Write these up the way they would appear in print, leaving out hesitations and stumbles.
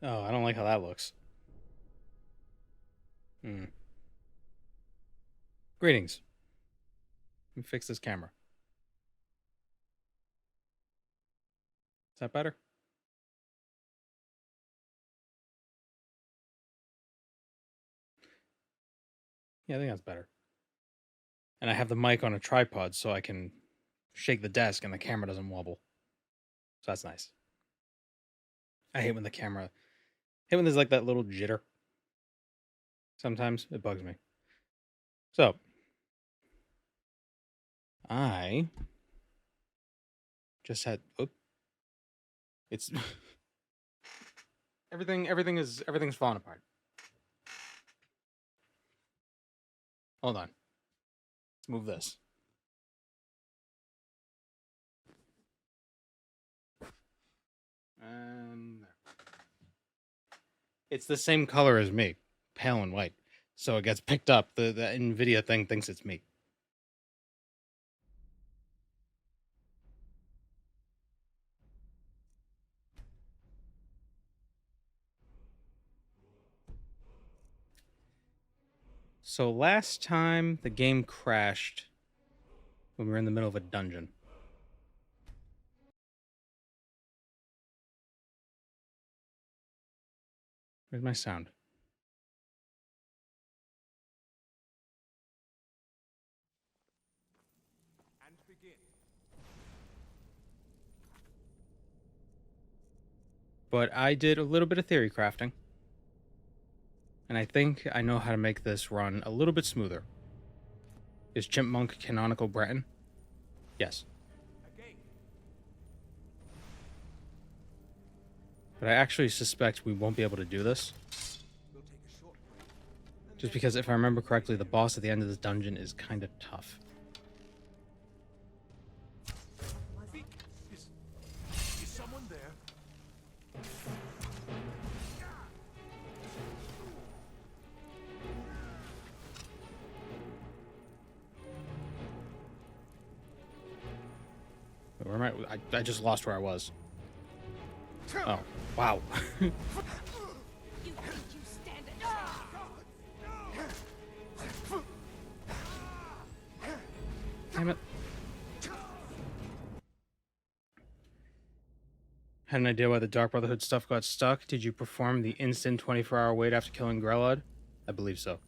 Oh, I don't like how that looks. Hmm. Greetings. Let me fix this camera. Is that better? Yeah, I think that's better. And I have the mic on a tripod so I can shake the desk and the camera doesn't wobble. So that's nice. I hate when the camera, hate when there's like that little jitter. Sometimes it bugs me. So, I just had, it's, everything's falling apart. Hold on. Let's move this. And there. It's the same color as me, pale and white. So it gets picked up. The NVIDIA thing thinks it's me. So last time the game crashed when we were in the middle of a dungeon. Where's my sound? And begin. But I did a little bit of theory crafting. And I think I know how to make this run a little bit smoother. Is Chipmunk canonical Breton? Yes. Again. But I actually suspect we won't be able to do this. We'll take a short break. Just because if I remember correctly, the boss at the end of this dungeon is kind of tough. Is someone there? Where am I just lost where I was. Oh, wow. You think you stand a chance? Damn it. Had an idea why the Dark Brotherhood stuff got stuck. Did you perform the instant 24-hour wait after killing Grelod? I believe so. I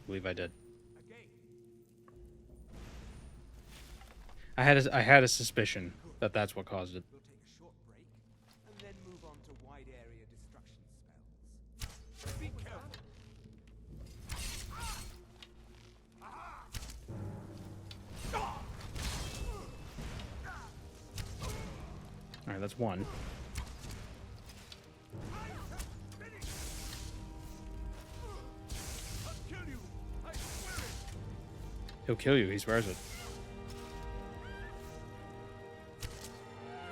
believe I did. Again. I had a suspicion that that's what caused it. We'll take a short break and then move on to wide area destruction spells. Be careful. All right, that's one. I'll kill you. I swear it. He'll kill you. He swears it.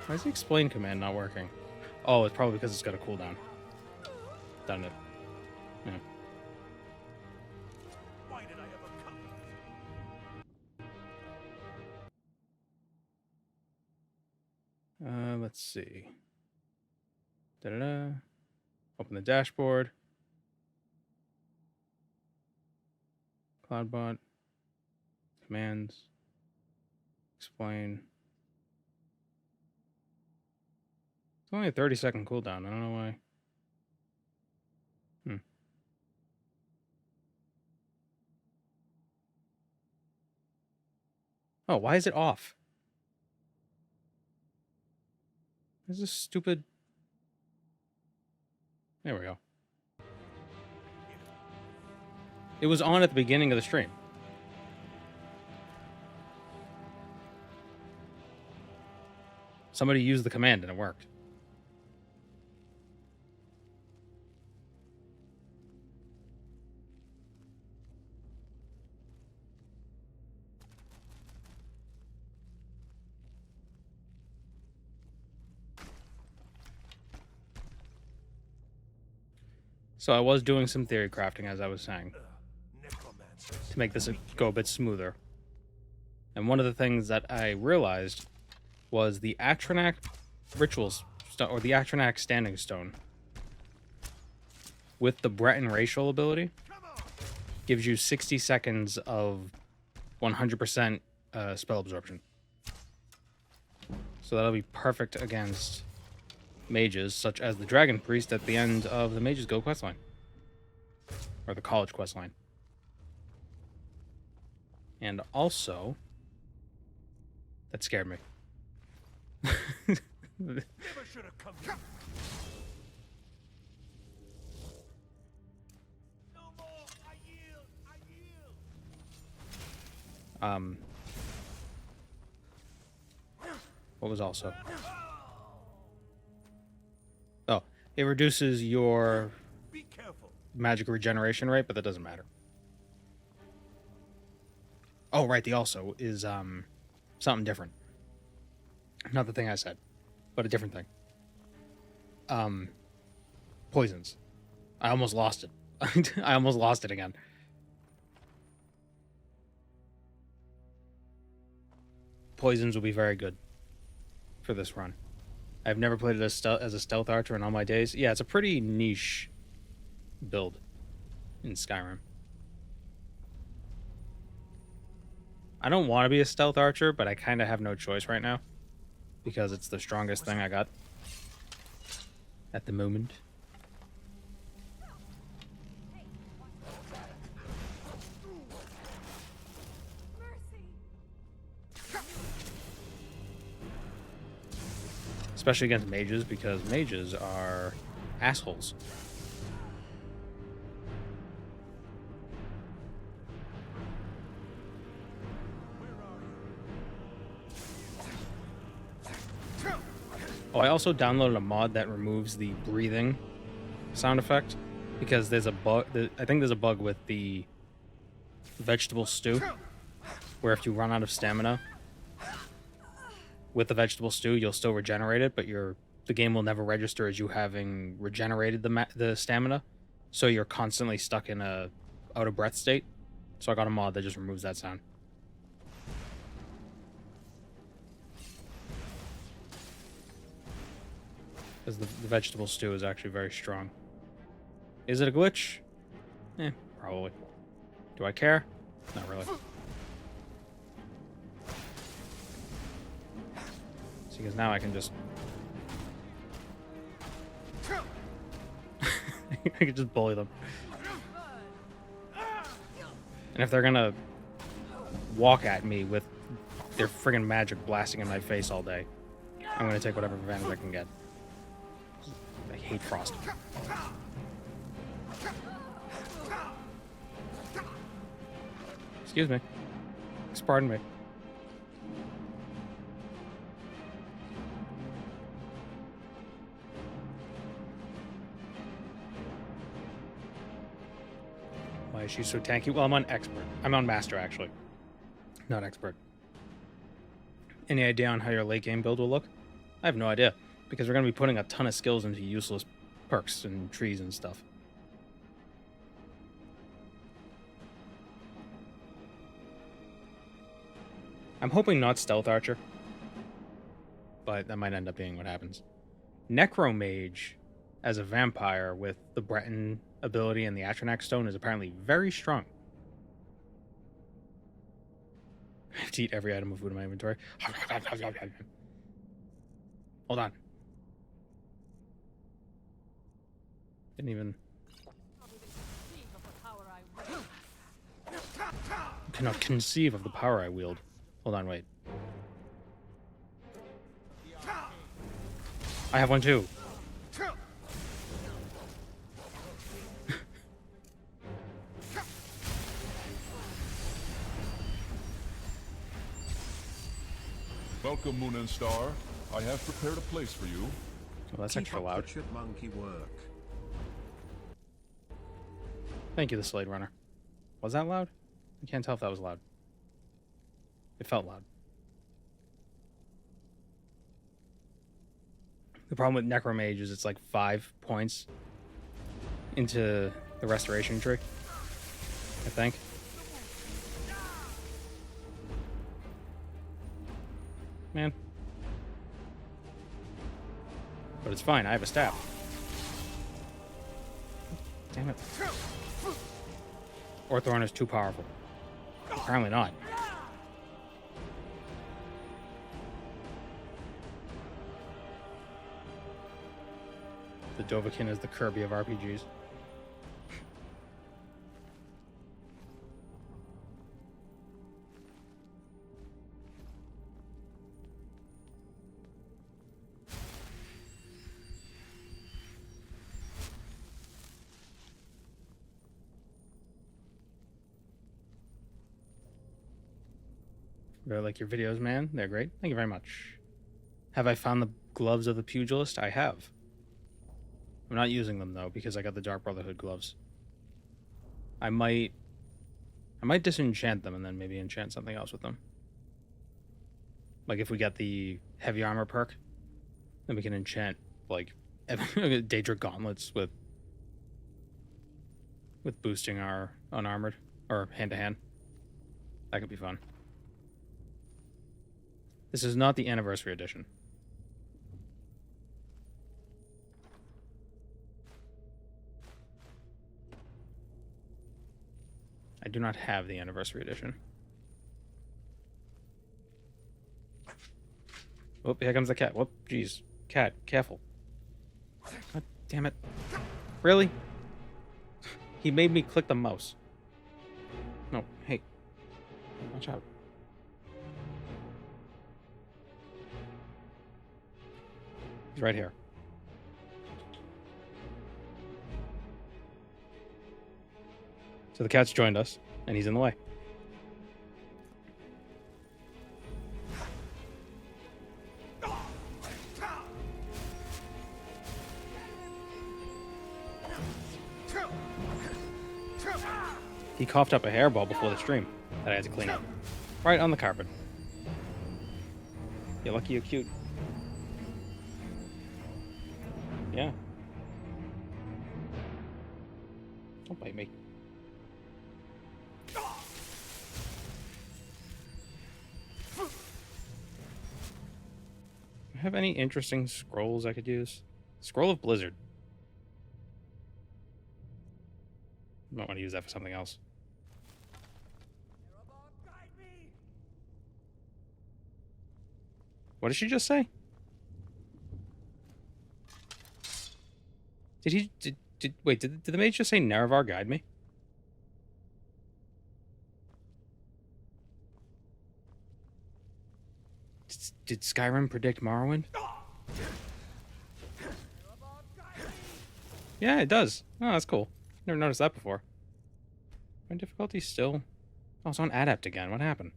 Why is the explain command not working? Oh, it's probably because it's got a cooldown. Done it. Yeah. Why did I ever come? Let's see. Da-da-da. Open the dashboard. Cloudbot. Commands. Explain. It's only a 30-second cooldown. I don't know why. Oh, why is it off? This is stupid. There we go. It was on at the beginning of the stream. Somebody used the command and it worked. So I was doing some theory crafting, as I was saying, Necromancers. to make this go a bit smoother. And one of the things that I realized was the Atronak rituals stone, or the Atronac Standing Stone, with the Breton Racial ability, gives you 60 seconds of 100% spell absorption. So that'll be perfect against mages, such as the Dragon Priest at the end of the Mages Guild questline. Or the college questline. And also, that scared me. Never should have come here. No more. I yield. I yield. What was also? Oh, it reduces your Be careful. magic regeneration rate, but that doesn't matter. Oh, right, the also is something different. Not the thing I said, but a different thing. Poisons. I almost lost it. I almost lost it again. Poisons will be very good for this run. I've never played it as a stealth archer in all my days. Yeah, it's a pretty niche build in Skyrim. I don't want to be a stealth archer, but I kind of have no choice right now because it's the strongest thing I got at the moment. Especially against mages, because mages are assholes. Oh, I also downloaded a mod that removes the breathing sound effect because there's a bug. I think there's a bug with the vegetable stew where if you run out of stamina with the vegetable stew, you'll still regenerate it, but the game will never register as you having regenerated the stamina, so you're constantly stuck in a out of breath state. So I got a mod that just removes that sound. Because the vegetable stew is actually very strong. Is it a glitch? Probably. Do I care? Not really. See, because now I can just... I can just bully them. And if they're gonna walk at me with their friggin' magic blasting in my face all day, I'm gonna take whatever advantage I can get. I hate frost. Excuse me. Pardon me. Why is she so tanky? Well, I'm on expert. I'm on master, actually. Not expert. Any idea on how your late game build will look? I have no idea, because we're going to be putting a ton of skills into useless perks and trees and stuff. I'm hoping not Stealth Archer, but that might end up being what happens. Necromage as a vampire with the Breton ability and the Atronac Stone is apparently very strong. I have to eat every item of food in my inventory. Hold on. Didn't even... Cannot conceive of the power I wield. Hold on, wait. I have one too. Welcome, Moon and Star. I have prepared a place for you. Oh, that's extra loud. Monkey work. Thank you, the Slade Runner. Was that loud? I can't tell if that was loud. It felt loud. The problem with Necromage is it's like 5 points into the restoration tree, I think. Man. But it's fine, I have a staff. Damn it. Orthorn is too powerful. Apparently not. The Dovahkiin is the Kirby of RPGs. Really like your videos, man. They're great. Thank you very much. Have I found the gloves of the pugilist? I have. I'm not using them though because I got the Dark Brotherhood gloves. I might disenchant them and then maybe enchant something else with them. Like if we get the heavy armor perk, then we can enchant like Daedric gauntlets with boosting our unarmored or hand to hand. That could be fun. This is not the anniversary edition. I do not have the anniversary edition. Oh, here comes the cat. Whoop, jeez. Cat, careful. God damn it. Really? He made me click the mouse. No, hey. Watch out. He's right here. So the cat's joined us, and he's in the way. He coughed up a hairball before the stream that I had to clean up. Right on the carpet. You're lucky you're cute. Yeah. Don't bite me. Do I have any interesting scrolls I could use? Scroll of Blizzard. I might want to use that for something else. What did she just say? Did the mage just say Nerevar guide me? Did Skyrim predict Morrowind? Yeah, it does. Oh, that's cool. Never noticed that before. My difficulty still... Oh, it's on Adept again. What happened?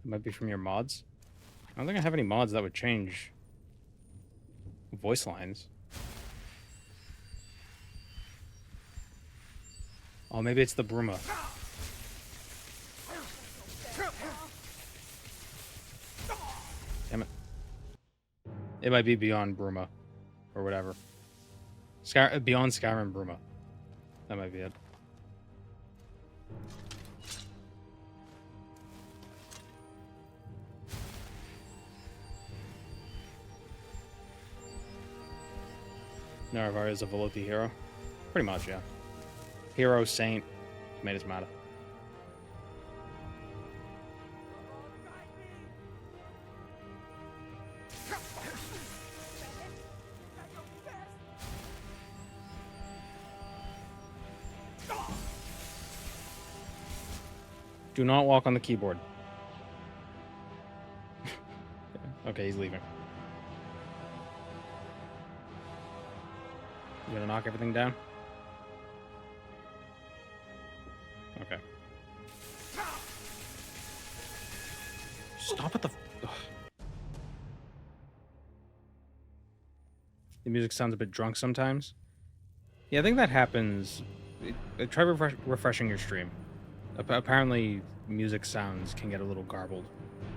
It might be from your mods. I don't think I have any mods that would change voice lines. Oh, maybe it's the Bruma. Damn it. It might be Beyond Bruma. Or whatever. Beyond Skyrim Bruma. That might be it. Nerevar is a Velothi hero? Pretty much, yeah. Hero, saint, tomatoes matter. Do not walk on the keyboard. Okay, he's leaving. You gonna knock everything down? Okay. Stop at the... Ugh. The music sounds a bit drunk sometimes. Yeah, I think that happens. Try refreshing your stream. Apparently, music sounds can get a little garbled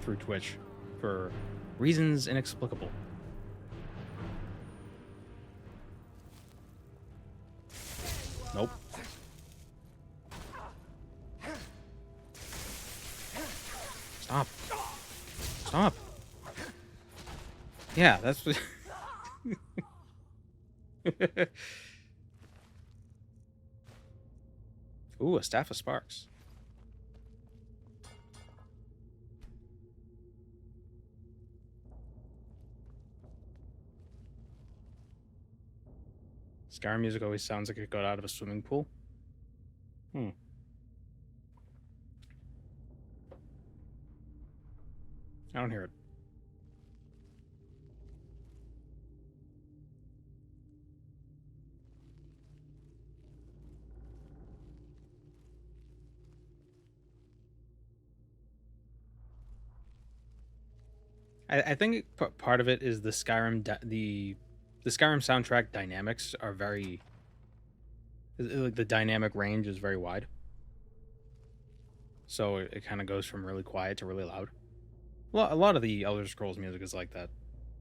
through Twitch for reasons inexplicable. Nope. Stop. Stop. Yeah, that's what... Ooh, a Staff of Sparks. Skyrim music always sounds like it got out of a swimming pool. Hmm. I don't hear it. I think part of it is the Skyrim the Skyrim soundtrack dynamics are very, like, the dynamic range is very wide. So it kind of goes from really quiet to really loud. A lot of the Elder Scrolls music is like that.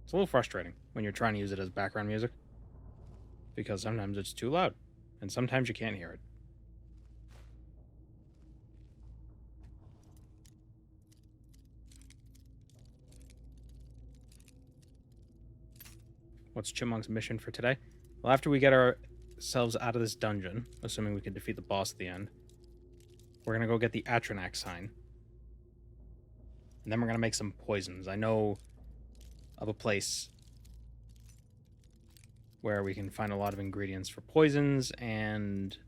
It's a little frustrating when you're trying to use it as background music, because sometimes it's too loud and sometimes you can't hear it. What's Chipmunk's mission for today? Well, after we get ourselves out of this dungeon, assuming we can defeat the boss at the end, we're going to go get the Atronach sign. And then we're going to make some poisons. I know of a place where we can find a lot of ingredients for poisons and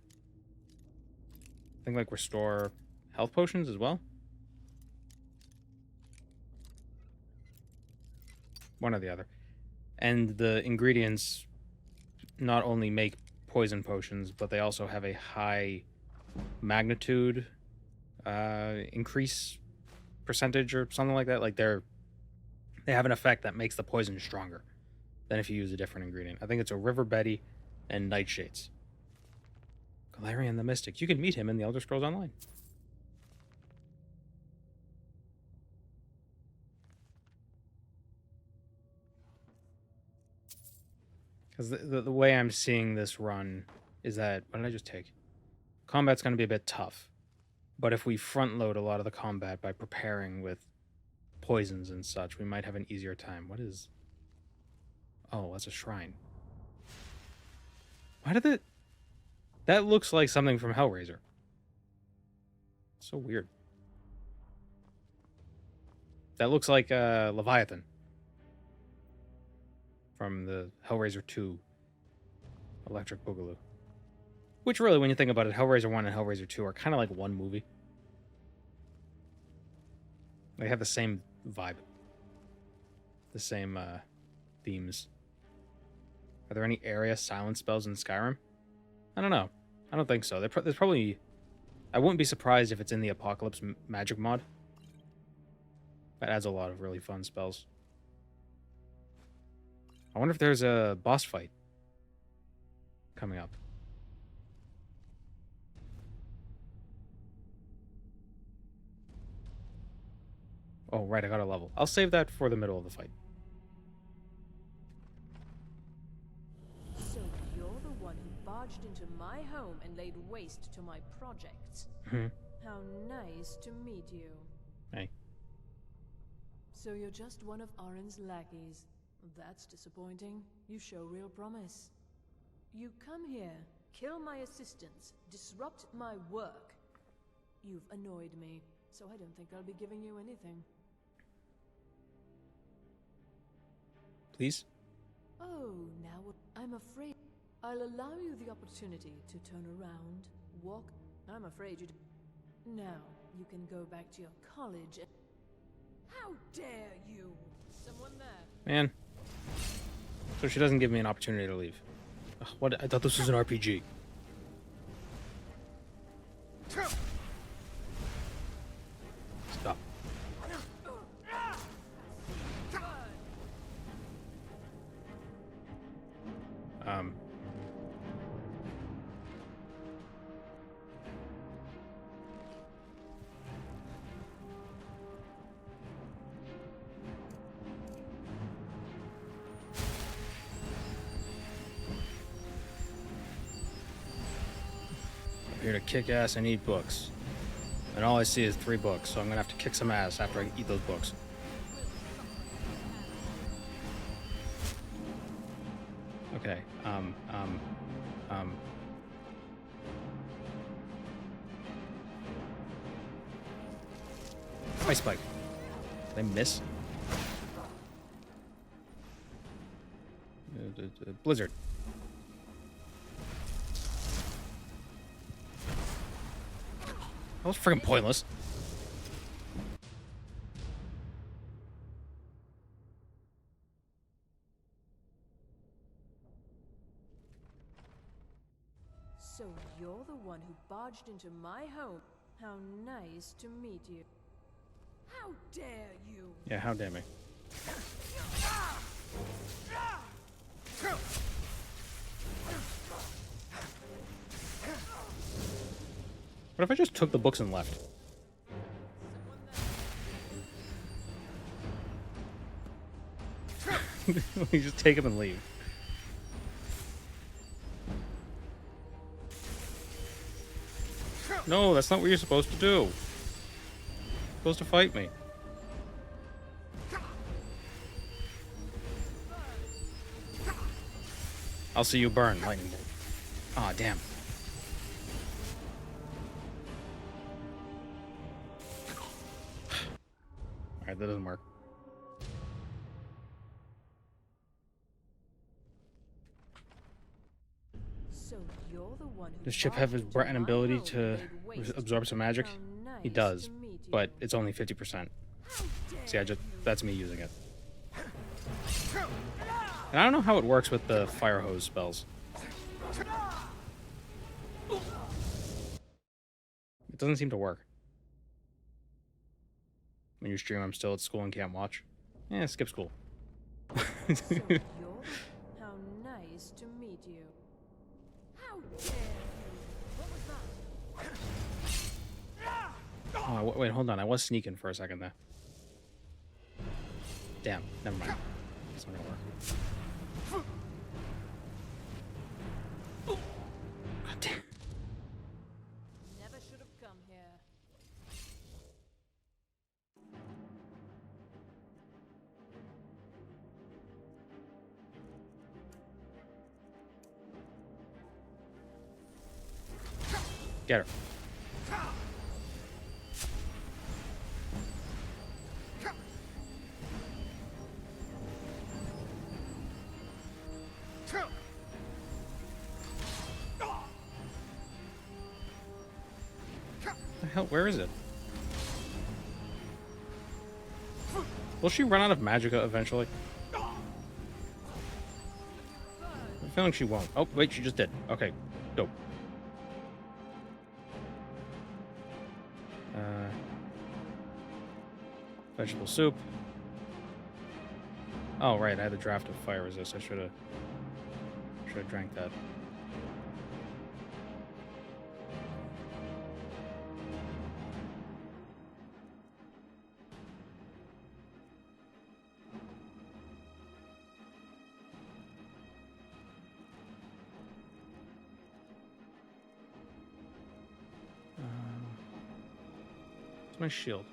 I think, like, restore health potions as well. One or the other. And the ingredients not only make poison potions, but they also have a high magnitude increase percentage or something like that. Like, they have an effect that makes the poison stronger than if you use a different ingredient. I think it's a River Betty and Nightshades. Galarian the Mystic. You can meet him in the Elder Scrolls Online. Because the way I'm seeing this run is that... What did I just take? Combat's going to be a bit tough. But if we front load a lot of the combat by preparing with poisons and such, we might have an easier time. What is... Oh, that's a shrine. Why did it... That looks like something from Hellraiser. So weird. That looks like Leviathan from the Hellraiser 2 Electric Boogaloo. Which really, when you think about it, Hellraiser 1 and Hellraiser 2 are kind of like one movie. They have the same vibe. The same themes. Are there any area silence spells in Skyrim? I don't know. I don't think so. There's probably... I wouldn't be surprised if it's in the Apocalypse Magic mod. That adds a lot of really fun spells. I wonder if there's a boss fight coming up. Oh, right, I got a level. I'll save that for the middle of the fight. So you're the one who barged into my home and laid waste to my projects. How nice to meet you. Hey. So you're just one of Arin's lackeys. That's disappointing. You show real promise. You come here, kill my assistants, disrupt my work. You've annoyed me, so I don't think I'll be giving you anything. Please? Oh, now I'm afraid I'll allow you the opportunity to turn around, walk. I'm afraid you... Now, you can go back to your college. How dare you? Someone there. Man. So she doesn't give me an opportunity to leave. Ugh, what? I thought this was an RPG. Stop. Here to kick ass and eat books. And all I see is 3 books, so I'm gonna have to kick some ass after I eat those books. Okay, Ice Spike. Did I miss? Blizzard. That was freaking pointless. So you're the one who barged into my home. How nice to meet you. How dare you? Yeah, how dare me. What if I just took the books and left? You just take them and leave. No, that's not what you're supposed to do. You're supposed to fight me. I'll see you burn, lightning bolt. Aw, damn. Alright, that doesn't work. So you're the one who Does Chip have his barged into an my ability home to and laid waste. absorb some magic? How He nice does, to meet you. but it's only 50%. How See, dare that's me using it. And I don't know how it works with the fire hose spells. It doesn't seem to work. When you stream, I'm still at school and can't watch. Yeah, skip school. So you're how nice to meet you. How dare you? What was that? Oh, wait, hold on. I was sneaking for a second there. Damn, never mind. It's not gonna work. God damn. Never should have come here. Get her. The hell? Where is it? Will she run out of magicka eventually? I'm feeling she won't. Oh, wait, she just did. Okay, dope. Vegetable soup. Oh, right, I had a draft of fire resist. I should have drank that. What's my shield?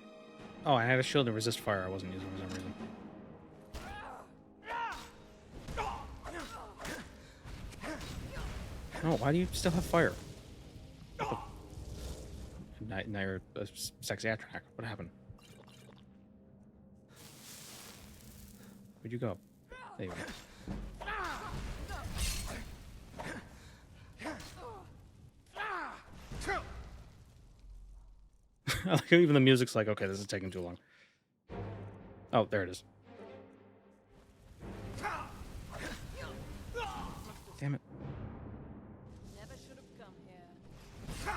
Oh, I had a shield to resist fire I wasn't using for some reason. No, why do you still have fire? Now you're a sexy attract. What happened? Where'd you go? There you go. I like how even the music's like, okay, this is taking too long. Oh, there it is. Damn it. Never should have come here.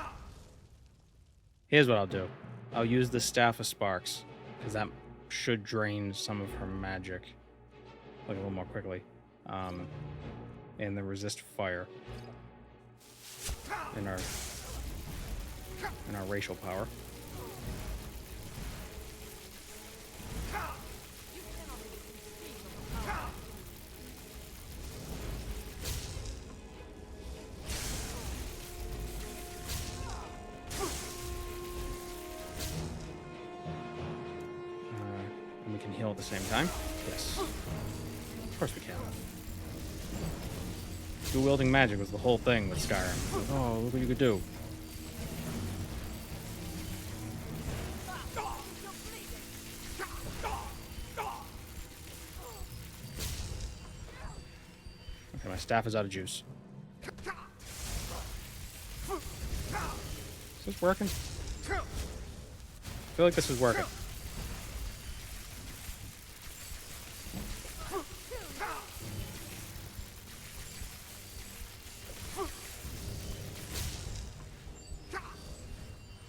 Here's what I'll do. I'll use the Staff of Sparks, because that should drain some of her magic. Like a little more quickly. And the resist fire. In our racial power. heal at the same time? Yes. Of course we can. Dual-wielding magic was the whole thing with Skyrim. Oh, look what you could do. Okay, my staff is out of juice. Is this working? I feel like this is working.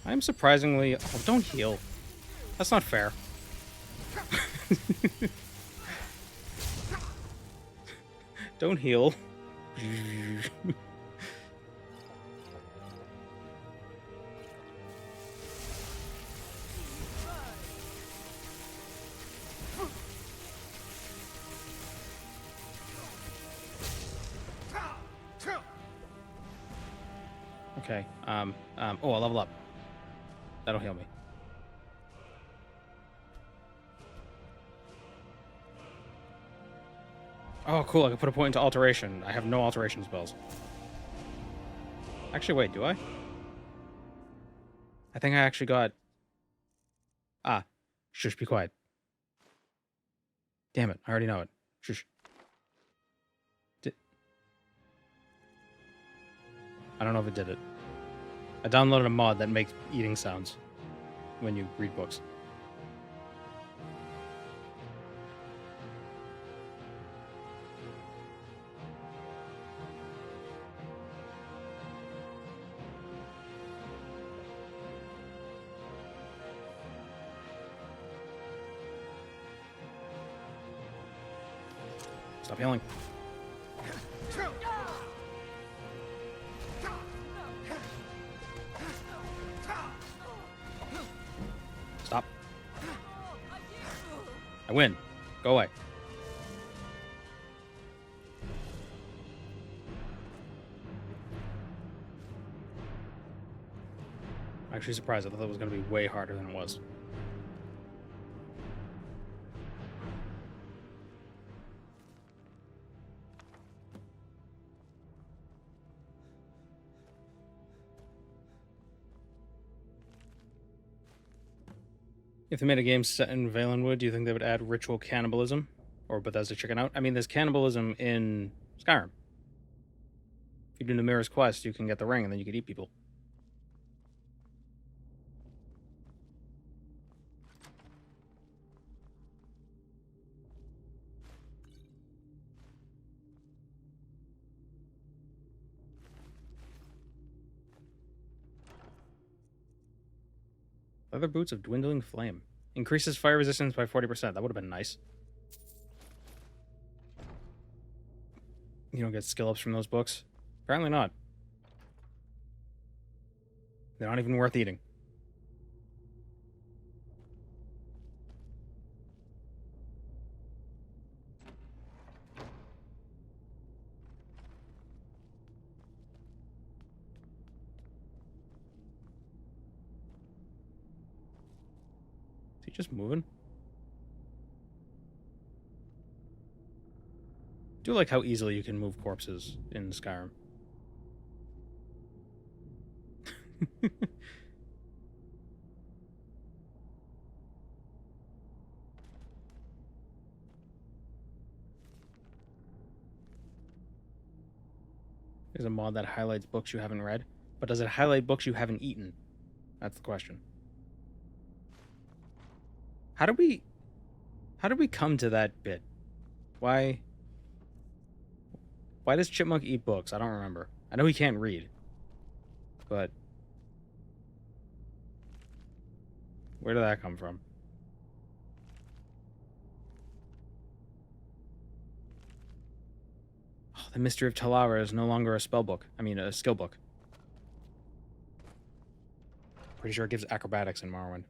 I'm surprisingly... Oh, don't heal. That's not fair. Don't heal. Okay. Oh, I'll level up. That'll heal me. Oh, cool. I can put a point into alteration. I have no alteration spells. Actually, wait, do I? I think I actually got... Ah. Shush, be quiet. Damn it. I already know it. Shush. I don't know if it did it. I downloaded a mod that makes eating sounds when you read books. Stop yelling. Stop. I win. Go away. I'm actually surprised. I thought it was going to be way harder than it was. If they made a game set in Valenwood, do you think they would add ritual cannibalism? Or Bethesda chicken out? I mean, there's cannibalism in Skyrim. If you do Namira's quest, you can get the ring and then you can eat people. Leather boots of dwindling flame. Increases fire resistance by 40%. That would have been nice. You don't get skill ups from those books? Apparently not. They're not even worth eating. Is he just moving? I do like how easily you can move corpses in Skyrim. There's a mod that highlights books you haven't read, but does it highlight books you haven't eaten? That's the question. How did we come to that bit? Why does Chipmunk eat books? I don't remember. I know he can't read. But where did that come from? Oh, the Mystery of Talara is no longer a spell book. I mean, a skill book. Pretty sure it gives acrobatics in Morrowind.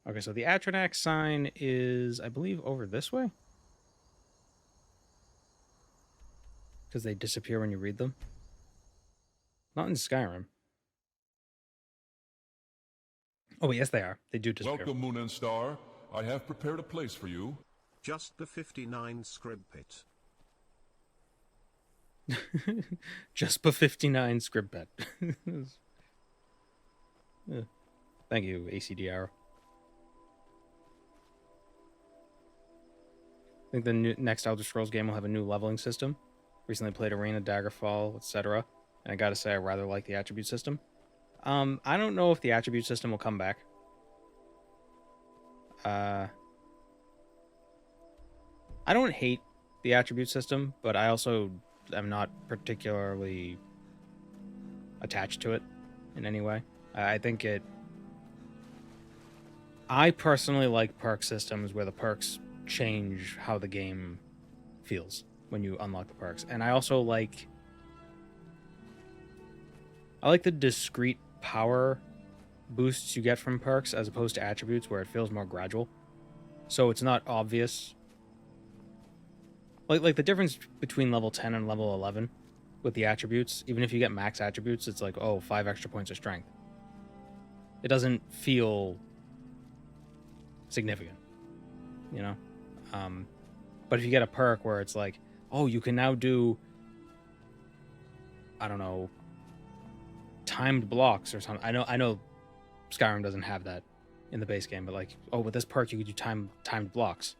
Okay, so the Atronax sign is, I believe, over this way? Because they disappear when you read them. Not in Skyrim. Oh, yes, they are. They do disappear. Welcome, Moon and Star. I have prepared a place for you. Just the 59 scrib pit. Just the 59 script bet. Yeah. Thank you, ACD Arrow. I think the next Elder Scrolls game will have a new leveling system. Recently played Arena, Daggerfall, etc. And I gotta say, I rather like the attribute system. I don't know if the attribute system will come back. I don't hate the attribute system, but I also am not particularly attached to it in any way. I personally like perk systems where the perks change how the game feels when you unlock the perks. And I also like the discrete power boosts you get from perks as opposed to attributes where it feels more gradual. So it's not obvious. Like the difference between level 10 and level 11 with the attributes, even if you get max attributes, it's like, oh, 5 extra points of strength. It doesn't feel significant, you know? But if you get a perk where it's like, oh, you can now do, I don't know, timed blocks or something. I know Skyrim doesn't have that in the base game, but like, oh, with this perk you could do timed blocks.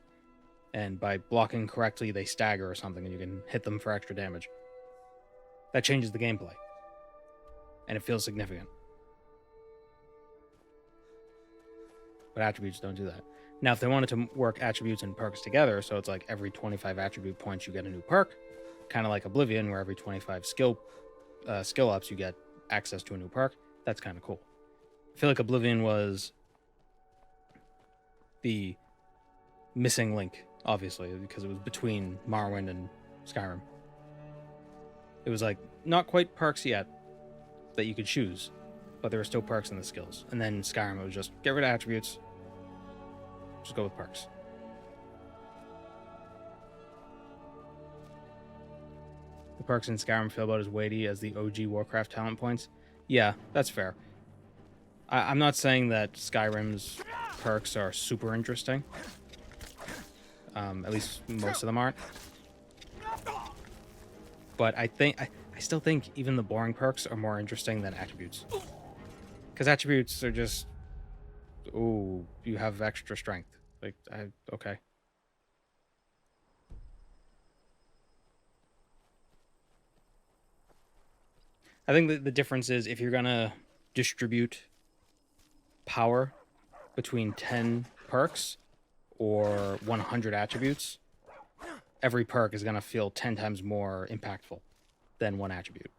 And by blocking correctly, they stagger or something, and you can hit them for extra damage. That changes the gameplay. And it feels significant. But attributes don't do that. Now, if they wanted to work attributes and perks together, so it's like every 25 attribute points you get a new perk, kind of like Oblivion, where every 25 skill ups you get access to a new perk, that's kind of cool. I feel like Oblivion was the missing link, obviously, because it was between Morrowind and Skyrim. It was like, not quite perks yet that you could choose, but there were still perks in the skills. And then Skyrim, it was just, get rid of attributes, just go with perks. The perks in Skyrim feel about as weighty as the OG Warcraft talent points. Yeah, that's fair. I'm not saying that Skyrim's perks are super interesting. At least most of them aren't. But I still think even the boring perks are more interesting than attributes. Because attributes are just, ooh, you have extra strength. Like, okay. I think that the difference is if you're gonna distribute power between 10 perks or 100 attributes, every perk is gonna feel 10 times more impactful than one attribute.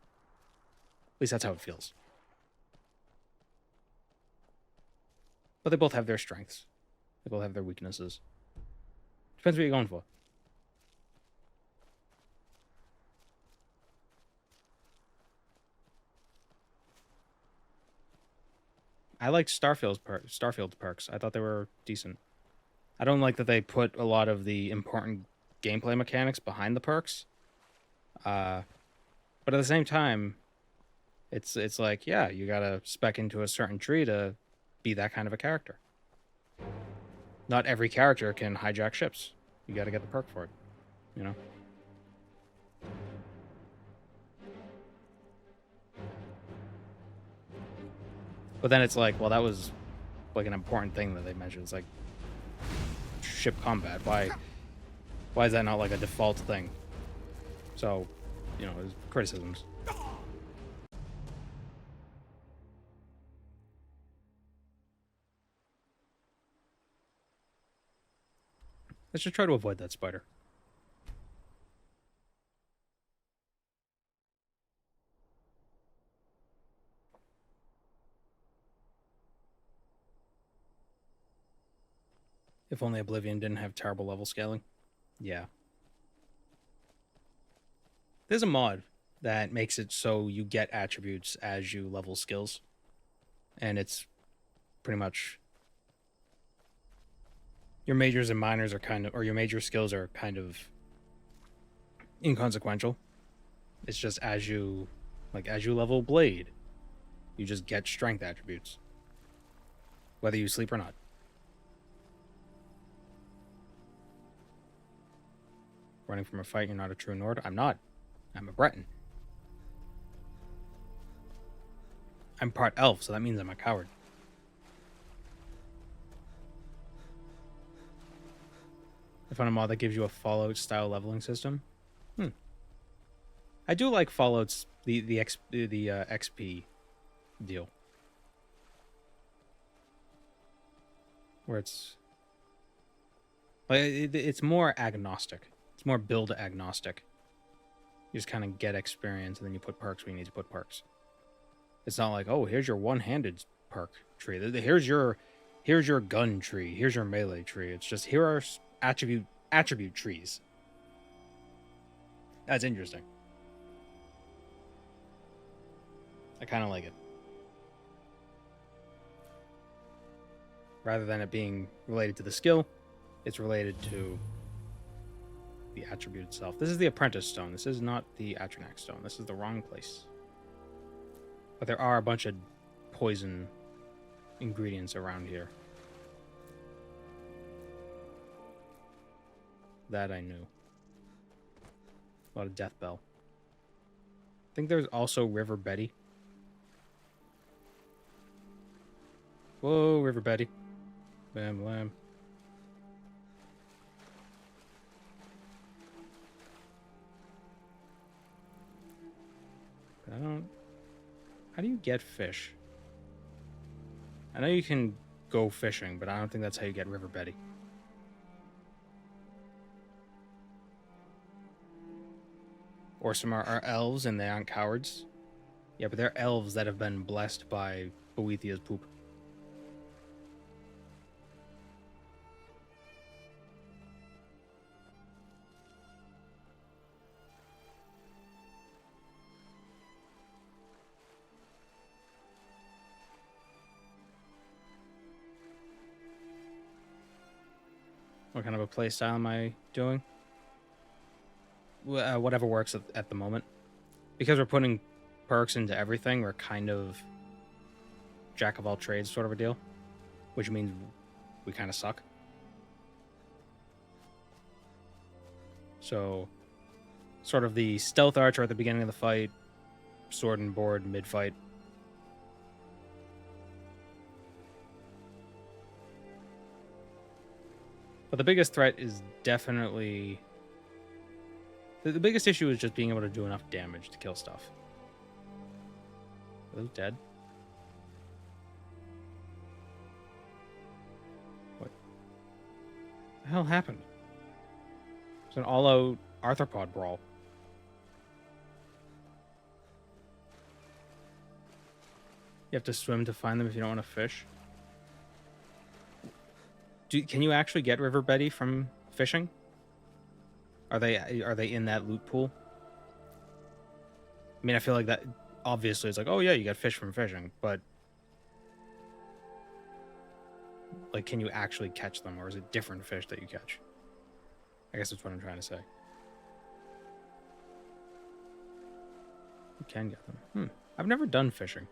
At least that's how it feels. But they both have their strengths. They both have their weaknesses. Depends what you're going for. I liked Starfield's perks. I thought they were decent. I don't like that they put a lot of the important gameplay mechanics behind the perks. But at the same time, it's like, yeah, you gotta spec into a certain tree to be that kind of a character. Not every character can hijack ships. You gotta get the perk for it, you know? But then it's like, well, that was like an important thing that they mentioned. It's like ship combat. Why is that not like a default thing? So, you know, there's criticisms. Let's just try to avoid that spider. If only Oblivion didn't have terrible level scaling. Yeah. There's a mod that makes it so you get attributes as you level skills. And it's pretty much your majors and minors are kind of, or your major skills are kind of inconsequential. It's just as you Like, as you level Blade, you just get strength attributes, whether you sleep or not. Running from a fight, you're not a true Nord? I'm not. I'm a Breton. I'm part elf, so that means I'm a coward. I found a mod that gives you a Fallout-style leveling system. I do like Fallout's the XP deal, where it's like it's more agnostic. It's more build agnostic. You just kind of get experience, and then you put perks where you need to put perks. It's not like, oh, here's your one-handed perk tree. Here's your gun tree. Here's your melee tree. It's just, here are attribute trees. That's interesting. I kind of like it. Rather than it being related to the skill, it's related to the attribute itself. This is the Apprentice Stone. This is not the Atronach Stone. This is the wrong place. But there are a bunch of poison ingredients around here. That I knew. A lot of Death Bell. I think there's also River Betty. Whoa, River Betty. Bam, blam. I don't... How do you get fish? I know you can go fishing, but I don't think that's how you get River Betty. Or some are elves and they aren't cowards. Yeah, but they're elves that have been blessed by Boethiah's poop. What kind of a playstyle am I doing? Whatever works at the moment. Because we're putting perks into everything, we're kind of jack of all trades sort of a deal. Which means we kind of suck. So, sort of the stealth archer at the beginning of the fight, sword and board mid-fight. But the biggest threat is definitely... The biggest issue is just being able to do enough damage to kill stuff. Are those dead? What the hell happened? It's an all-out arthropod brawl. You have to swim to find them if you don't want to fish. Can you actually get River Betty from fishing? Are they in that loot pool? I mean, I feel like that obviously it's like, oh yeah, you got fish from fishing, but like, can you actually catch them, or is it different fish that you catch? I guess that's what I'm trying to say. You can get them. I've never done fishing.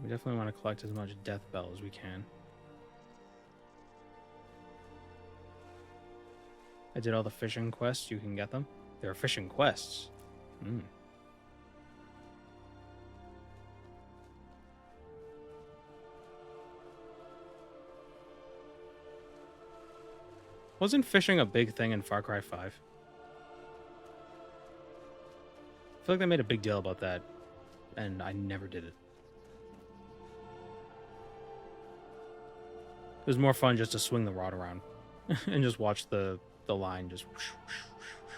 We definitely want to collect as much Death Bell as we can. I did all the fishing quests. You can get them. There are fishing quests. Wasn't fishing a big thing in Far Cry 5? I feel like they made a big deal about that, and I never did it. It was more fun just to swing the rod around and just watch the line just whoosh, whoosh, whoosh, whoosh.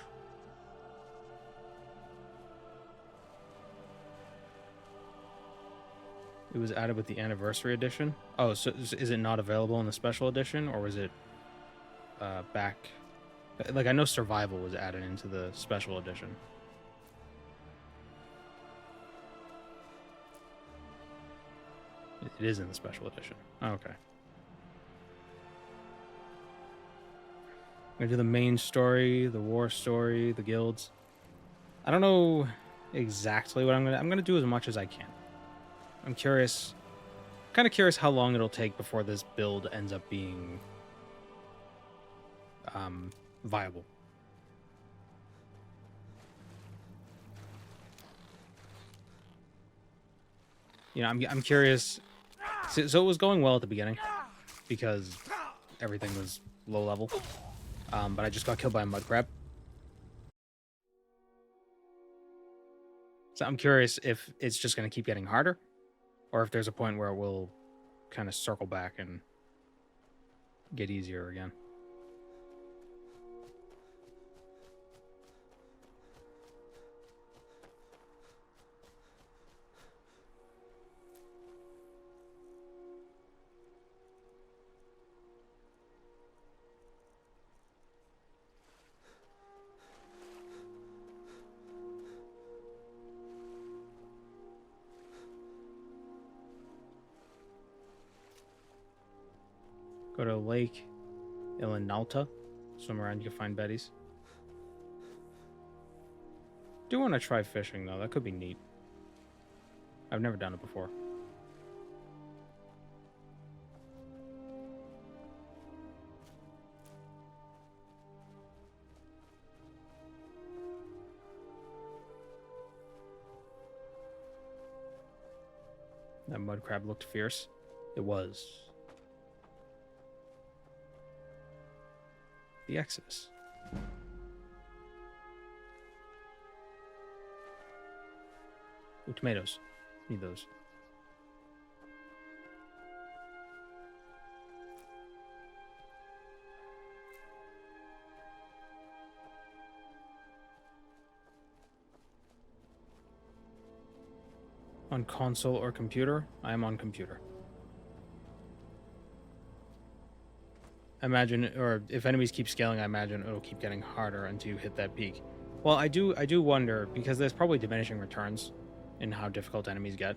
It was added with the anniversary edition. Oh, so is it not available in the special edition, or was it back? Like, I know survival was added into the special edition. It is in the special edition. Okay. I'm gonna do the main story, the war story, the guilds. I don't know exactly what I'm gonna do as much as I can. I'm curious, kind of curious how long it'll take before this build ends up being viable. You know, I'm curious. So it was going well at the beginning because everything was low level, but I just got killed by a mud crab. So I'm curious if it's just going to keep getting harder, or if there's a point where it will kind of circle back and get easier again. Go to Lake Ilinalta. Swim around, you can find Betty's. Do want to try fishing, though. That could be neat. I've never done it before. That mud crab looked fierce. It was. The Exodus. Ooh, tomatoes. Need those. On console or computer? I am on computer. Imagine, or if enemies keep scaling, I imagine it'll keep getting harder until you hit that peak. Well, I do wonder, because there's probably diminishing returns in how difficult enemies get.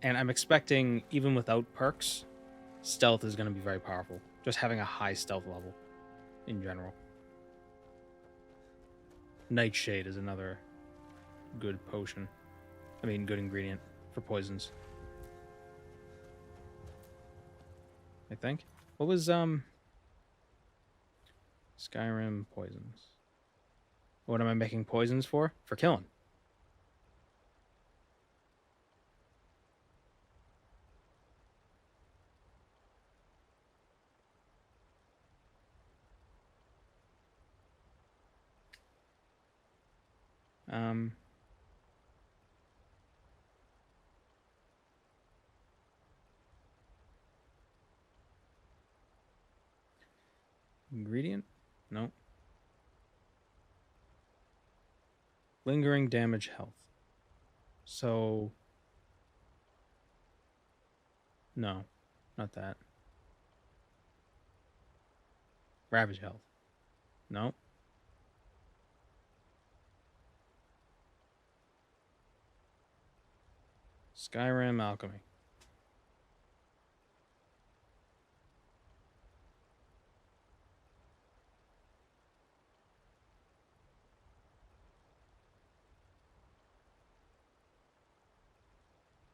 And I'm expecting, even without perks, stealth is going to be very powerful. Just having a high stealth level in general. Nightshade is another good potion. I mean, good ingredient for poisons. I think. What was, Skyrim poisons. What am I making poisons for? For killing. Ingredient? No. Lingering damage health. So... No, not that. Ravage health. No. Skyrim Alchemy.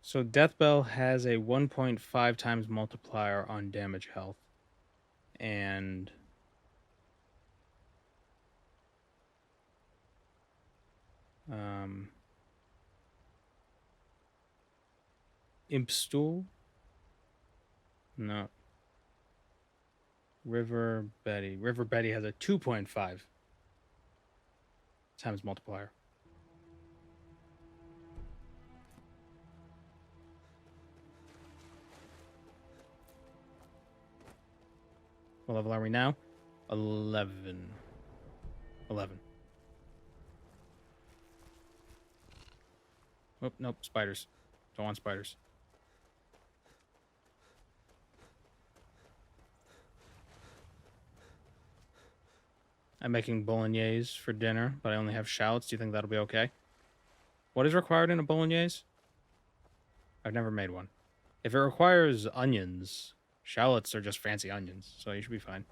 So Deathbell has a 1.5 times multiplier on damage health. And Impstool? No. River Betty. River Betty has a 2.5 times multiplier. What level are we now? 11. 11. Oh, nope, spiders. Don't want spiders. I'm making bolognese for dinner, but I only have shallots. Do you think that'll be okay? What is required in a bolognese? I've never made one. If it requires onions, shallots are just fancy onions, so you should be fine.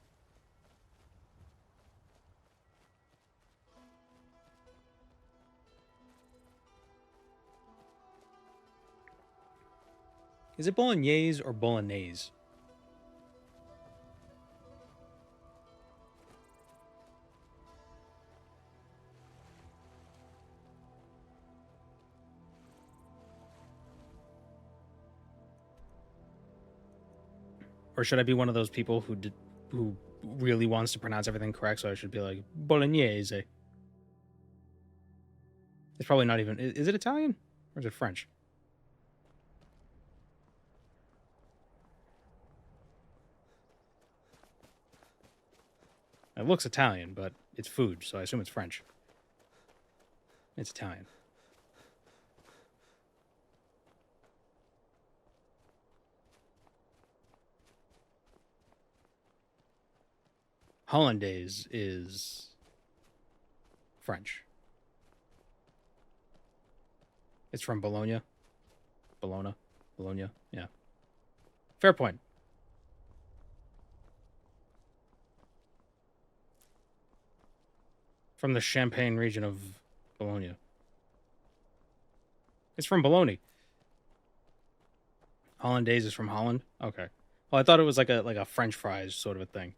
Is it bolognese or bolognese? Or should I be one of those people who really wants to pronounce everything correct, so I should be like bolognese? It's probably not even... Is it Italian? Or is it French? It looks Italian, but it's food, so I assume it's French. It's Italian. Hollandaise is French. It's from Bologna. Bologna. Yeah. Fair point. From the Champagne region of Bologna. It's from Bologna. Hollandaise is from Holland? Okay. Well, I thought it was like a French fries sort of a thing.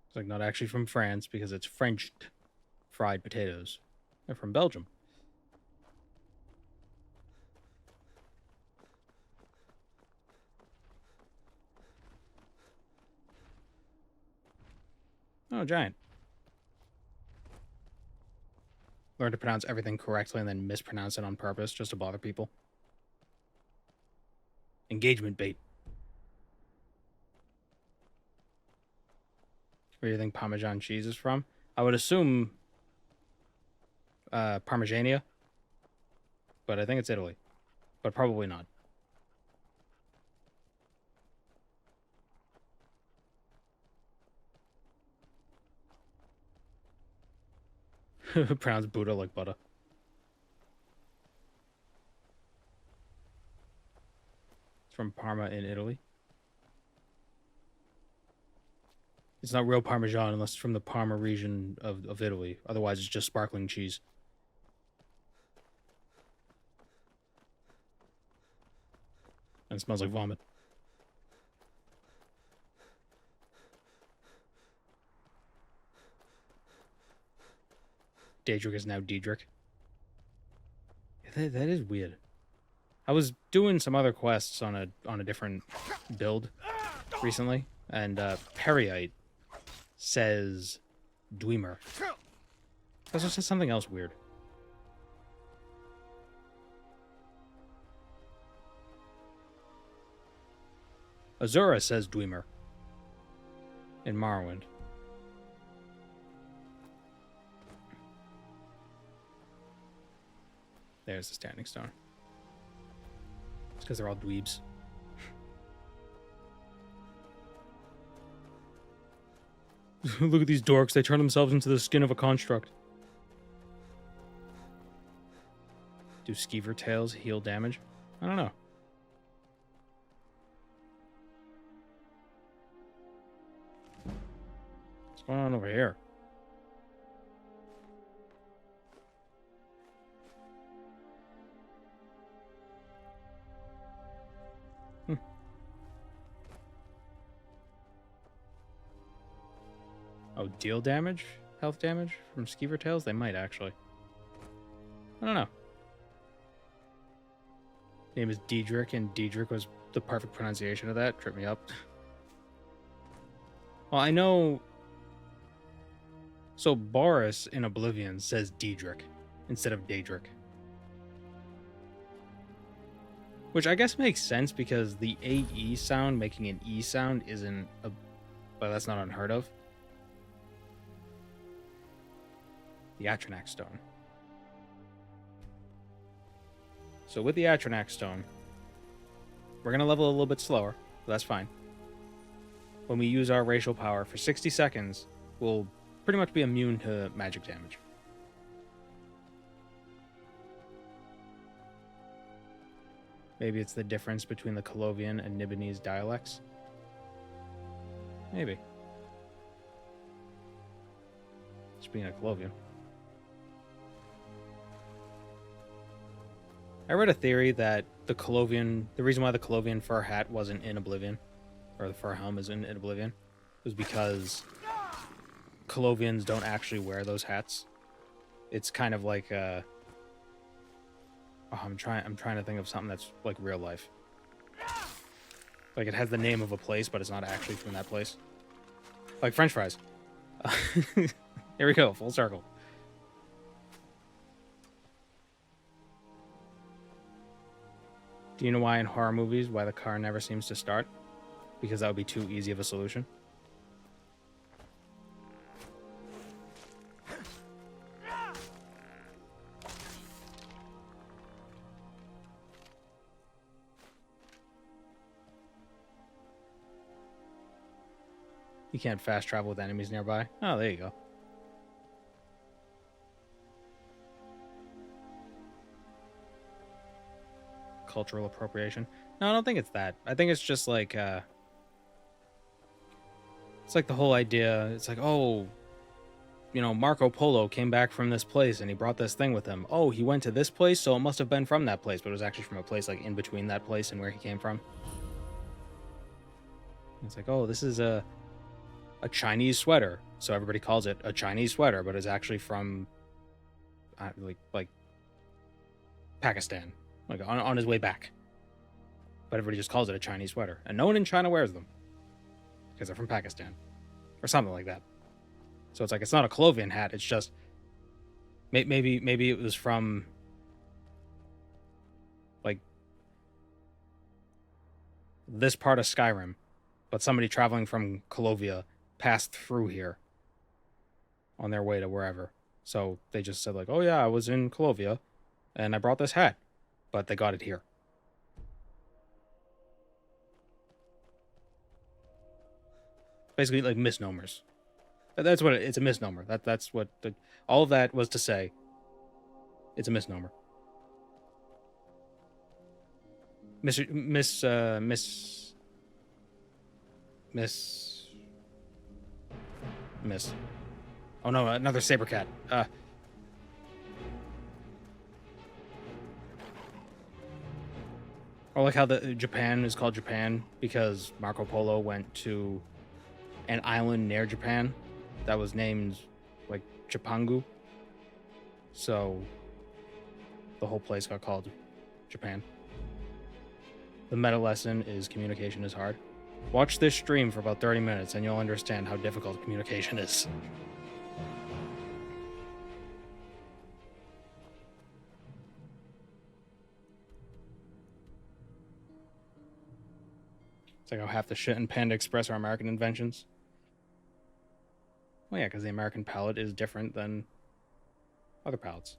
It's like not actually from France because it's French fried potatoes. They're from Belgium. Oh, giant. Learn to pronounce everything correctly and then mispronounce it on purpose just to bother people. Engagement bait. Where do you think Parmesan cheese is from? I would assume Parmigiania, but I think it's Italy. But probably not. Pronounce Buddha like butter. It's from Parma in Italy. It's not real Parmesan unless it's from the Parma region of Italy. Otherwise, it's just sparkling cheese. And it smells like vomit. Daedric is now Daedric. That is weird. I was doing some other quests on a different build recently, and Periite says Dwemer. It also says something else weird. Azura says Dwemer in Morrowind. There's the standing stone. It's because they're all dweebs. Look at these dorks. They turn themselves into the skin of a construct. Do skeever tails heal damage? I don't know. What's going on over here? Oh, deal damage? Health damage from skeever tails? They might, actually. I don't know. Name is Daedric, and Daedric was the perfect pronunciation of that. Trip me up. Well, I know... So, Boris in Oblivion says Daedric instead of Daedric. Which I guess makes sense because the AE sound making an E sound isn't a... But that's not unheard of. The Atronach Stone. So with the Atronach Stone, we're going to level a little bit slower, but that's fine. When we use our racial power for 60 seconds, we'll pretty much be immune to magic damage. Maybe it's the difference between the Colovian and Nibonese dialects. Maybe. Speaking of Colovian. I read a theory that the reason why the Colovian fur hat wasn't in Oblivion, or the fur helm isn't in Oblivion, was because Colovians don't actually wear those hats. It's kind of like I'm trying to think of something that's like real life. Like it has the name of a place, but it's not actually from that place. Like French fries. Here we go, full circle. Do you know why in horror movies why the car never seems to start? Because that would be too easy of a solution. You can't fast travel with enemies nearby. Oh, there you go. Cultural appropriation. No, I don't think it's that. I think it's just like it's like the whole idea. It's like, oh, you know, Marco Polo came back from this place and he brought this thing with him. Oh, he went to this place, so it must have been from that place, but it was actually from a place like in between that place and where he came from. It's like, oh, this is a Chinese sweater, so everybody calls it a Chinese sweater, but it's actually from like Pakistan, like on his way back. But everybody just calls it a Chinese sweater, and no one in China wears them because they're from Pakistan or something like that. So it's like it's not a Colovian hat; it's just maybe it was from like this part of Skyrim, but somebody traveling from Colovia passed through here on their way to wherever. So they just said like, oh yeah, I was in Colovia and I brought this hat, but they got it here. Basically like misnomers. That's what it's a misnomer. That's what all of that was to say. It's a misnomer. Miss. Oh no, another saber cat. Or like how the Japan is called Japan because Marco Polo went to an island near Japan that was named like Japangu. So the whole place got called Japan. The meta lesson is communication is hard. Watch this stream for about 30 minutes and you'll understand how difficult communication is. It's like how half the shit in Panda Express are American inventions. Well, yeah, because the American palate is different than other palates.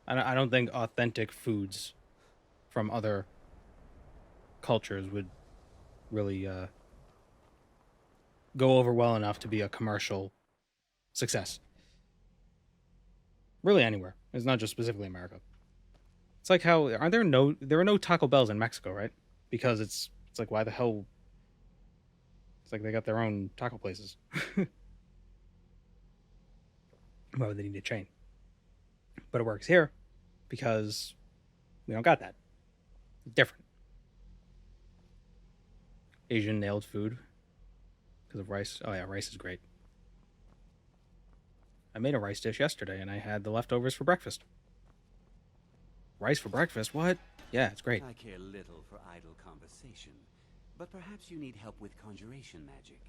I don't think authentic foods from other cultures would really go over well enough to be a commercial success. Really anywhere. It's not just specifically America. It's like how there are no Taco Bells in Mexico, right? Because it's like why the hell it's like they got their own taco places. Why would they need a chain? But it works here because we don't got that. It's different. Asian nailed food because of rice. Oh yeah, rice is great. I made a rice dish yesterday and I had the leftovers for breakfast. Rice for breakfast? What? Yeah, it's great. I care little for idle conversation, but perhaps you need help with conjuration magic.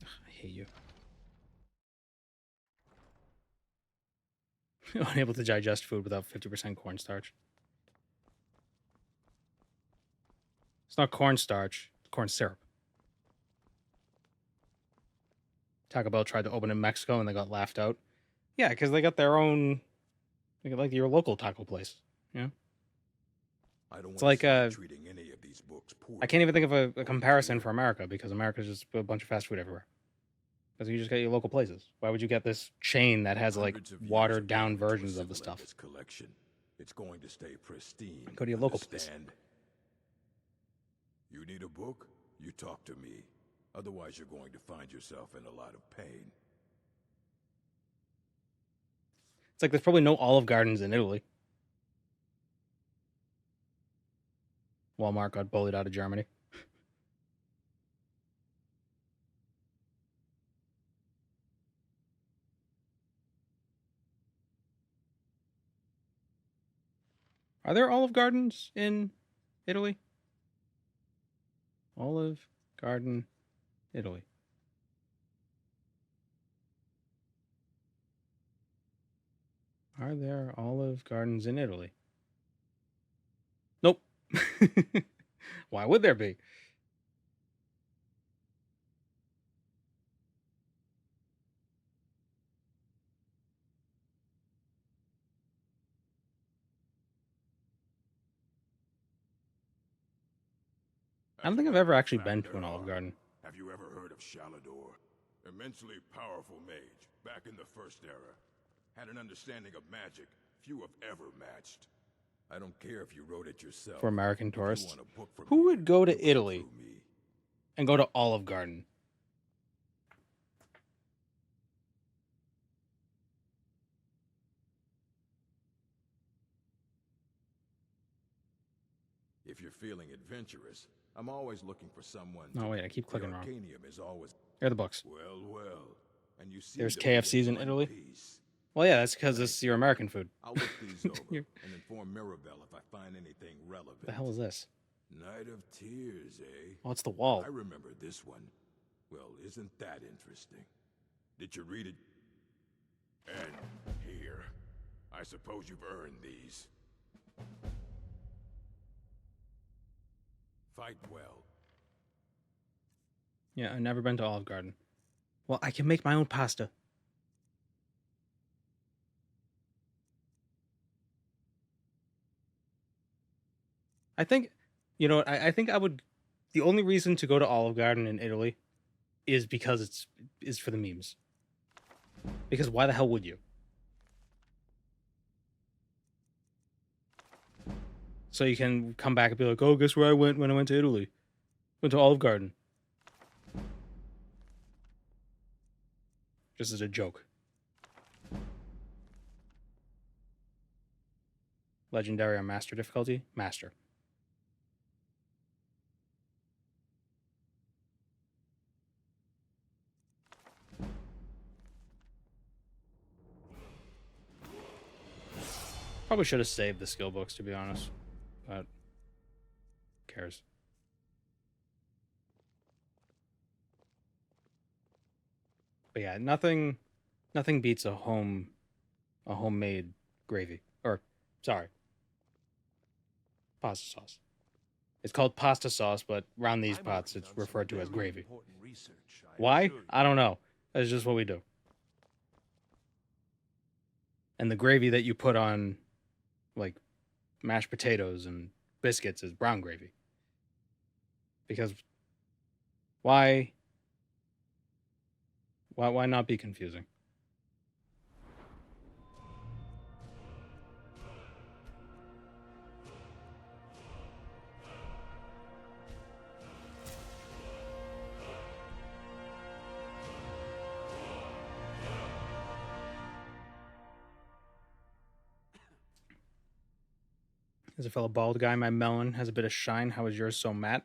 I hate you. Unable to digest food without 50% cornstarch. It's not cornstarch, it's corn syrup. Taco Bell tried to open in Mexico and they got laughed out. Yeah, because they got their own, like your local taco place. Yeah. I don't It's want like to start treating any of these books poorly. I can't even think of a comparison for America because America's just a bunch of fast food everywhere. Because you just get your local places. Why would you get this chain that has like Hundreds of years watered have down gone into versions a of the stuff? Miscellaneous collection. It's going to stay pristine. Go to your local place. Understand? You need a book? You talk to me. Otherwise, you're going to find yourself in a lot of pain. It's like there's probably no Olive Gardens in Italy. Walmart got bullied out of Germany. Are there Olive Gardens in Italy? Olive Garden, Italy. Are there Olive Gardens in Italy? Nope. Why would there be? I don't think I've ever actually been to an Olive Garden. Have you ever heard of Shalador? Immensely powerful mage, back in the First Era. Had an understanding of magic few have ever matched. I don't care if you wrote it yourself. For American If you tourists. want a book from Who me, would go you to put it Italy through me. and go to Olive Garden? If you're feeling adventurous, I'm always looking for someone. Oh, wait, I keep clicking wrong. Arcanium is always Here are the books. well. And you see There's them in KFCs in one Italy? piece. Well, yeah, that's because this is your American food. I'll look these over You're- and inform Mirabelle if I find anything relevant. What the hell is this? Night of Tears, eh? Oh, it's the wall. I remember this one. Well, isn't that interesting? Did you read it? And here. I suppose you've earned these. Fight well. Yeah, I've never been to Olive Garden. Well, I can make my own pasta. I think, you know what, I think I would, the only reason to go to Olive Garden in Italy is because is for the memes. Because why the hell would you? So you can come back and be like, oh, guess where I went when I went to Italy? Went to Olive Garden. Just as a joke. Legendary on Master difficulty? Master. Probably should have saved the skill books, to be honest. But who cares? But yeah, nothing beats a homemade gravy. Or sorry. Pasta sauce. It's called pasta sauce, but around these pots it's referred to as gravy. Why? I don't know. That's just what we do. And the gravy that you put on like mashed potatoes and biscuits is brown gravy. Because why not be confusing? As a fellow bald guy, my melon has a bit of shine. How is yours so matte?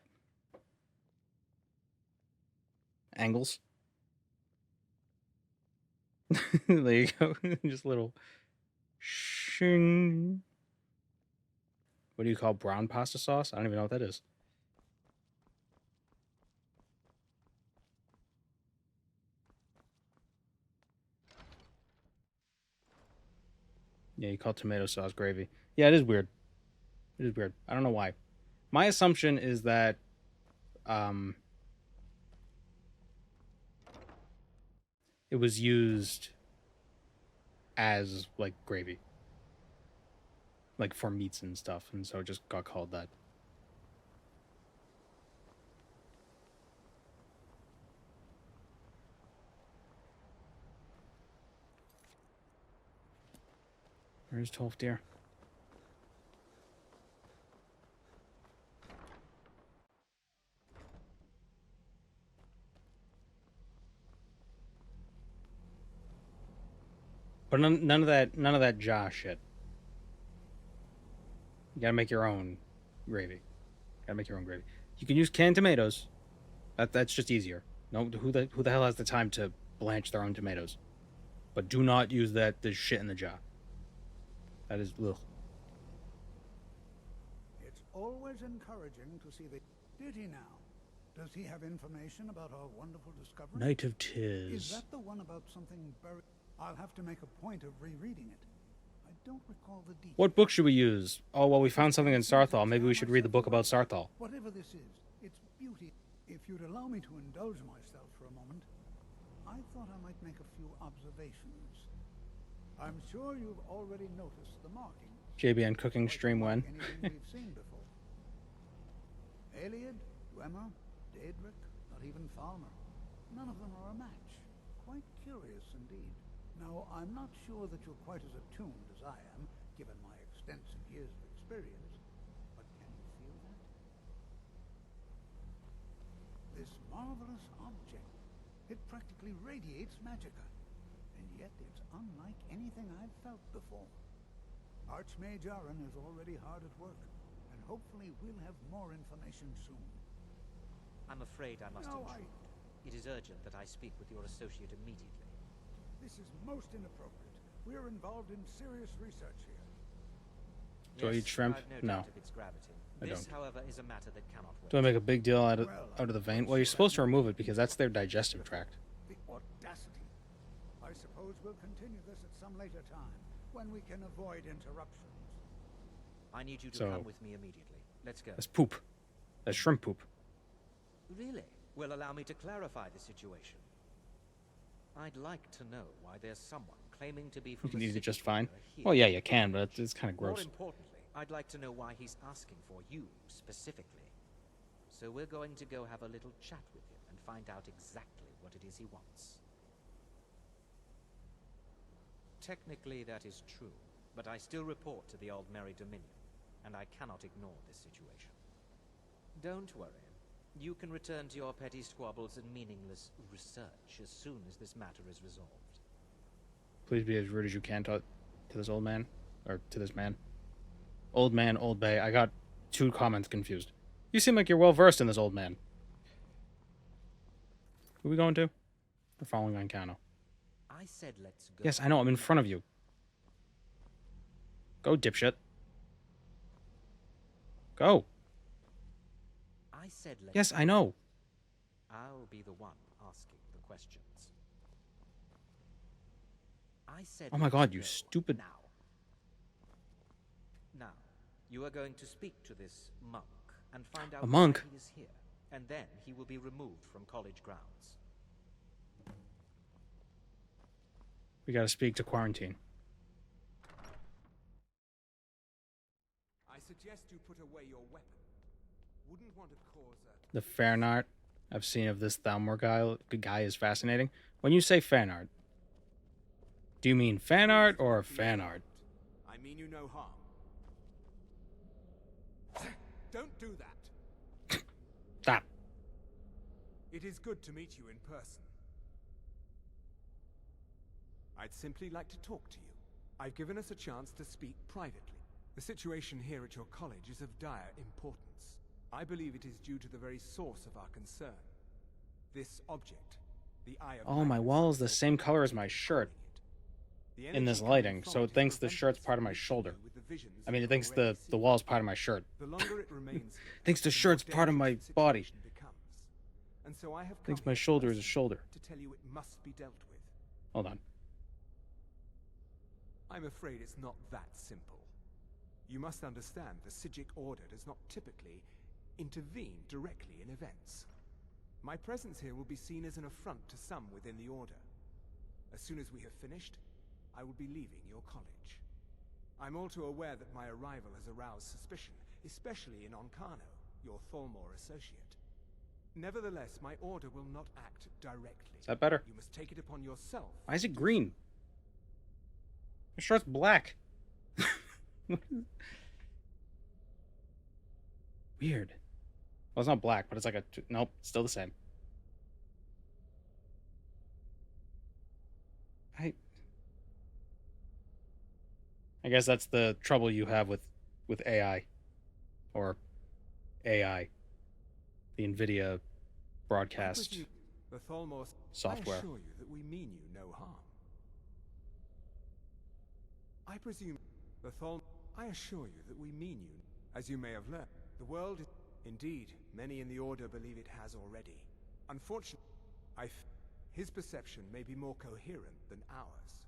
Angles. There you go. Just a little shing. What do you call brown pasta sauce? I don't even know what that is. Yeah, you call tomato sauce gravy. Yeah, it is weird. It is weird. I don't know why. My assumption is that it was used as like gravy. like for meats and stuff, and so it just got called that. Where's 12 deer? But none of that Josh shit. You gotta make your own gravy. Gotta make your own gravy. You can use canned tomatoes. That's just easier. No, who the hell has the time to blanch their own tomatoes? But do not use this shit in the jar. That is ugh. It's always encouraging to see the... Did he now? Does he have information about our wonderful discovery? Knight of Is Tis. that the one about something buried? I'll have to make a point of rereading it. I don't recall the details. What book should we use? Oh, well, we found something in Sarthal. Maybe we should read the book about Sarthal. Whatever this is, its beauty. If you'd allow me to indulge myself for a moment, I thought I might make a few observations. I'm sure you've already noticed the markings. JBN cooking stream when? Anything we've seen before. Aliad, Dwemer, Daedric, not even Falmer. None of them are a match. Quite curious indeed. Now, I'm not sure that you're quite as attuned as I am, given my extensive years of experience, but can you feel that? This marvelous object, it practically radiates magicka, and yet it's unlike anything I've felt before. Archmage Aaron is already hard at work, and hopefully we'll have more information soon. I'm afraid I must intrude. It is urgent that I speak with your associate immediately. This is most inappropriate. We're involved in serious research here. Do I eat shrimp? I've No. doubt of its gravity. I This, don't. however, is a matter that cannot wait. Do I make a big deal out of the vein? Well, you're supposed to remove it because that's their digestive tract. The audacity. I suppose we'll continue this at some later time, when we can avoid interruptions. I need you to So- come with me immediately. Let's go. That's poop. That's shrimp poop. Really? Well, allow me to clarify the situation. I'd like to know why there's someone claiming to be from You can the eat it just city fine. here. Well, yeah, you can, but it's kind of More gross. importantly, I'd like to know why he's asking for you specifically. So we're going to go have a little chat with him and find out exactly what it is he wants. Technically, that is true, but I still report to the old Meridia Dominion, and I cannot ignore this situation. Don't worry. You can return to your petty squabbles and meaningless research as soon as this matter is resolved. Please be as rude as you can to this old man. Or to this man. Old man, old bay. I got two comments confused. You seem like you're well versed in this old man. Who are we going to? We're following Ancano. I said let's go. Yes, I know. I'm in front of you. Go, dipshit. Go. I said let's Yes, I know. I'll be the one asking the questions. I said Oh my let's God, you go stupid... Now. Now, you are going to speak to this monk and find out A monk? why he is here, and then he will be removed from college grounds. We gotta speak to Quarantine. I suggest you put away your weapon. Wouldn't want to cause a... The fan art I've seen of this Thalmor guy is fascinating. When you say fan art, do you mean fan art or fan art? I mean you no harm. Don't do that. Stop. It is good to meet you in person. I'd simply like to talk to you. I've given us a chance to speak privately. The situation here at your college is of dire importance. I believe it is due to the very source of our concern. This object, the Eye of Oh, my Magnus, wall is the same color as my shirt the in this energy lighting, coming so from it thinks is the shirt's preventing part of my us from shoulder. with the visions I mean, you it thinks already the see. wall's part of my shirt. The longer it remains, Thinks the more shirt's part of my dangerous the body. situation becomes. And so I have Thinks come my here shoulder is a personally shoulder. to tell you it must be dealt with. Hold on. I'm afraid it's not that simple. You must understand the Psijic Order does not typically intervene directly in events. My presence here will be seen as an affront to some within the Order. As soon as we have finished, I will be leaving your college. I'm all too aware that my arrival has aroused suspicion, especially in Oncano, your Thalmor associate. Nevertheless, my order will not act directly. Is that better? You must take it upon yourself. Why is it green? I'm sure it's black. Weird. Well, it's not black, but it's like a... Nope, it's still the same. I guess that's the trouble you have with AI. Or AI. The NVIDIA broadcast The Thalmor software. I assure you that we mean you no harm. I presume the Thalmor... I assure you that we mean you. As you may have learned, the world is... Indeed, many in the Order believe it has already. Unfortunately, his perception may be more coherent than ours.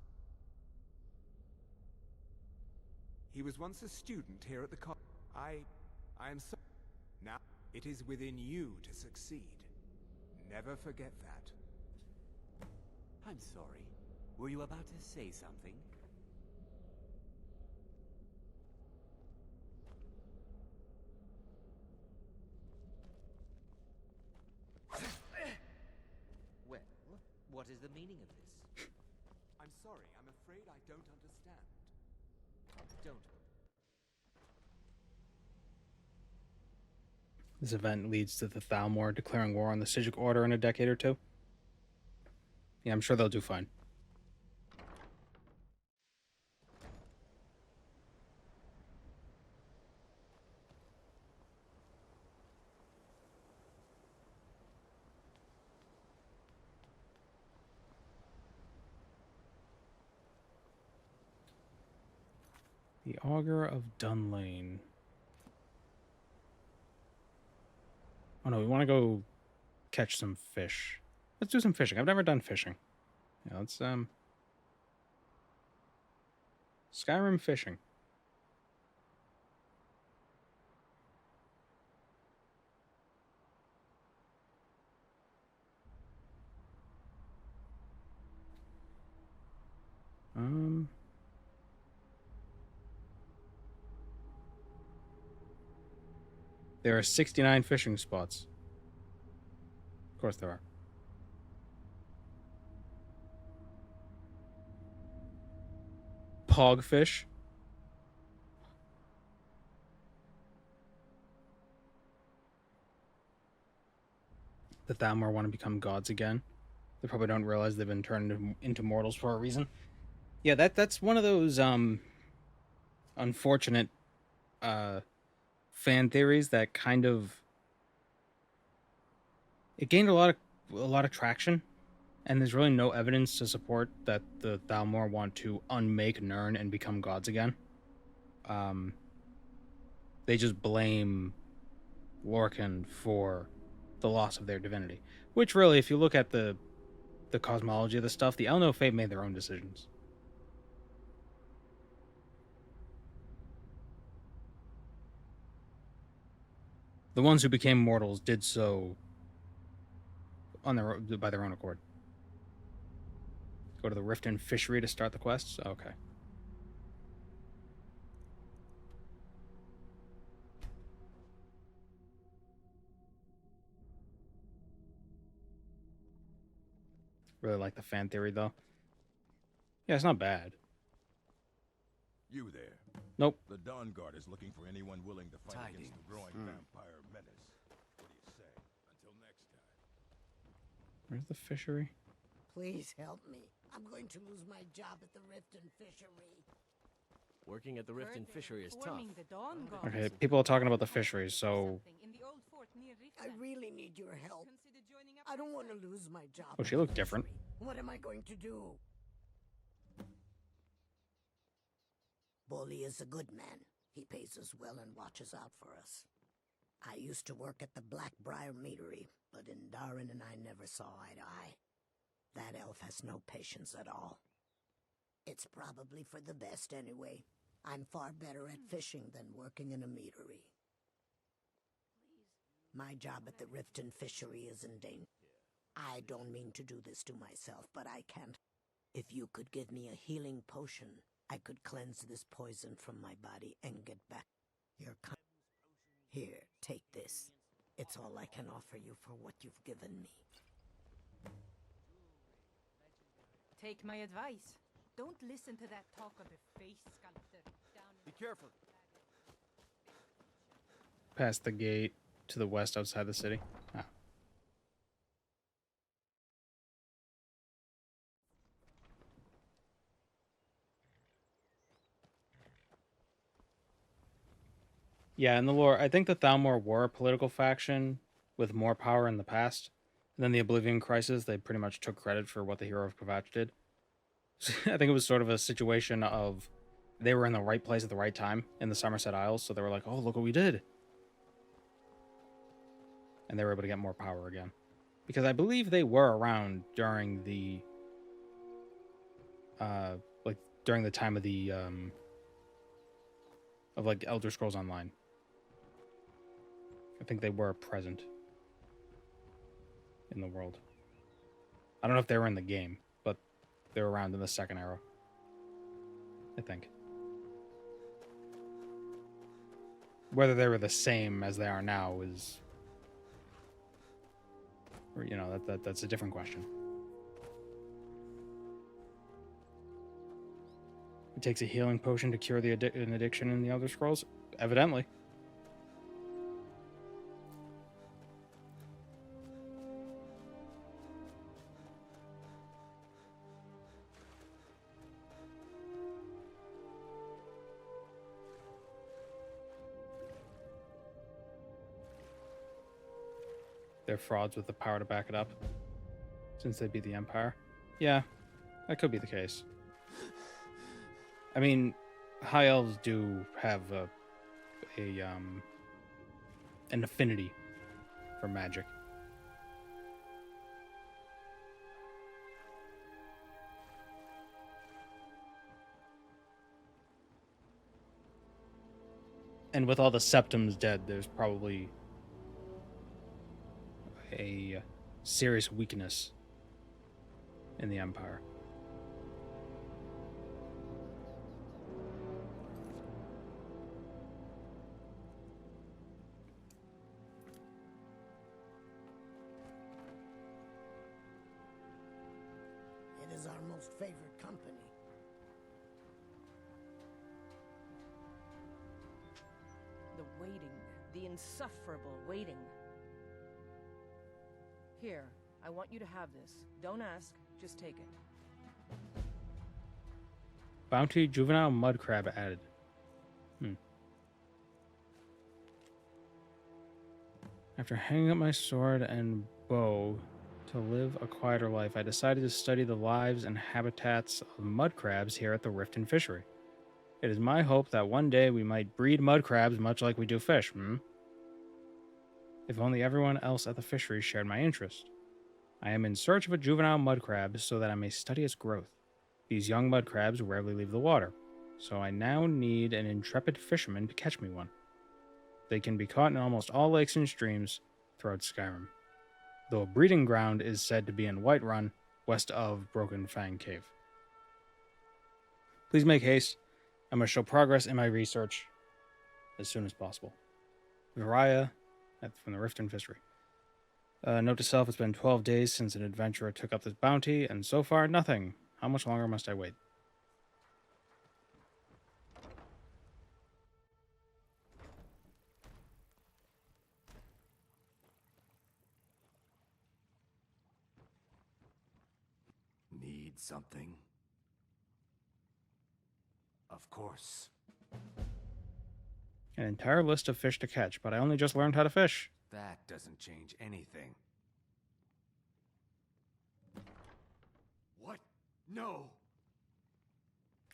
He was once a student here at the college. I am sorry. Now, it is within you to succeed. Never forget that. I'm sorry. Were you about to say something? Well, what is the meaning of this? I'm sorry, I'm afraid I don't understand. Don't. This event leads to the Thalmor declaring war on the Sigic Order in a decade or two. Yeah, I'm sure they'll do fine. The Augur of Dunlane. Oh no, we want to go catch some fish. Let's do some fishing. I've never done fishing. Yeah, let's Skyrim fishing. There are 69 fishing spots. Of course there are. Pogfish. The Thalmor want to become gods again. They probably don't realize they've been turned into mortals for a reason. Yeah, that's one of those unfortunate fan theories that kind of it gained a lot of traction, and there's really no evidence to support that the Thalmor want to unmake Nirn and become gods again. They just blame Lorcan for the loss of their divinity, which really, if you look at the cosmology of the stuff, the Elno Fate made their own decisions. The ones who became mortals did so by their own accord. Go to the Riften Fishery to start the quests? Okay. Really like the fan theory, though. Yeah, it's not bad. You there. Nope. The Dawn Guard is looking for anyone willing to fight against the growing vampire menace. What do you say? Until next time. Where's the fishery? Please help me. I'm going to lose my job at the Riften Fishery. Working at the Riften Fishery is tough. Okay, people are talking about the fisheries, so... I really need your help. I don't want to lose my job. Oh, she looked different. What am I going to do? Bolly is a good man. He pays us well and watches out for us. I used to work at the Blackbriar Meadery, but Darin and I never saw eye to eye. That elf has no patience at all. It's probably for the best anyway. I'm far better at fishing than working in a meadery. My job at the Riften Fishery is in danger. I don't mean to do this to myself, but I can't. If you could give me a healing potion, I could cleanse this poison from my body and get back. Here, take this. It's all I can offer you for what you've given me. Take my advice. Don't listen to that talk of a face sculptor down. Be careful. Past the gate to the west outside the city. Ah. Yeah, in the lore, I think the Thalmor were a political faction with more power in the past. And then the Oblivion Crisis, they pretty much took credit for what the Hero of Kvatch did. I think it was sort of a situation of they were in the right place at the right time in the Somerset Isles, so they were like, oh, look what we did. And they were able to get more power again. Because I believe they were around during the during the time of the Elder Scrolls Online. I think they were present in the world. I don't know if they were in the game, but they were around in the Second Era, I think. Whether they were the same as they are now is, or, you know, that's a different question. It takes a healing potion to cure an addiction in the Elder Scrolls? Evidently. They're frauds with the power to back it up, since they'd be the Empire. Yeah, that could be the case. I mean, High Elves do have an affinity for magic. And with all the septums dead, there's probably a serious weakness in the Empire. It is our most favored company. The waiting. The insufferable waiting. Here, I want you to have this. Don't ask, just take it. Bounty juvenile mud crab added. After hanging up my sword and bow to live a quieter life, I decided to study the lives and habitats of mud crabs here at the Riften Fishery. It is my hope that one day we might breed mud crabs much like we do fish, If only everyone else at the fishery shared my interest. I am in search of a juvenile mud crab so that I may study its growth. These young mud crabs rarely leave the water, so I now need an intrepid fisherman to catch me one. They can be caught in almost all lakes and streams throughout Skyrim, though a breeding ground is said to be in Whiterun, west of Broken Fang Cave. Please make haste. I must show progress in my research as soon as possible. Viraya from the Riften Fishery. Note to self, it's been 12 days since an adventurer took up this bounty, and so far, nothing. How much longer must I wait? Need something? Of course. An entire list of fish to catch, but I only just learned how to fish. That doesn't change anything. What? No!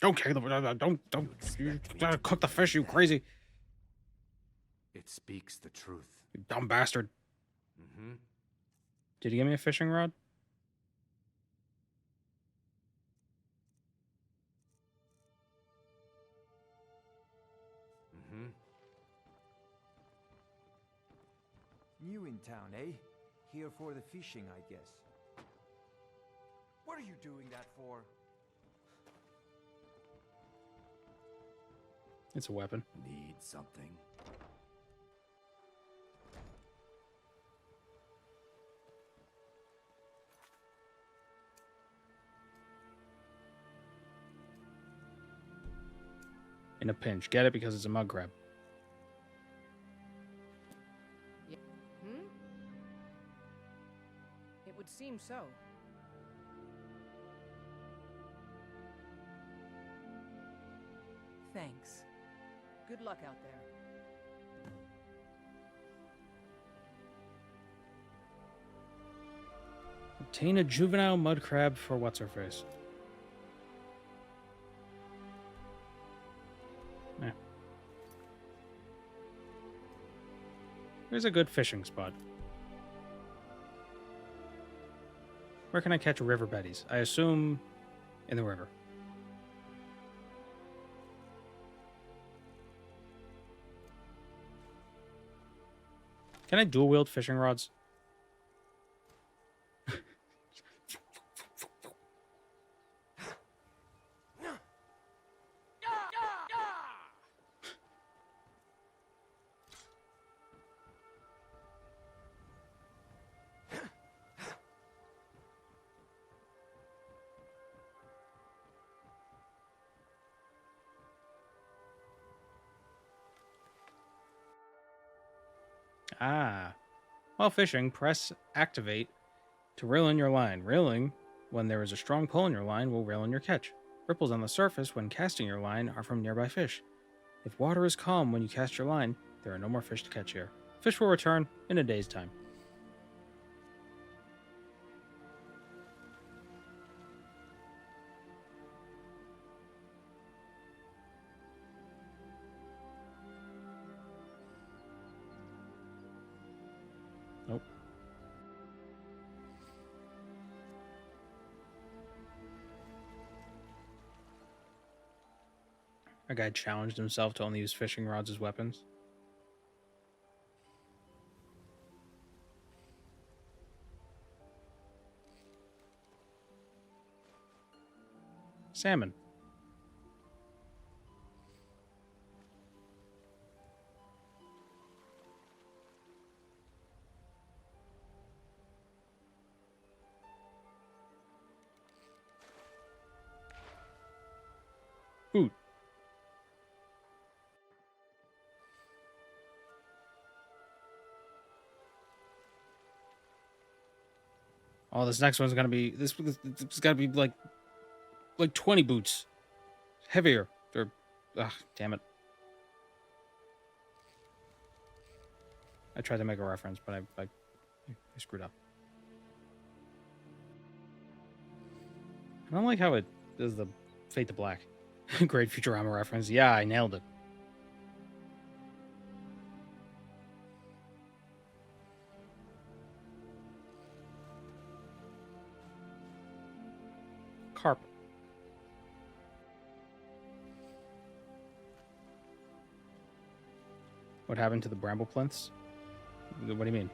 Don't, Caleb, don't, you gotta cook the fish, you crazy. It speaks the truth. You dumb bastard. Mm-hmm. Did you give me a fishing rod? Mm-hmm. New in town, eh? Here for the fishing, I guess. What are you doing that for? It's a weapon. Need something? In a pinch. Get it because it's a mug grab. Hmm? It would seem so. Thanks. Good luck out there. Obtain a juvenile mud crab for what's-her-face. Yeah. There's a good fishing spot. Where can I catch river betties? I assume in the river. Can I dual wield fishing rods? Ah. While fishing, press activate to reel in your line. Reeling, when there is a strong pull in your line, will reel in your catch. Ripples on the surface when casting your line are from nearby fish. If water is calm when you cast your line, there are no more fish to catch here. Fish will return in a day's time. Nope. A guy challenged himself to only use fishing rods as weapons. Salmon. Food. Oh, this next one's gonna be this. It's gotta be like 20 boots, heavier. Or, damn it! I tried to make a reference, but I screwed up. I don't like how it does the Fade to Black. Great Futurama reference. Yeah, I nailed it. Carp. What happened to the bramble plinths? What do you mean?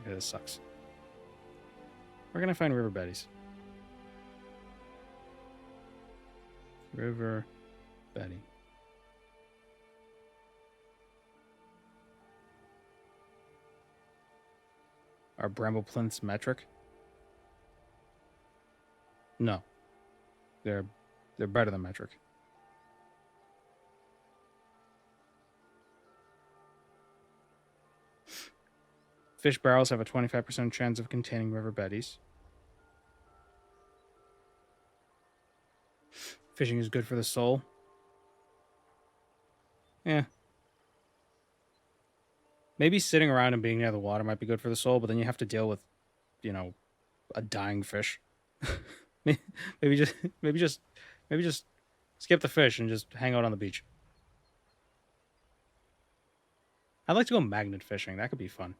Okay, this sucks. Where can I find river betties? River Betty. Are bramble plinths metric? No. They're better than metric. Fish barrels have a 25% chance of containing river betties. Fishing is good for the soul. Yeah. Maybe sitting around and being near the water might be good for the soul, but then you have to deal with, a dying fish. maybe just skip the fish and just hang out on the beach. I'd like to go magnet fishing. That could be fun.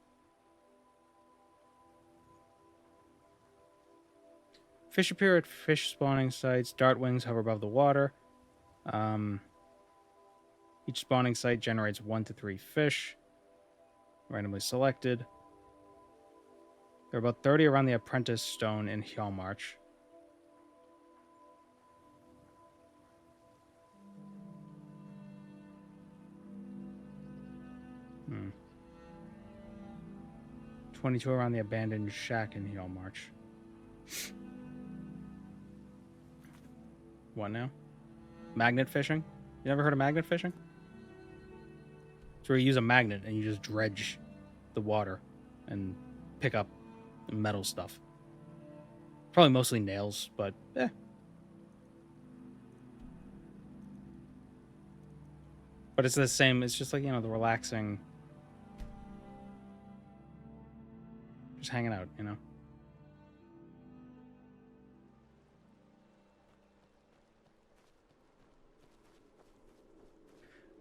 Fish appear at fish spawning sites. Dart wings hover above the water. Each spawning site generates 1 to 3 fish, randomly selected. There are about 30 around the Apprentice Stone in Hjalmarch. Hmm. 22 around the Abandoned Shack in Hjalmarch. What now? Magnet fishing? You never heard of magnet fishing? It's where you use a magnet and you just dredge the water and pick up metal stuff. Probably mostly nails, but But it's the same, it's just like, you know, the relaxing, just hanging out, you know?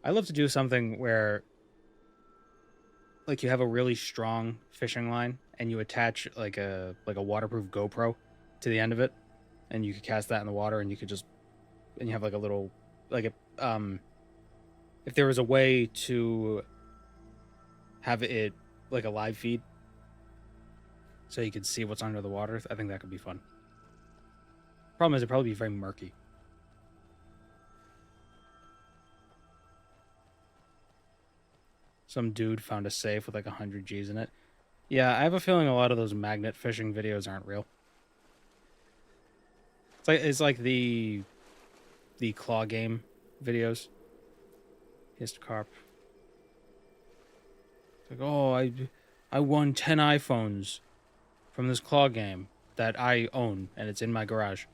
I love to do something where, like, you have a really strong fishing line and you attach like a waterproof GoPro to the end of it, and you could cast that in the water, and you could just, and you have like a little, like a if there was a way to have it like a live feed so you could see what's under the water, I think that could be fun. Problem is, it'd probably be very murky. Some dude found a safe with like 100 G's in it. Yeah, I have a feeling a lot of those magnet fishing videos aren't real. It's like the claw game videos. Hist carp. It's like, oh, I won 10 iPhones from this claw game that I own, and it's in my garage.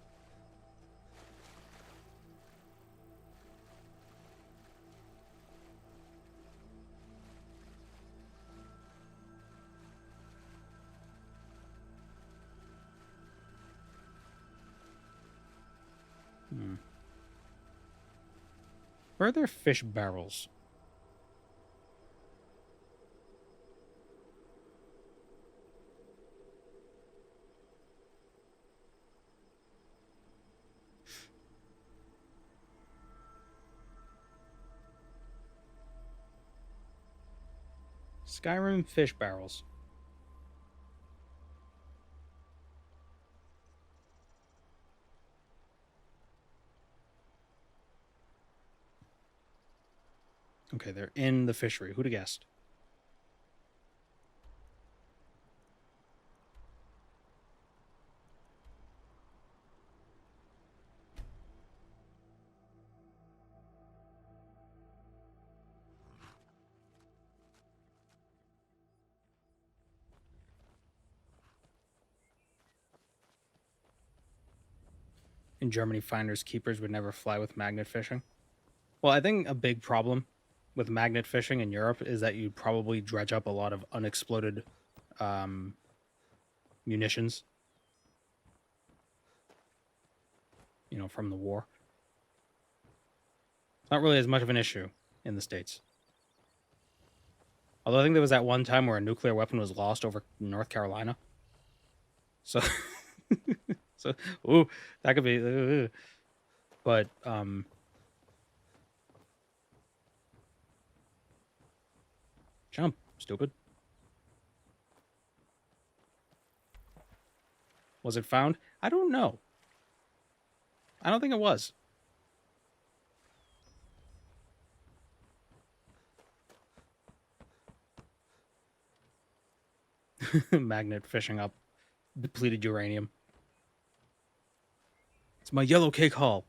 Where are there fish barrels? Skyrim fish barrels. Okay, they're in the fishery. Who'd have guessed? In Germany, finders keepers would never fly with magnet fishing. Well, I think a big problem with magnet fishing in Europe is that you'd probably dredge up a lot of unexploded munitions, you know, from the war. It's not really as much of an issue in the States. Although I think there was that one time where a nuclear weapon was lost over North Carolina. So, ooh, that could be, but, jump, stupid. Was it found? I don't know. I don't think it was. Magnet fishing up depleted uranium. It's my yellow cake haul.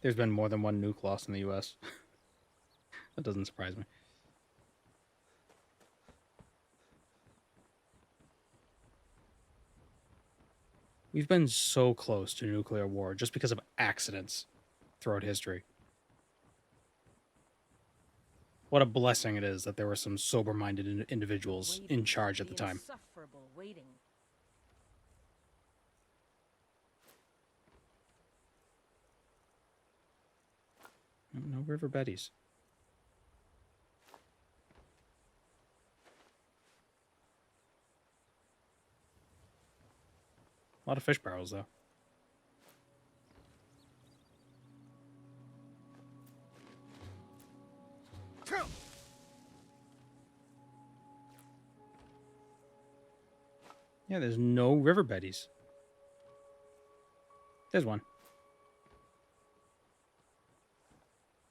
There's been more than one nuke lost in the US. That doesn't surprise me. We've been so close to nuclear war just because of accidents throughout history. What a blessing it is that there were some sober-minded individuals in charge at the time. Insufferable waiting. No river betties. A lot of fish barrels, though. Yeah, there's no river betties. There's one.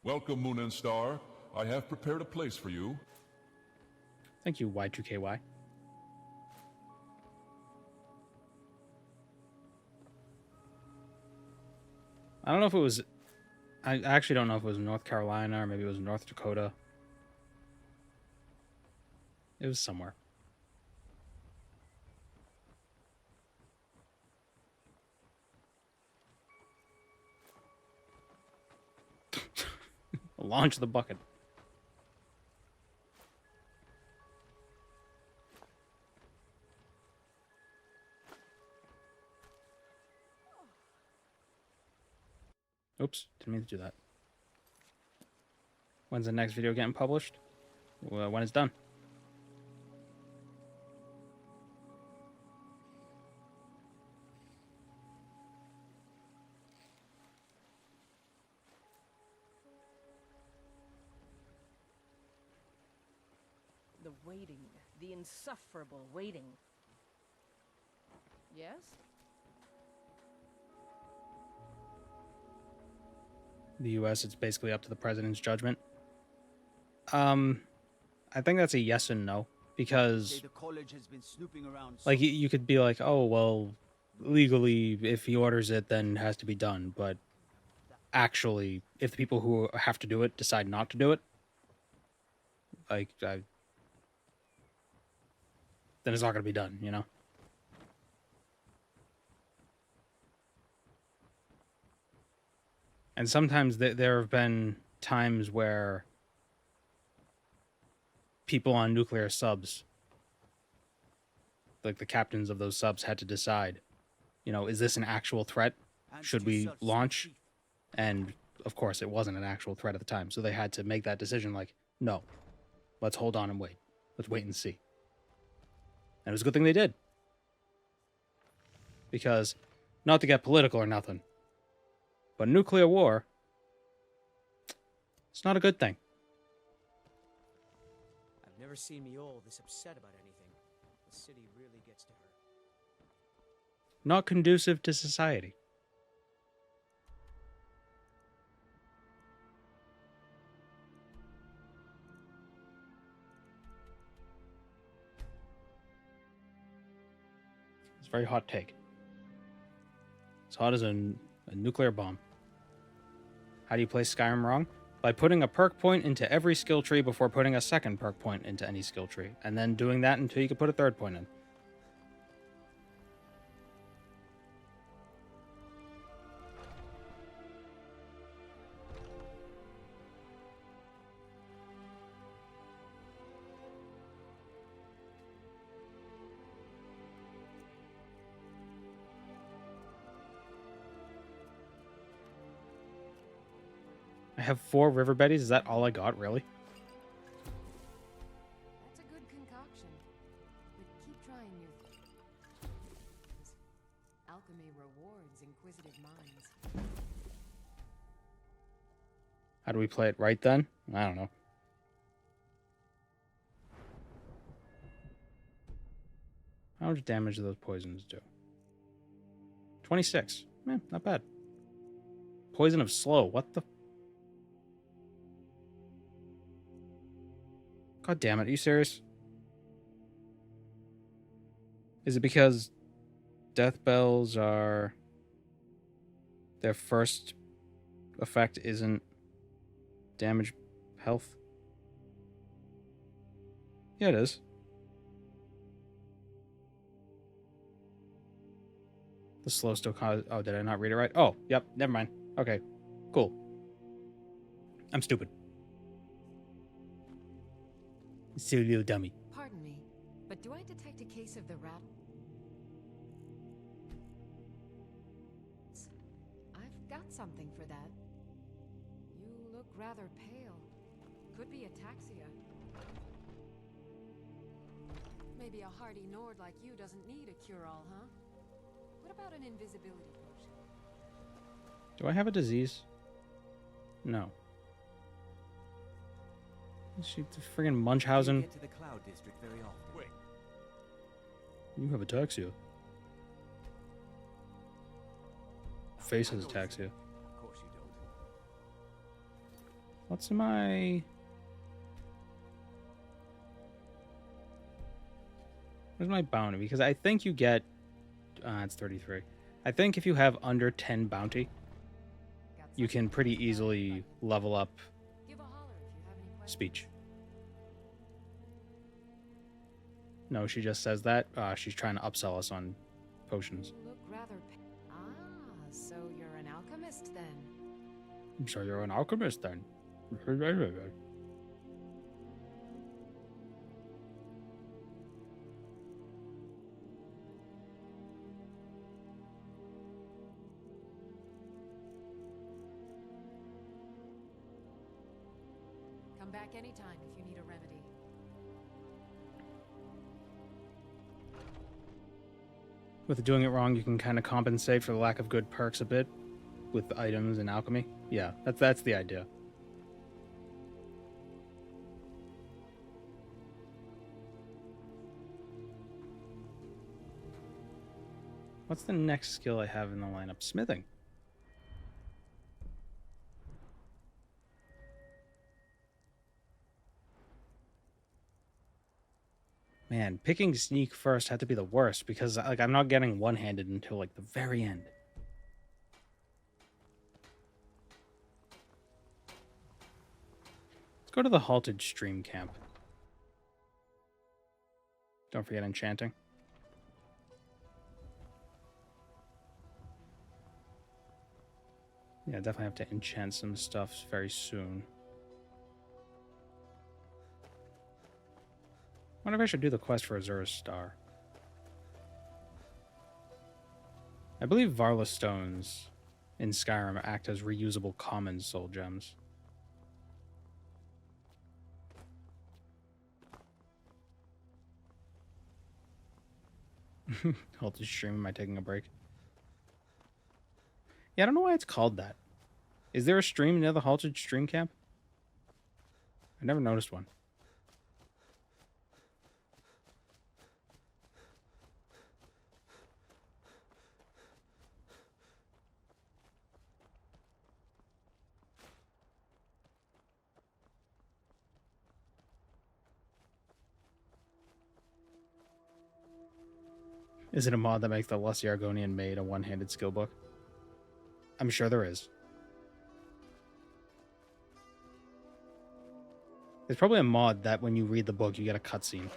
Welcome, Moon and Star. I have prepared a place for you. Thank you, Y2KY. I don't know if it was... I actually don't know if it was North Carolina or maybe it was North Dakota. It was somewhere. Launch the bucket. Oops, didn't mean to do that. When's the next video getting published? Well, when it's done. The waiting. The insufferable waiting. Yes? The US, it's basically up to the president's judgment. I think that's a yes and no, because The college has been snooping around. like you could be like, oh well, legally if he orders it then it has to be done, but actually if the people who have to do it decide not to do it, like then it's not going to be done, you know. And sometimes there have been times where people on nuclear subs, like the captains of those subs, had to decide, you know, is this an actual threat? Should we launch? And of course, it wasn't an actual threat at the time. So they had to make that decision like, no, let's hold on and wait. Let's wait and see. And it was a good thing they did. Because, not to get political or nothing, but nuclear war, it's not a good thing. I've never seen me all this upset about anything. The city really gets to her. Not conducive to society. It's a very hot take. It's hot as a nuclear bomb. How do you play Skyrim wrong? By putting a perk point into every skill tree before putting a second perk point into any skill tree, and then doing that until you can put a third point in. I have 4 river betties. Is that all I got, really? That's a good concoction. But keep trying your... Alchemy rewards inquisitive minds. How do we play it right then? I don't know. How much damage do those poisons do? 26. Not bad. Poison of slow. What the... God damn it, are you serious? Is it because death bells are... their first effect isn't damage health? Yeah, it is. The slow still cause... Oh, did I not read it right? Oh, yep, never mind. Okay, cool. I'm stupid. Silly little dummy. Pardon me, but do I detect a case of the rat? I've got something for that. You look rather pale. Could be ataxia. Maybe a hardy Nord like you doesn't need a cure-all, huh? What about an invisibility potion? Do I have a disease? No. She friggin' Munchausen. Get to the Cloud District very often. Wait. You have ataxia. Face has ataxia. Of course you don't. What's in my... Where's my bounty? Because I think you get... it's 33. I think if you have under 10 bounty, you can pretty easily level up speech. No, she just says that. She's trying to upsell us on potions. Look rather... so you're an alchemist then? So you're an alchemist then? Come back anytime if you need a remedy. With doing it wrong, you can kind of compensate for the lack of good perks a bit with items and alchemy. Yeah, that's the idea. What's the next skill I have in the lineup? Smithing. Man, picking sneak first had to be the worst because like I'm not getting one-handed until like the very end. Let's go to the halted stream camp. Don't forget enchanting. Yeah, definitely have to enchant some stuff very soon. I wonder if I should do the quest for Azura's Star. I believe Varla stones in Skyrim act as reusable common soul gems. Hold the stream. Am I taking a break? Yeah, I don't know why it's called that. Is there a stream near the halted stream camp? I never noticed one. Is it a mod that makes the Lusty Argonian Maid a one-handed skill book? I'm sure there is. There's probably a mod that when you read the book, you get a cutscene.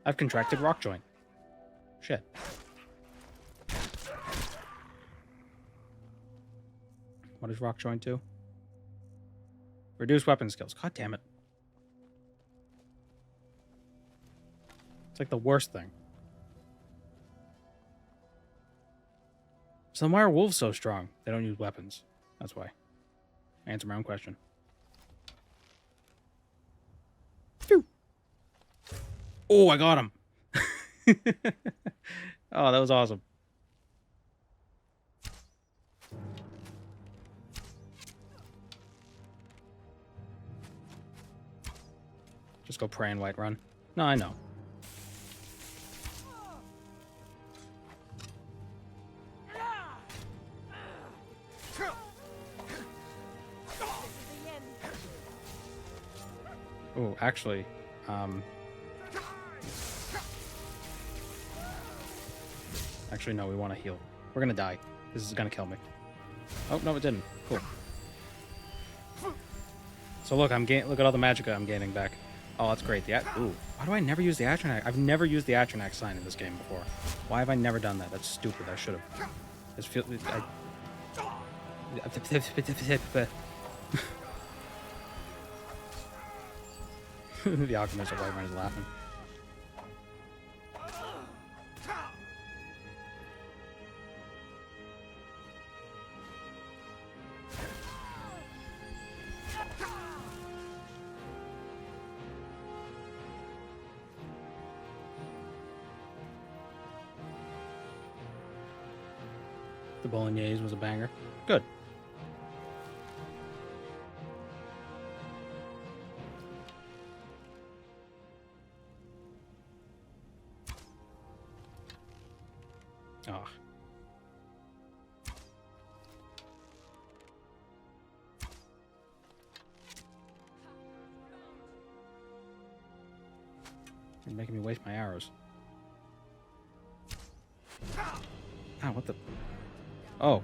I've contracted rock joint. Shit. What does rock joint do? Reduce weapon skills. God damn it. It's like the worst thing. So then why are wolves so strong? They don't use weapons. That's why. Answer my own question. Phew. Oh, I got him. Oh, that was awesome. Just go pray and white run. No, I know. Oh, actually, actually, no, we want to heal. We're gonna die. This is gonna kill me. Oh, no, it didn't. Cool. So look, look at all the magicka I'm gaining back. Oh, that's great. Ooh, why do I never use the Atronach? I've never used the Atronach sign in this game before. Why have I never done that? That's stupid. I should have. This feel. The Alchemist of Whiterun is laughing. The bolognese was a banger. Good. You're making me waste my arrows. Ah, what the? Oh.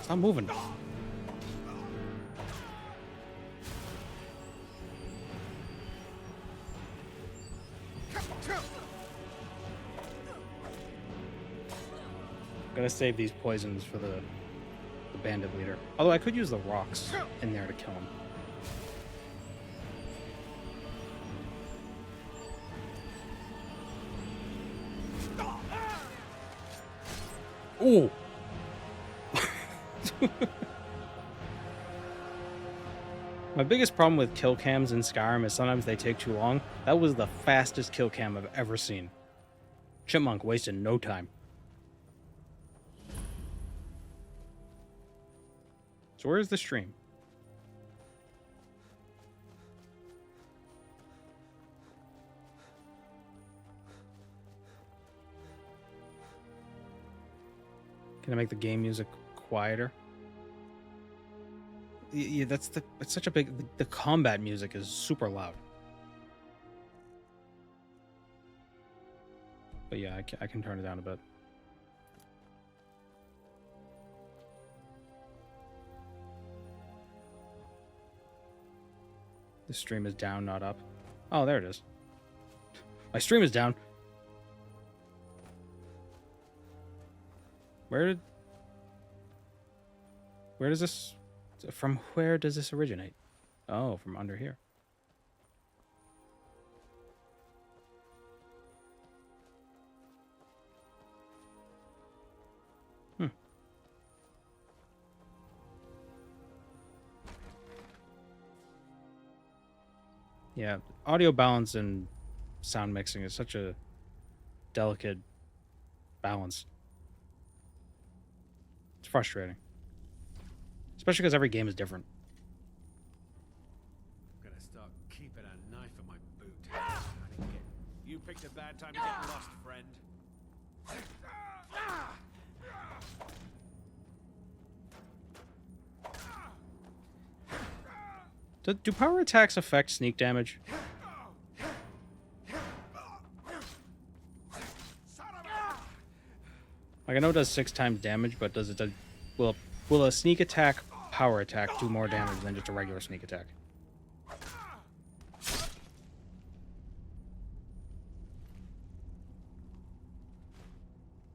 Stop moving. Gotta save these poisons for the bandit leader. Although I could use the rocks in there to kill him. Ooh! My biggest problem with kill cams in Skyrim is sometimes they take too long. That was the fastest kill cam I've ever seen. Chipmunk wasted no time. So where's the stream? Can I make the game music quieter? Yeah, it's such a big. The combat music is super loud. But yeah, I can turn it down a bit. The stream is down, not up. Oh, there it is. My stream is down. Where does this... From where does this originate? Oh, from under here. Yeah, audio balance and sound mixing is such a delicate balance. It's frustrating. Especially because every game is different. I'm gonna start keeping a knife in my boot. You picked a bad time to get lost, friend. Do power attacks affect sneak damage? Like, I know it does 6 times damage, but does it will a sneak attack power attack do more damage than just a regular sneak attack?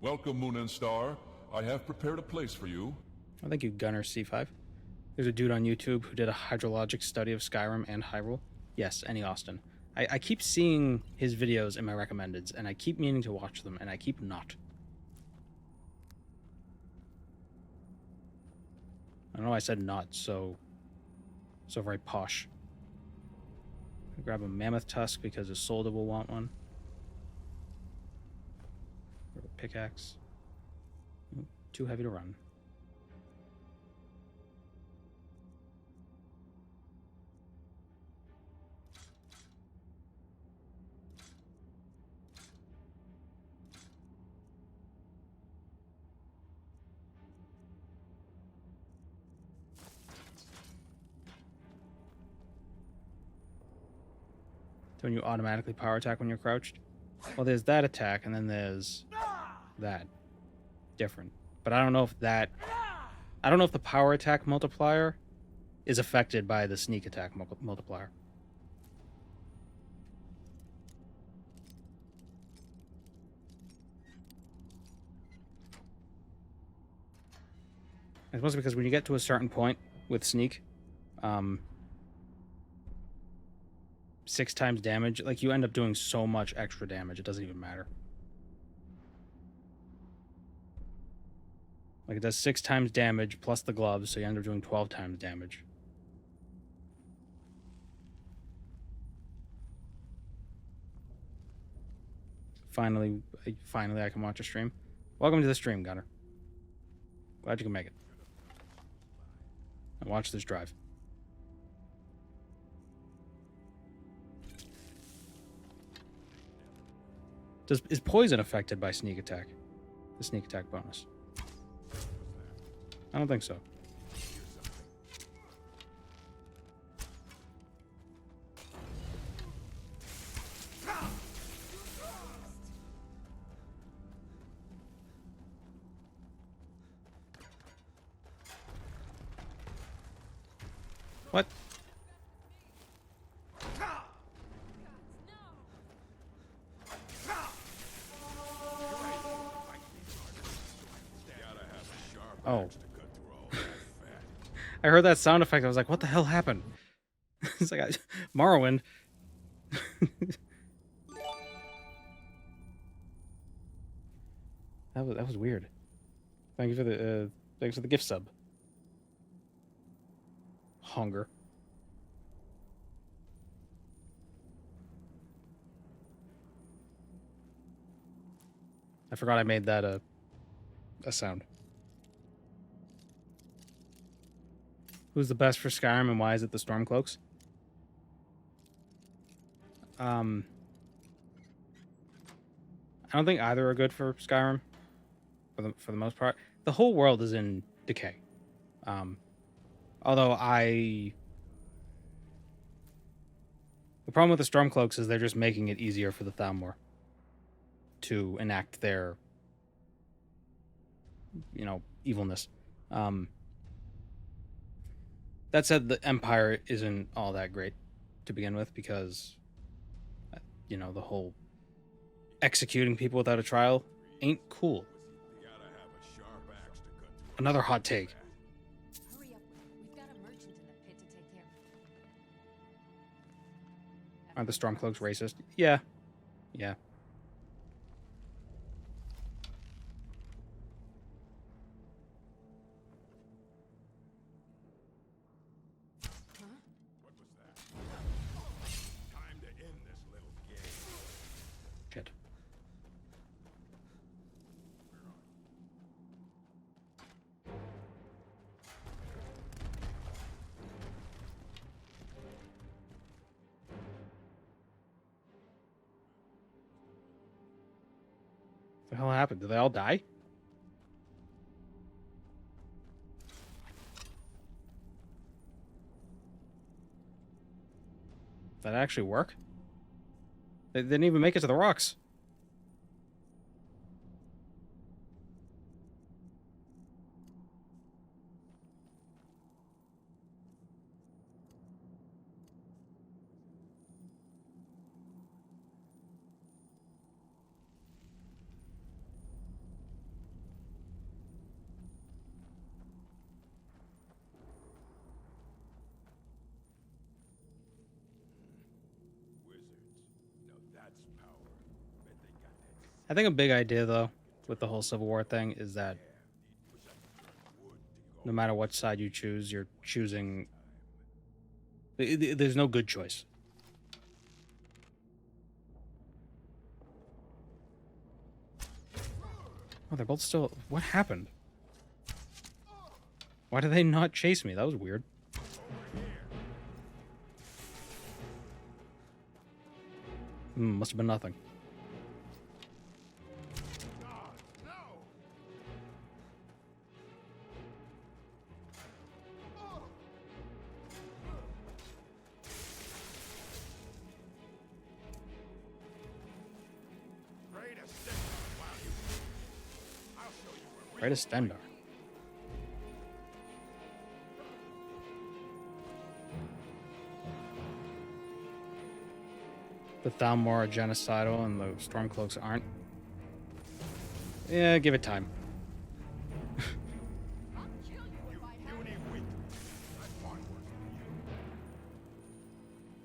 Welcome, Moon and Star. I have prepared a place for you. Oh, thank you, Gunner C5. There's a dude on YouTube who did a hydrologic study of Skyrim and Hyrule. Yes, Any Austin. I keep seeing his videos in my recommendeds, and I keep meaning to watch them, and I keep not. I don't know why I said not so very posh. I'll grab a mammoth tusk because Isolde will want one. Grab a pickaxe. Too heavy to run. Don't you automatically power attack when you're crouched? Well, there's that attack, and then there's that. Different. But I don't know if that... I don't know if the power attack multiplier is affected by the sneak attack multiplier. It's mostly because when you get to a certain point with sneak, 6 times damage, like, you end up doing so much extra damage, it doesn't even matter. Like, it does 6 times damage plus the gloves, so you end up doing 12 times damage. Finally I can watch a stream. Welcome to the stream, Gunner. Glad you can make it. And watch this drive. Is poison affected by sneak attack? The sneak attack bonus? I don't think so. What? Oh. I heard that sound effect. I was like, what the hell happened? It's like Morrowind. That was weird. Thank you for the thanks for the gift sub. Hunger. I forgot I made that a sound. Who's the best for Skyrim and why is it the Stormcloaks? I don't think either are good for Skyrim. For the most part, the whole world is in decay. Although the problem with the Stormcloaks is they're just making it easier for the Thalmor to enact their, evilness. That said, the Empire isn't all that great to begin with because, the whole executing people without a trial ain't cool. Another hot take. Hurry up. We've got a merchant in the pit to take care of. Aren't the Stormcloaks racist? Yeah. Yeah. Shit. What the hell happened? Did they all die? Did that actually work? They didn't even make it to the rocks. I think a big idea, though, with the whole Civil War thing is that no matter what side you choose, you're choosing... There's no good choice. Oh, they're both still... What happened? Why did they not chase me? That was weird. Must have been nothing. Right as Stendar. The Thalmor are genocidal and the Stormcloaks aren't. Yeah, give it time.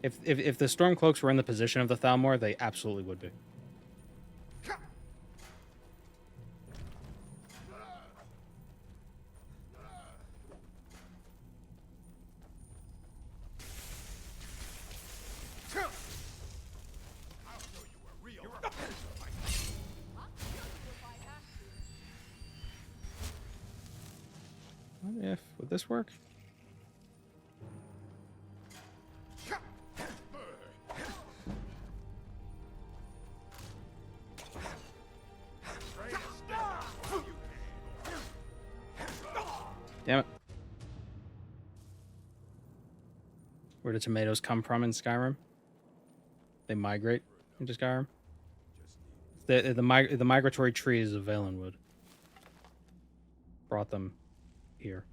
If the Stormcloaks were in the position of the Thalmor, they absolutely would be. Would this work? Damn it. Where do tomatoes come from in Skyrim? They migrate into Skyrim. The migratory trees of Valenwood brought them here.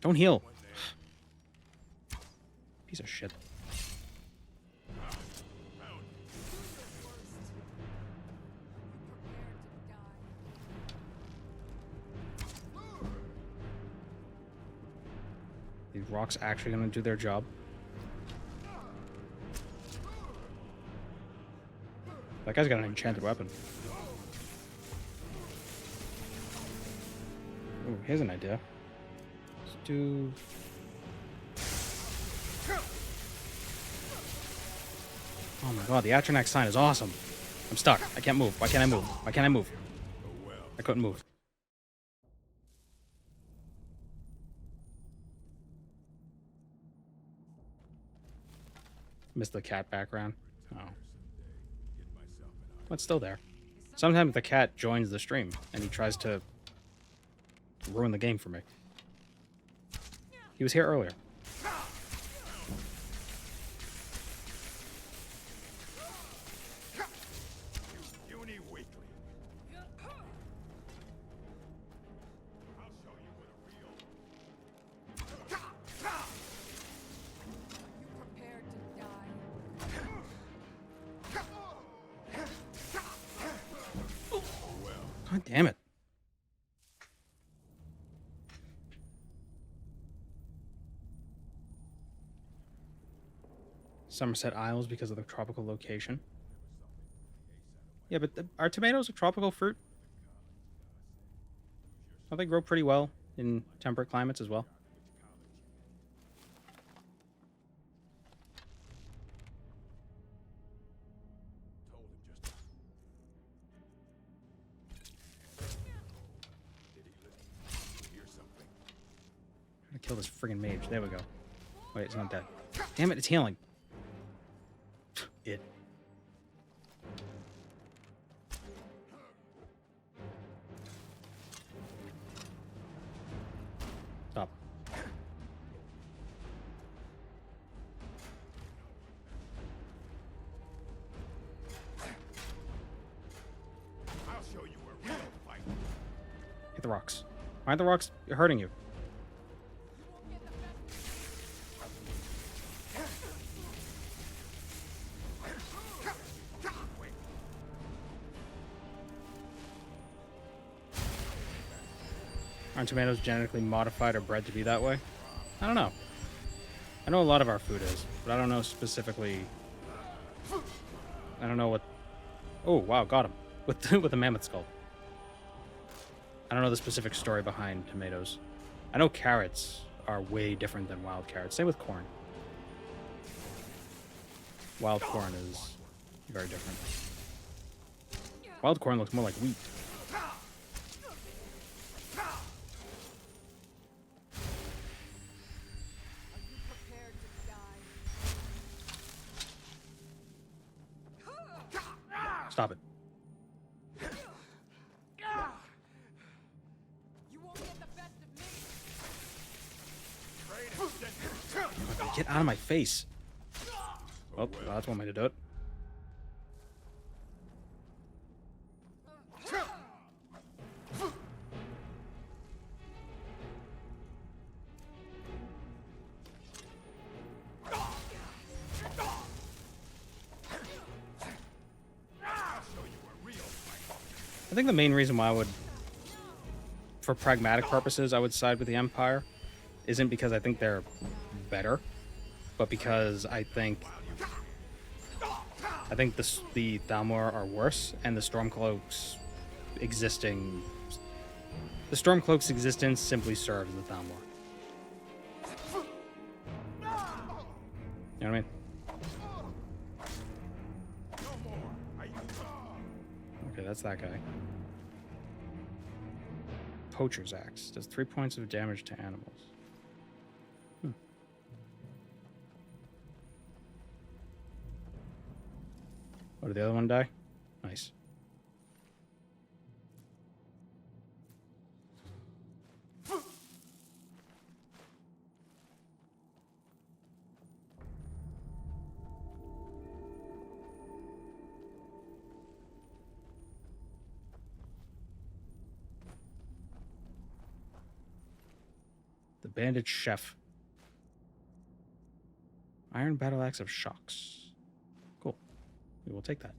Don't heal. Piece of shit. These rocks actually gonna do their job? That guy's got an enchanted weapon. Ooh, here's an idea. Let's do... Oh my god, the Atronach sign is awesome. I'm stuck. I can't move. Why can't I move? Why can't I move? I couldn't move. Missed the cat background. Oh. Well, it's still there. Sometimes the cat joins the stream and he tries to ruin the game for me. He was here earlier. God damn it. Somerset Isles because of the tropical location. Yeah, but are tomatoes a tropical fruit? Don't they grow pretty well in temperate climates as well? I'm gonna kill this friggin' mage. There we go. Wait, it's not dead. Damn it, it's healing. It. Stop. I'll show you a real fight. Hit the rocks. Why aren't the rocks hurting you? Aren't tomatoes genetically modified or bred to be that way? I don't know. I know a lot of our food is, but I don't know specifically. I don't know what. Oh wow, got him with the mammoth skull. I don't know the specific story behind tomatoes. I know carrots are way different than wild carrots. Same with corn. Wild corn is very different. Wild corn looks more like wheat. Stop it. Get out of my face. Well, that's one way to do it. I think the main reason why I would, for pragmatic purposes, I would side with the Empire isn't because I think they're better, but because I think the Thalmor are worse, and the Stormcloaks' existence simply serves the Thalmor. You know what I mean? Okay, that's that guy. Poacher's Axe does 3 points of damage to animals. did the other one die? Nice. The Bandit Chef. Iron Battle Axe of Shocks. Cool. We will take that.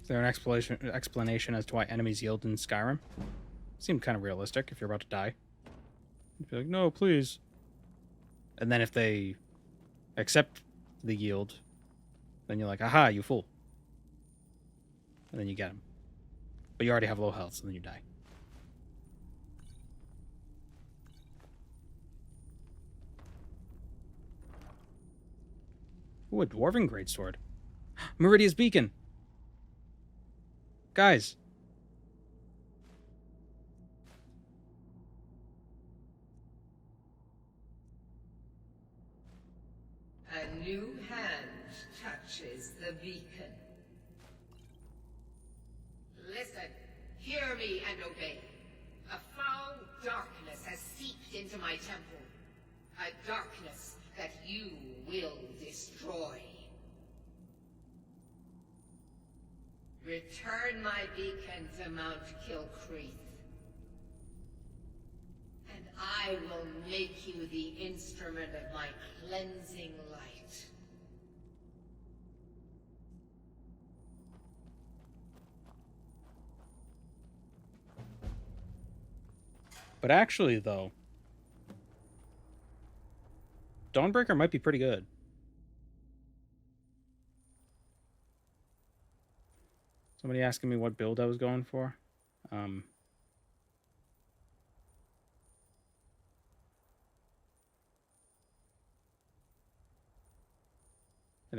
Is there an explanation as to why enemies yield in Skyrim? Seemed kind of realistic if you're about to die. You'd be like, no, please. And then if they accept the yield, then you're like, aha, you fool. And then you get them. But you already have low health, so then you die. Ooh, a Dwarven Greatsword. Meridia's Beacon! Guys! A new hand touches the beacon. Listen, hear me and obey. A foul darkness has seeped into my temple. A darkness that you will destroy. Return my beacon to Mount Kilcreath, and I will make you the instrument of my cleansing light. But actually, though, Dawnbreaker might be pretty good. Somebody asking me what build I was going for. Did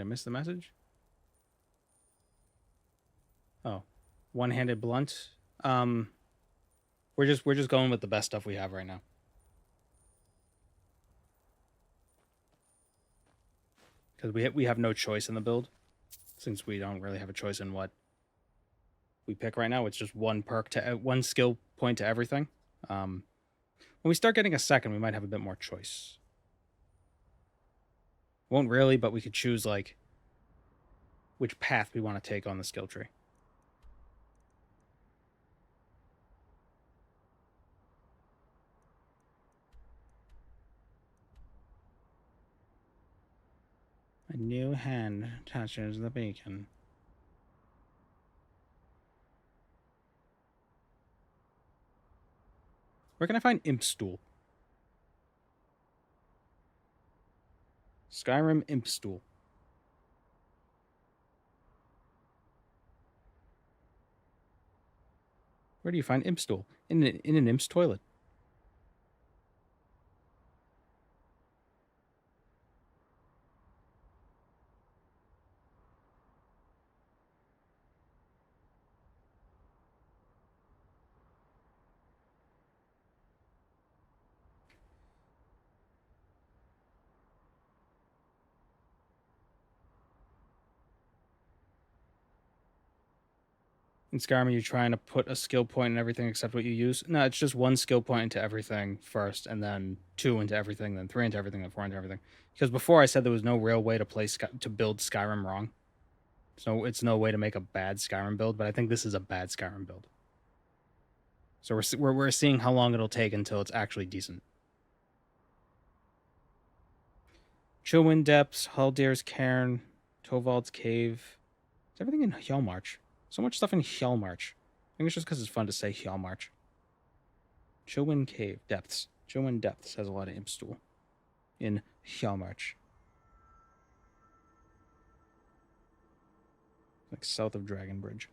I miss the message? Oh, one-handed blunt. We're just going with the best stuff we have right now. Because we have no choice in the build, since we don't really have a choice in what we pick right now. It's just one perk to one skill point to everything. When we start getting a second, we might have a bit more choice. Won't really, but we could choose like which path we want to take on the skill tree. A new hand touches the beacon. Where can I find Imp Stool? Skyrim Imp Stool. Where do you find Imp Stool? In an Imp's toilet. In Skyrim, you're trying to put a skill point in everything except what you use. No, it's just one skill point into everything first, and then 2 into everything, then 3 into everything, then 4 into everything. Because before I said there was no real way to build Skyrim wrong. So it's no way to make a bad Skyrim build, but I think this is a bad Skyrim build. So we're seeing how long it'll take until it's actually decent. Chillwind Depths, Haldir's Cairn, Tovald's Cave. Is everything in Hjalmarch? So much stuff in Hjalmarch. I think it's just because it's fun to say Hjalmarch. Chillwind Cave Depths. Chillwind Depths has a lot of Imp Stool in Hjalmarch. Like south of Dragonbridge.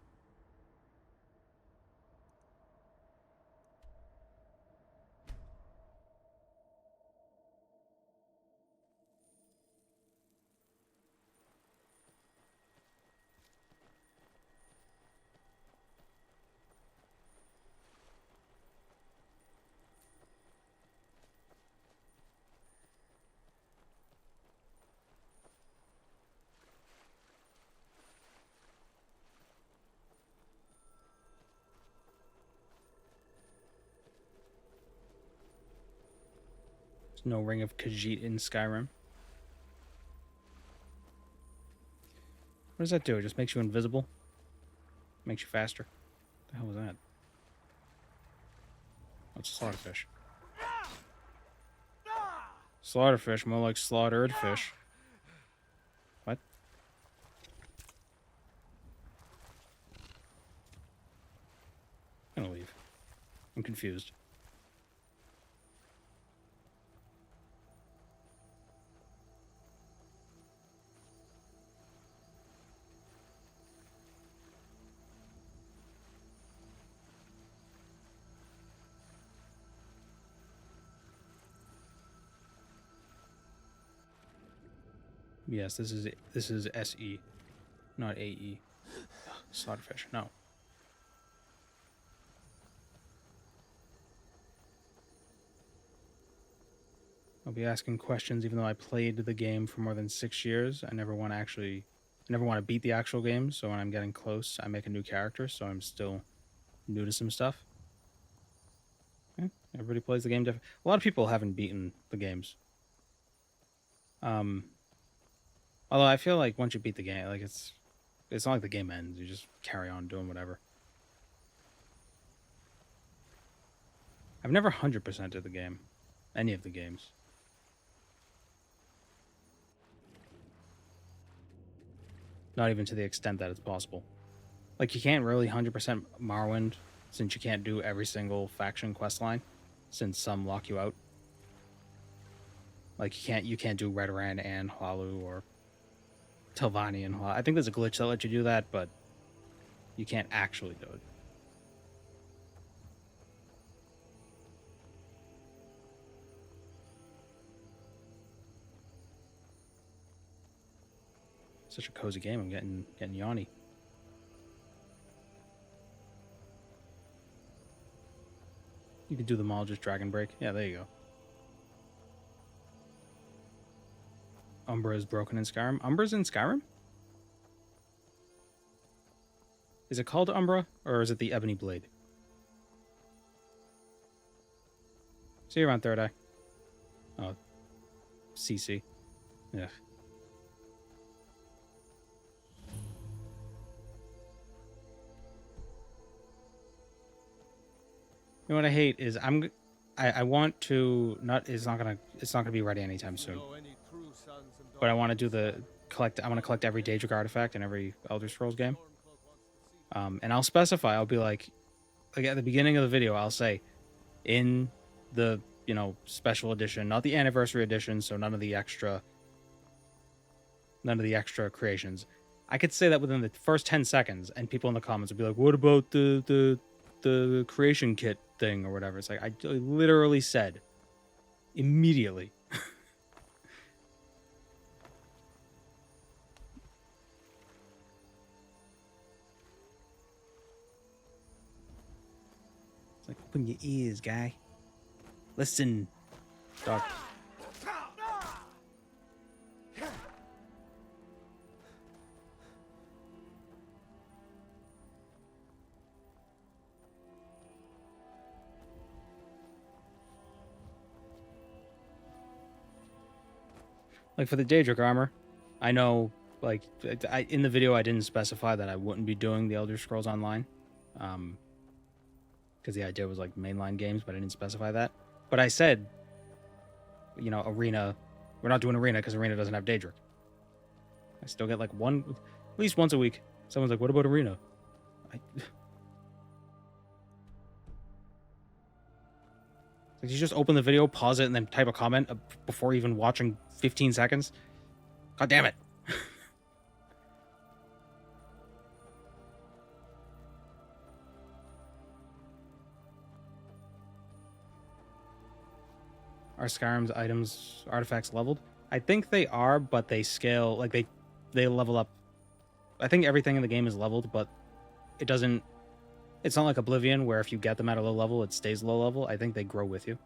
There's no Ring of Khajiit in Skyrim. What does that do? It just makes you invisible? Makes you faster? What the hell was that? Oh, it's a slaughterfish. Slaughterfish, more like slaughtered fish. What? I'm gonna leave. I'm confused. Yes, this is SE, not AE. Slaughterfish, no. I'll be asking questions even though I played the game for more than 6 years. I never want to beat the actual game, so when I'm getting close, I make a new character, so I'm still new to some stuff. Yeah, everybody plays the game different. A lot of people haven't beaten the games. Although I feel like once you beat the game, like it's not like the game ends. You just carry on doing whatever. I've never 100%ed the game. Any of the games. Not even to the extent that it's possible. Like, you can't really 100% Morrowind, since you can't do every single faction quest line, since some lock you out. Like, you can't do Redoran and Hlaalu or Telvanni and Hlaalu. I think there's a glitch that lets you do that, but you can't actually do it. Such a cozy game. I'm getting yawny. You can do them all, just drag and break. Yeah, there you go. Umbra is broken in Skyrim. Umbra's in Skyrim? Is it called Umbra, or is it the Ebony Blade? See you around Third Eye. Oh, CC. Yeah. You know what I hate is I want to not it's not gonna be ready anytime soon. But I want to do I want to collect every Daedric artifact in every Elder Scrolls game. And I'll specify. I'll be like at the beginning of the video, I'll say, in the special edition, not the anniversary edition, so none of the extra creations. I could say that within the first 10 seconds, and people in the comments would be like, "What about the creation kit thing or whatever?" It's like I literally said immediately. It's like, open your ears, guy. Listen, dog. Like for the Daedric armor, I know, like, in the video I didn't specify that I wouldn't be doing the Elder Scrolls Online, because the idea was like mainline games, but I didn't specify that. But I said, Arena, we're not doing Arena because Arena doesn't have Daedric. I still get like at least once a week. Someone's like, "What about Arena?" Like, you just open the video, pause it, and then type a comment before even watching 15 seconds? God damn it. Are Skyrim's artifacts leveled? I think they are, but they scale, like they level up. I think everything in the game is leveled, but it's not like Oblivion, where if you get them at a low level, it stays low level. I think they grow with you.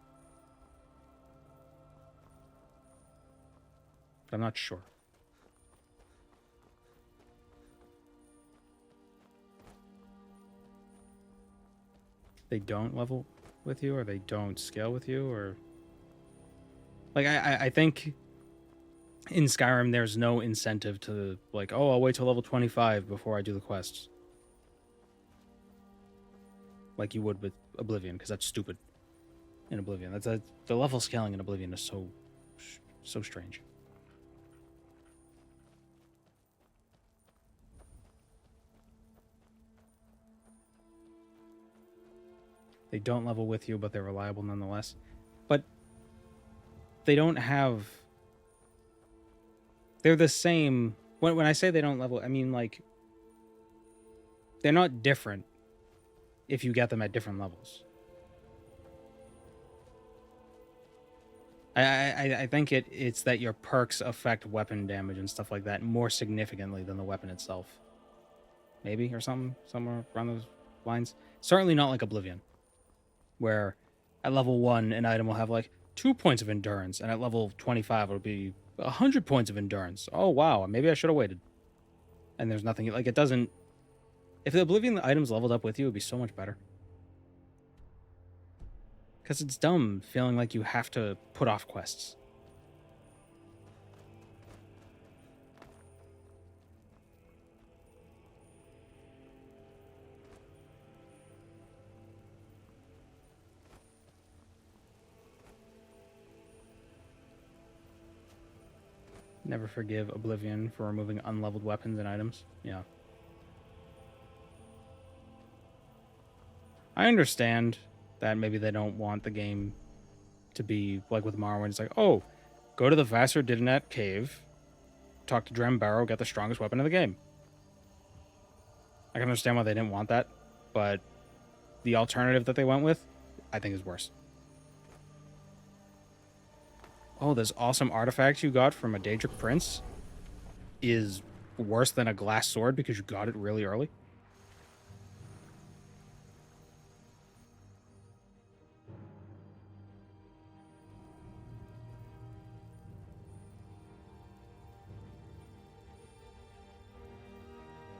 But I'm not sure. They don't level with you, or they don't scale with you, or... Like, I think in Skyrim there's no incentive to, like, oh, I'll wait till level 25 before I do the quests. Like you would with Oblivion, because that's stupid in Oblivion. The level scaling in Oblivion is so strange. They don't level with you, but they're reliable nonetheless. But they don't have... They're the same... When I say they don't level, I mean, like... They're not different if you get them at different levels. I think it's that your perks affect weapon damage and stuff like that more significantly than the weapon itself. Maybe, or something, somewhere around those lines. Certainly not like Oblivion, where at level 1 an item will have like 2 points of endurance, and at level 25 it'll be 100 points of endurance. Oh wow, maybe I should have waited. And there's nothing, like, it doesn't... If the Oblivion items leveled up with you, it would be so much better. Because it's dumb feeling like you have to put off quests. Never forgive Oblivion for removing unleveled weapons and items. Yeah. I understand that maybe they don't want the game to be like with Morrowind. It's like, oh, go to the Vassar Didanet cave, talk to Drem Barrow, get the strongest weapon in the game. I can understand why they didn't want that, but the alternative that they went with, I think is worse. Oh, this awesome artifact you got from a Daedric prince is worse than a glass sword because you got it really early.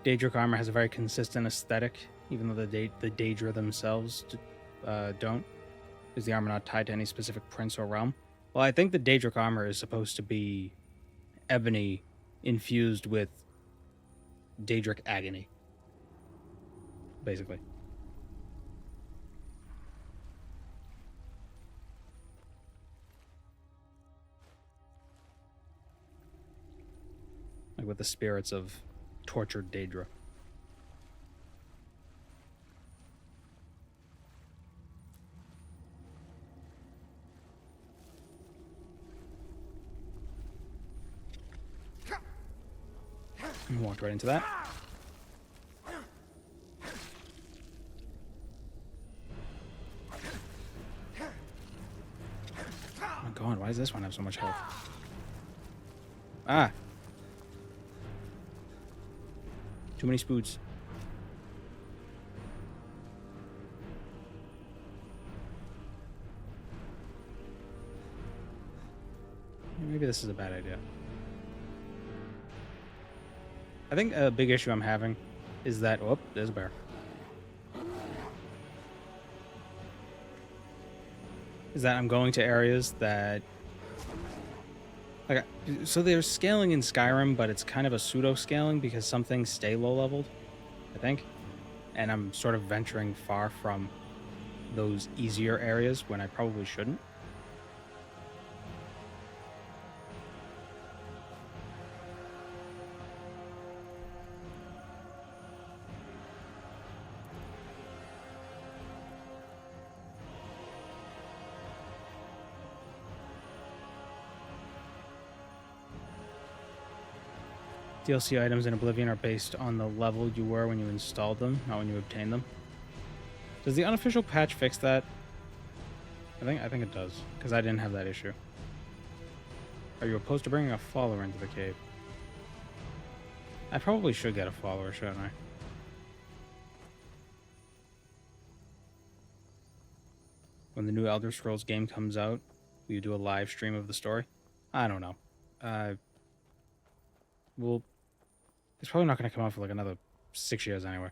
Daedric armor has a very consistent aesthetic, even though the Daedra themselves don't. Is the armor not tied to any specific prince or realm? Well, I think the Daedric armor is supposed to be ebony infused with Daedric agony, basically. Like with the spirits of tortured Daedra. Walked right into that. Oh my god, why does this one have so much health? Ah! Too many spoods. Maybe this is a bad idea. I think a big issue I'm having is that... Oh, there's a bear. Is that I'm going to areas that... Like, so there's scaling in Skyrim, but it's kind of a pseudo-scaling because some things stay low-leveled, I think. And I'm sort of venturing far from those easier areas when I probably shouldn't. DLC items in Oblivion are based on the level you were when you installed them, not when you obtained them. Does the unofficial patch fix that? I think it does, because I didn't have that issue. Are you opposed to bringing a follower into the cave? I probably should get a follower, shouldn't I? When the new Elder Scrolls game comes out, will you do a live stream of the story? I don't know. Well, it's probably not going to come out for like another 6 years anyway.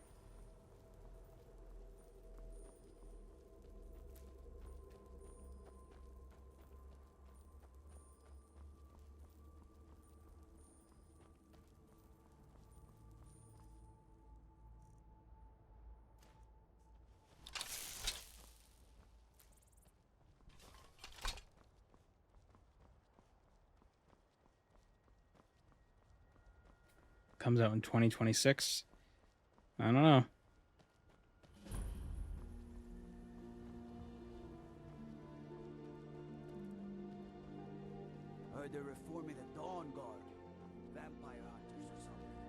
comes out in 2026. I don't know. Heard they're reforming the Dawn Guard. Vampire hunters or something.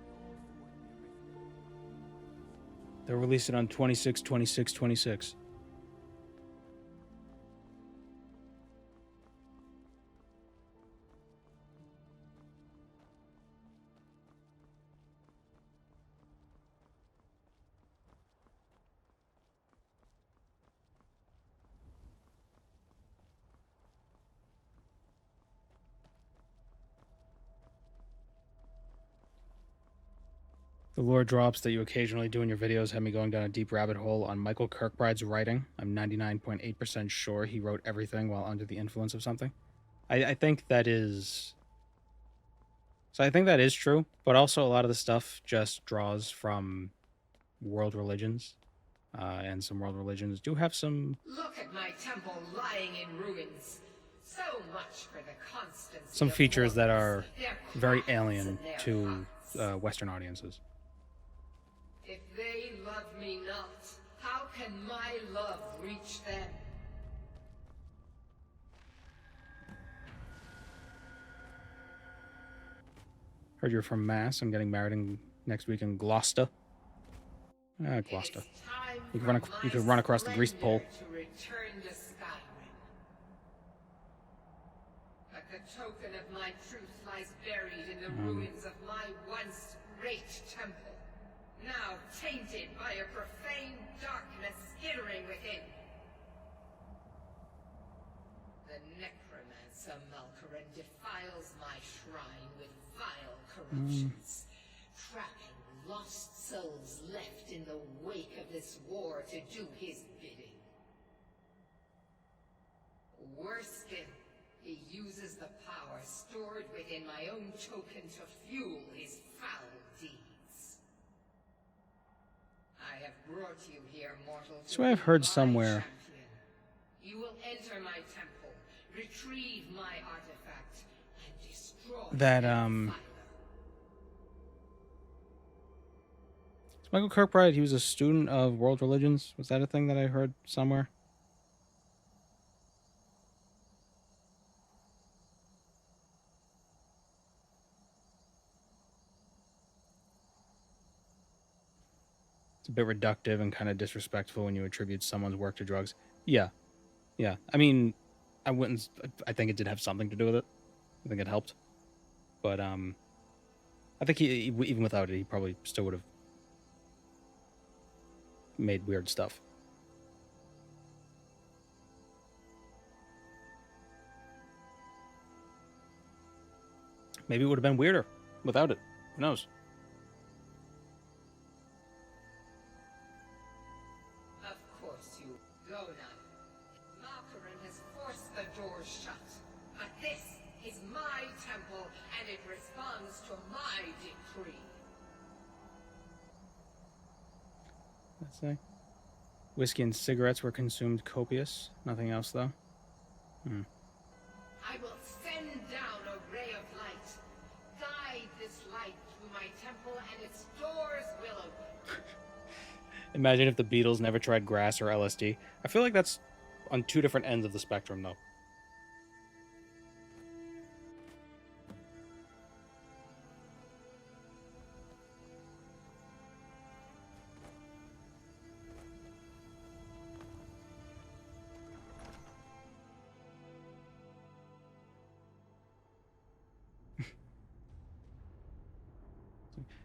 They'll release it on 26/26/26. The lore drops that you occasionally do in your videos have me going down a deep rabbit hole on Michael Kirkbride's writing. I'm 99.8% sure he wrote everything while under the influence of something. I think that is... So I think that is true, but also a lot of the stuff just draws from world religions. And some world religions do have some... Look at my temple lying in ruins. So much for the constancy some of features that are mortals, their very crafts alien and their to hearts. Western audiences. If they love me not, how can my love reach them? Heard you're from Mass. I'm getting married next week in Gloucester. Gloucester. You can run across the greased pole. To return to Skyrim. But the token of my truth lies buried in the ruins of my once great temple, now tainted by a profane darkness skittering within. The necromancer Malkaran defiles my shrine with vile corruptions, trapping lost souls left in the wake of this war to do his bidding. Worse still, he uses the power stored within my own token to fuel his foul deeds. I have brought you here, mortal. So I've heard somewhere You will enter my temple, retrieve my artifact, and destroy that Michael Kirkbride, he was a student of world religions. Was that a thing that I heard somewhere? It's a bit reductive and kind of disrespectful when you attribute someone's work to drugs. Yeah. Yeah. I mean, I think it did have something to do with it. I think it helped. But I think he even without it, he probably still would have made weird stuff. Maybe it would have been weirder without it. Who knows? Of course you go now. Malkaran has forced the doors shut. But this is my temple, and it responds to my decree. Let's say. Whiskey and cigarettes were consumed copious. Nothing else, though. I will send down a ray of light. Guide this light through my temple, and its doors will open. Imagine if the Beatles never tried grass or LSD. I feel like that's on two different ends of the spectrum, though.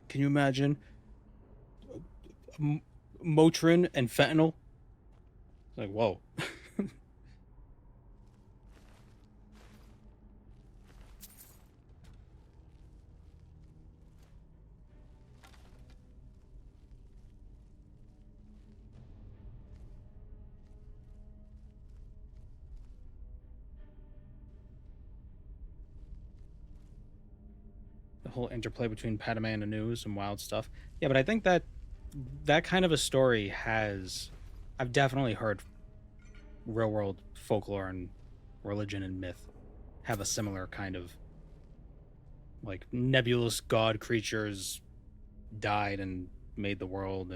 Can you imagine Motrin and fentanyl? It's like, whoa. The whole interplay between Padme and Anu, some wild stuff. Yeah, but I think that kind of a story has... I've definitely heard real-world folklore and religion and myth have a similar kind of, like, nebulous god creatures died and made the world,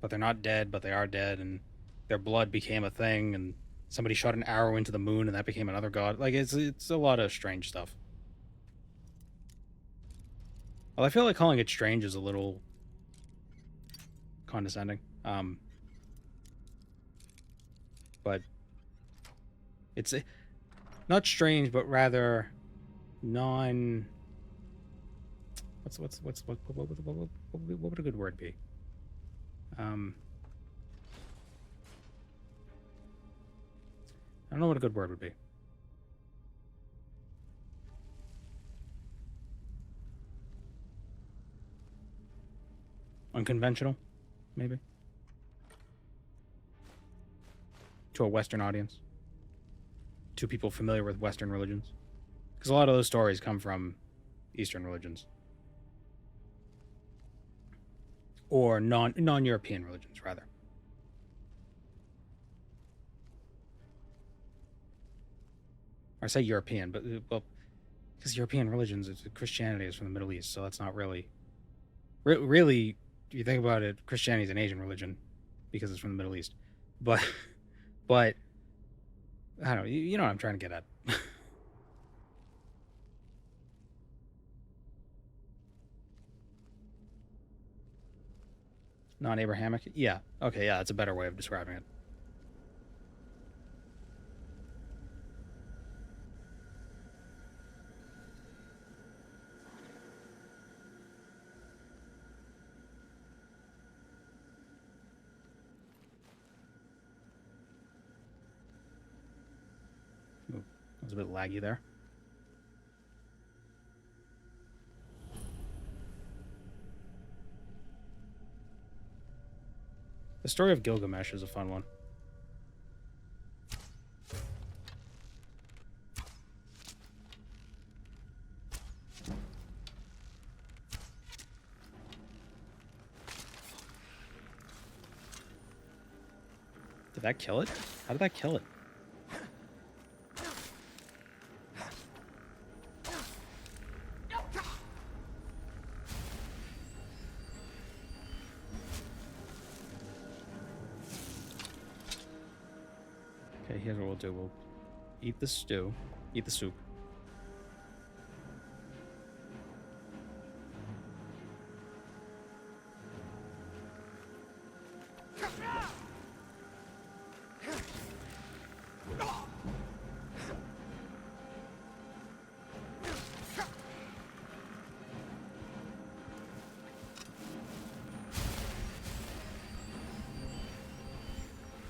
but they're not dead, but they are dead, and their blood became a thing, and somebody shot an arrow into the moon, and that became another god. Like, it's a lot of strange stuff. Well, I feel like calling it strange is a little condescending. But it's not strange, but rather non. What would a good word be? I don't know what a good word would be. Unconventional, maybe? To a Western audience. To people familiar with Western religions. Because a lot of those stories come from Eastern religions. Or non-European religions, rather. Or I say European, but well, because European religions, Christianity is from the Middle East, so that's not really... Really, if you think about it, Christianity is an Asian religion because it's from the Middle East. But I don't know, you know what I'm trying to get at. Non-Abrahamic? Yeah. Okay, yeah, that's a better way of describing it. Ooh, that was a bit laggy there. The story of Gilgamesh is a fun one. Did that kill it? How did that kill it? Okay, here's what we'll do. We'll eat the stew. Eat the soup.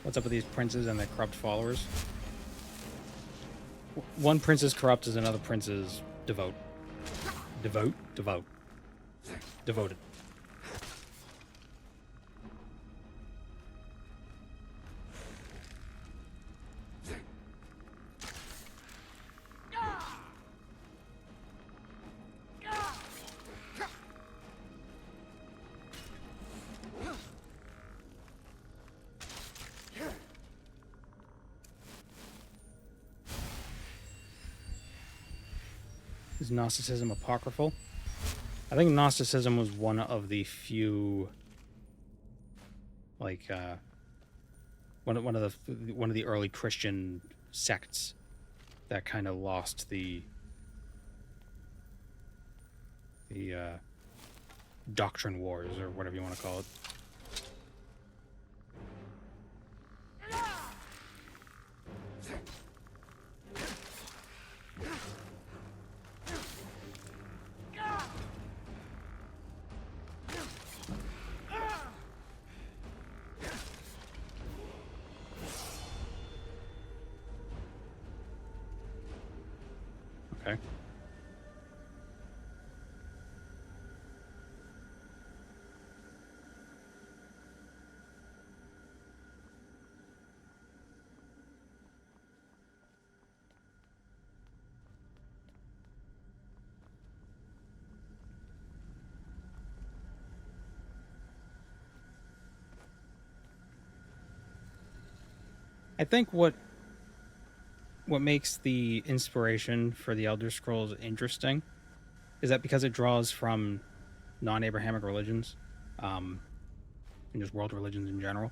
What's up with these princes and their corrupt followers? One prince is corrupt as another prince is devout. Devout? Devout. Devoted. Is Gnosticism apocryphal? I think Gnosticism was one of the few, like, one of the early Christian sects that kind of lost the doctrine wars, or whatever you want to call it. Okay. I think what makes the inspiration for the Elder Scrolls interesting is that because it draws from non-Abrahamic religions, and just world religions in general.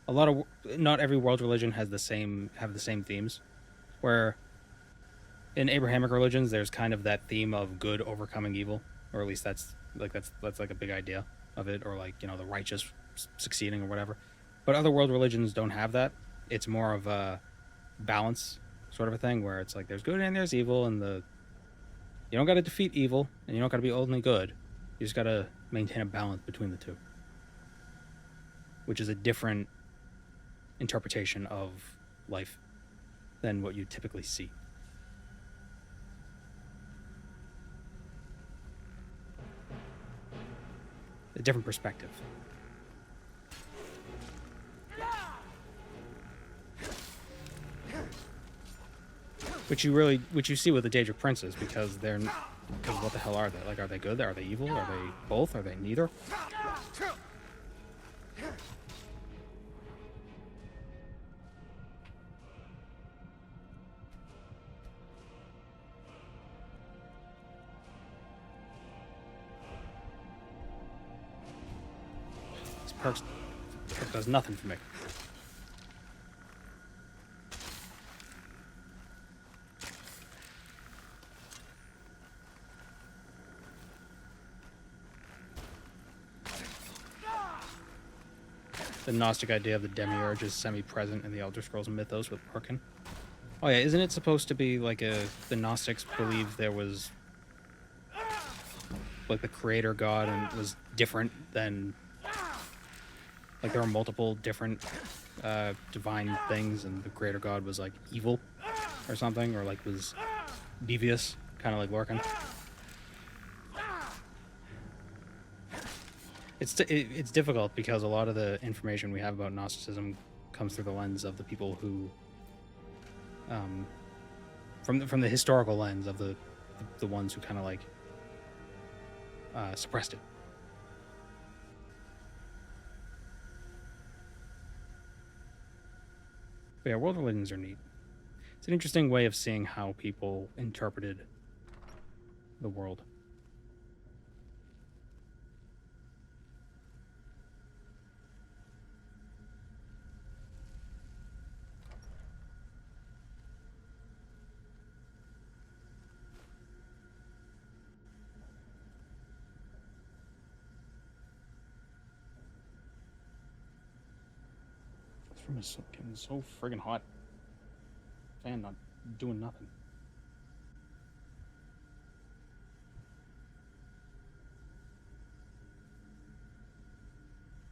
Not every world religion have the same themes. Where in Abrahamic religions, there's kind of that theme of good overcoming evil, or at least that's like a big idea of it, or like, the righteous succeeding or whatever. But other world religions don't have that. It's more of a balance sort of a thing, where it's like there's good and there's evil, and you don't got to defeat evil, and you don't got to be only good. You just got to maintain a balance between the two, which is a different interpretation of life than what you typically see. A different perspective. Which you see with the Daedric princes, because what the hell are they? Like, are they good? Are they evil? Are they both? Are they neither? This perk does nothing for me. The Gnostic idea of the demiurge is semi-present in the Elder Scrolls mythos with Orkin. Oh yeah, isn't it supposed to be like the Gnostics believe there was like the creator god and was different than, like, there were multiple different divine things, and the creator god was like evil or something, or like was devious, kind of like Lorcan. It's difficult because a lot of the information we have about Gnosticism comes through the lens of the people who, from the historical lens of the ones who kind of like suppressed it. But yeah, world religions are neat. It's an interesting way of seeing how people interpreted the world. This room is getting so friggin' hot. Fan not doing nothing.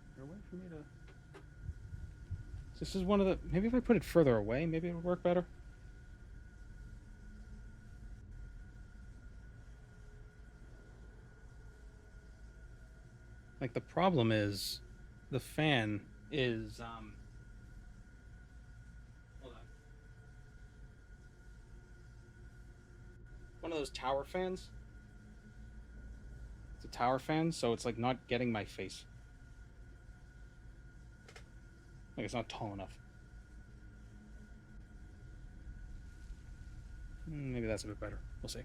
Is there a way for me to... This is one of the... Maybe if I put it further away, maybe it would work better. Like, the problem is the fan is hold on. One of those tower fans. It's a tower fan, so it's like not getting my face. Like, it's not tall enough. Maybe that's a bit better. We'll see.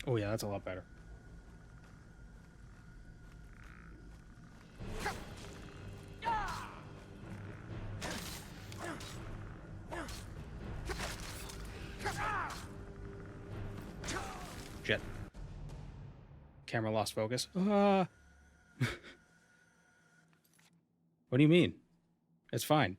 Oh yeah, that's a lot better. Shit. Camera lost focus. What do you mean? It's fine.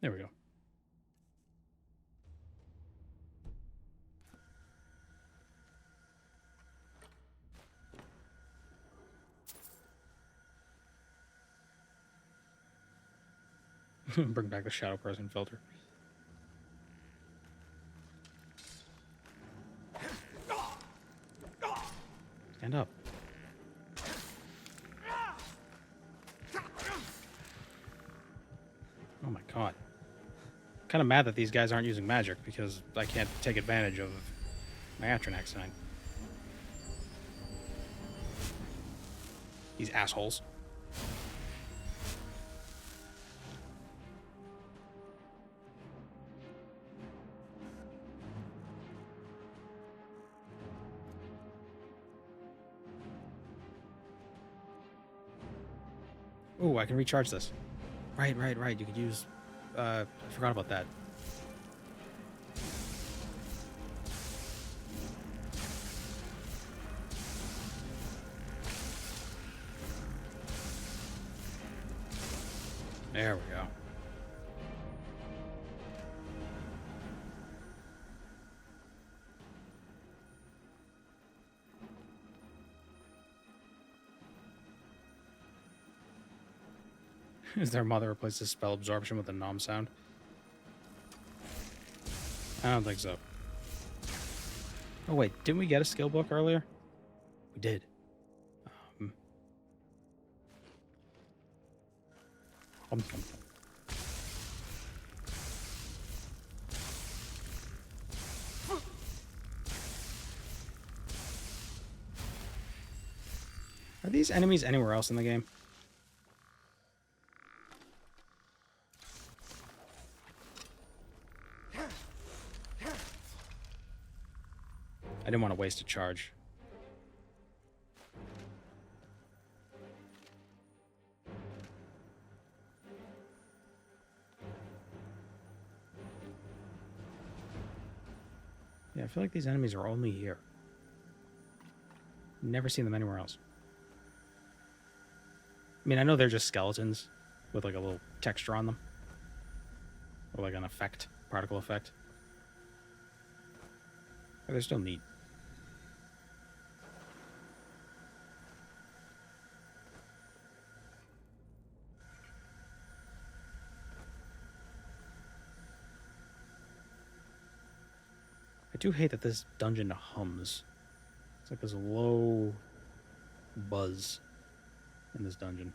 There we go. Bring back the shadow person filter. Stand up. Oh my god. I'm kind of mad that these guys aren't using magic because I can't take advantage of my Atronax sign. These assholes. Ooh, I can recharge this. Right. You could use... I forgot about that. There we go. Is their mother replaces spell absorption with a nom sound? I don't think so. Oh wait, didn't we get a skill book earlier? We did. Are these enemies anywhere else in the game? I didn't want to waste a charge. Yeah, I feel like these enemies are only here. Never seen them anywhere else. I mean, I know they're just skeletons with like a little texture on them. Or like an effect, particle effect. But they're still neat. I do hate that this dungeon hums. It's like there's a low buzz in this dungeon.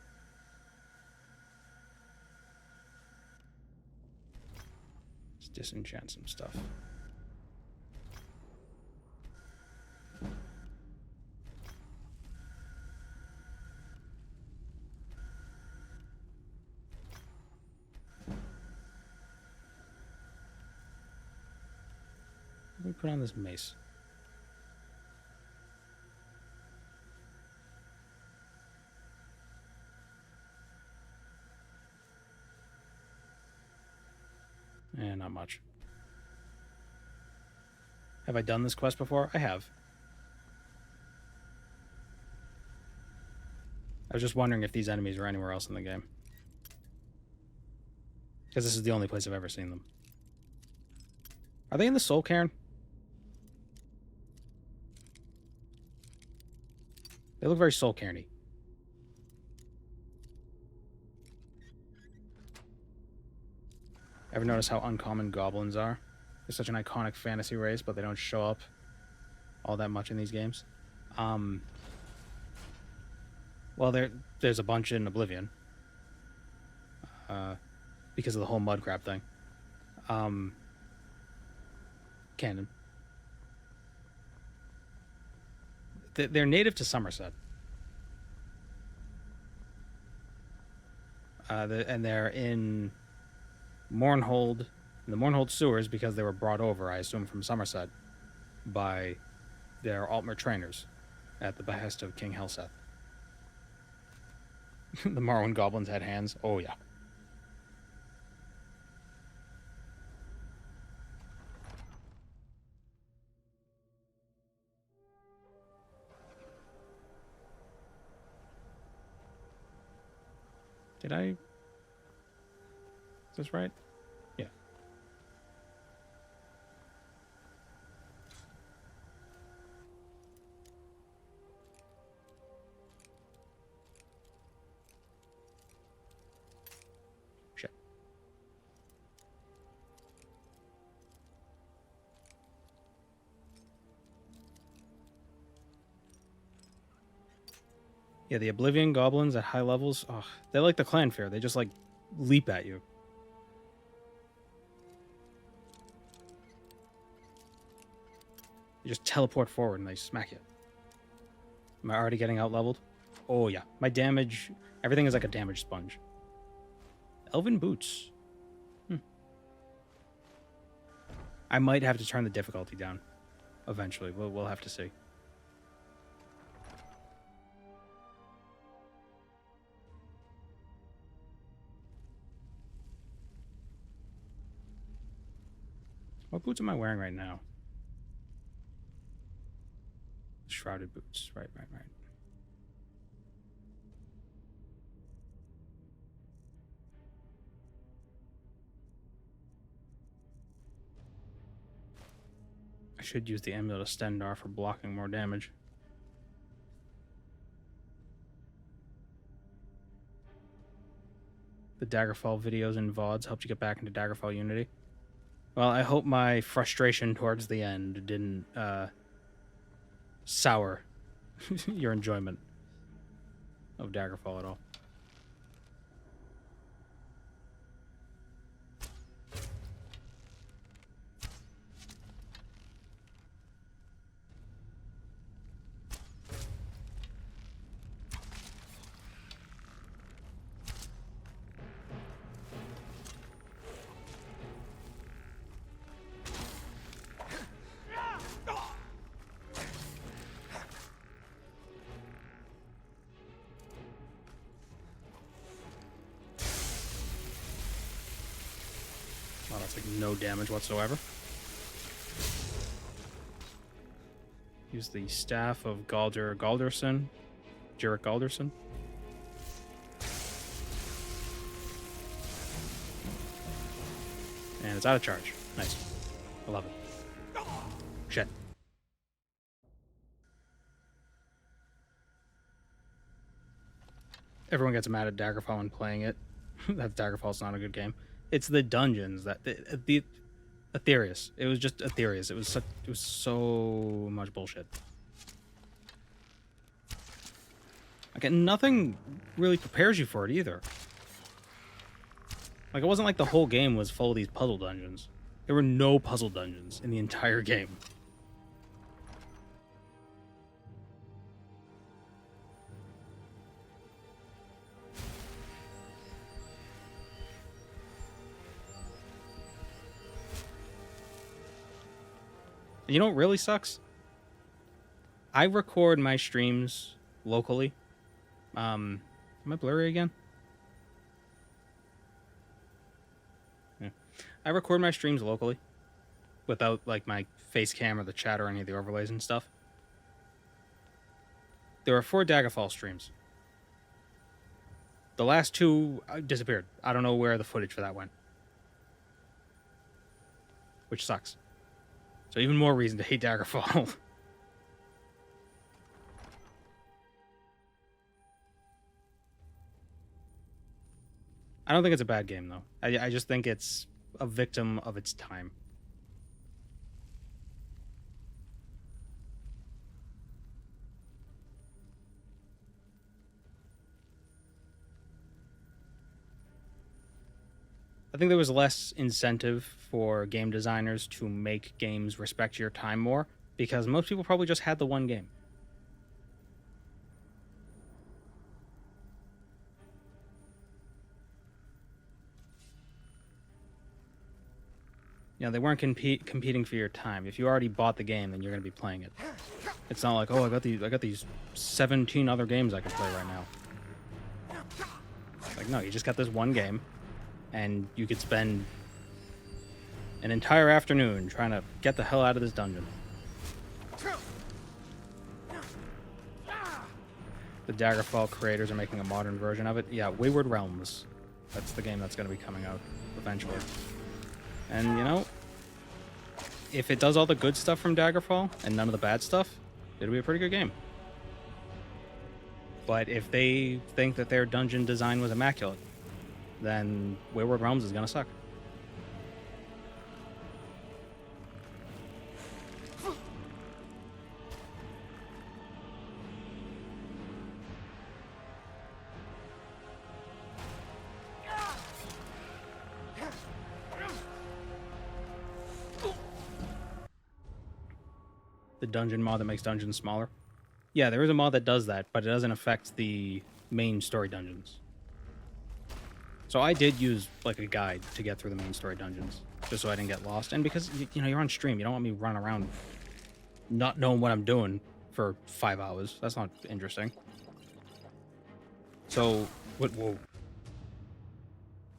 Let's disenchant some stuff. Let me put on this mace. And not much. Have I done this quest before? I have. I was just wondering if these enemies are anywhere else in the game. Because this is the only place I've ever seen them. Are they in the Soul Cairn? They look very Soul Cairn-y. Ever notice how uncommon goblins are? They're such an iconic fantasy race, but they don't show up all that much in these games. Well, there's a bunch in Oblivion. Because of the whole mud crab thing. Canon. They're native to Somerset. And they're in Morrowind, in the Morrowind sewers, because they were brought over, I assume, from Somerset by their Altmer trainers at the behest of King Helseth. The Morrowind goblins had hands. Oh, yeah. Did I... Is this right? Yeah. Shit. Yeah, the Oblivion goblins at high levels, oh, they're like the clan fear. They just like leap at you. You just teleport forward and they smack you. Am I already getting out leveled? Oh yeah, my damage, everything is like a damage sponge. Elven boots. I might have to turn the difficulty down eventually. We'll have to see. What boots am I wearing right now? Shrouded boots. Right. I should use the Amulet of Stendar for blocking more damage. The Daggerfall videos and VODs helped you get back into Daggerfall Unity. Well, I hope my frustration towards the end didn't sour your enjoyment of Daggerfall at all. Oh, that's like no damage whatsoever. Use the Staff of Galderson. Jarek Galderson. And it's out of charge. Nice. I love it. Shit. Everyone gets mad at Daggerfall when playing it. That Daggerfall's not a good game. It's the dungeons that the Aetherius. It was just Aetherius. It was so much bullshit. Like, nothing really prepares you for it either. Like, it wasn't like the whole game was full of these puzzle dungeons. There were no puzzle dungeons in the entire game. You know what really sucks? I record my streams locally. Am I blurry again? Yeah. I record my streams locally without like my face cam or the chat or any of the overlays and stuff. There are 4 Daggerfall streams. The last 2 disappeared. I don't know where the footage for that went. Which sucks. So even more reason to hate Daggerfall. I don't think it's a bad game, though. I just think it's a victim of its time. I think there was less incentive for game designers to make games respect your time more, because most people probably just had the one game. You know, they weren't competing for your time. If you already bought the game, then you're going to be playing it. It's not like, oh, I got these 17 other games I can play right now. Like, no, you just got this one game, and you could spend an entire afternoon trying to get the hell out of this dungeon. The Daggerfall creators are making a modern version of it. Yeah, Wayward Realms. That's the game that's going to be coming out eventually. And, you know, if it does all the good stuff from Daggerfall and none of the bad stuff, it'll be a pretty good game. But if they think that their dungeon design was immaculate, then Wayward Realms is going to suck. the dungeon mod that makes dungeons smaller. Yeah, there is a mod that does that, but it doesn't affect the main story dungeons. So I did use like a guide to get through the main story dungeons, just so I didn't get lost. And because you know you're on stream, you don't want me running around not knowing what I'm doing for 5 hours. That's not interesting. So, would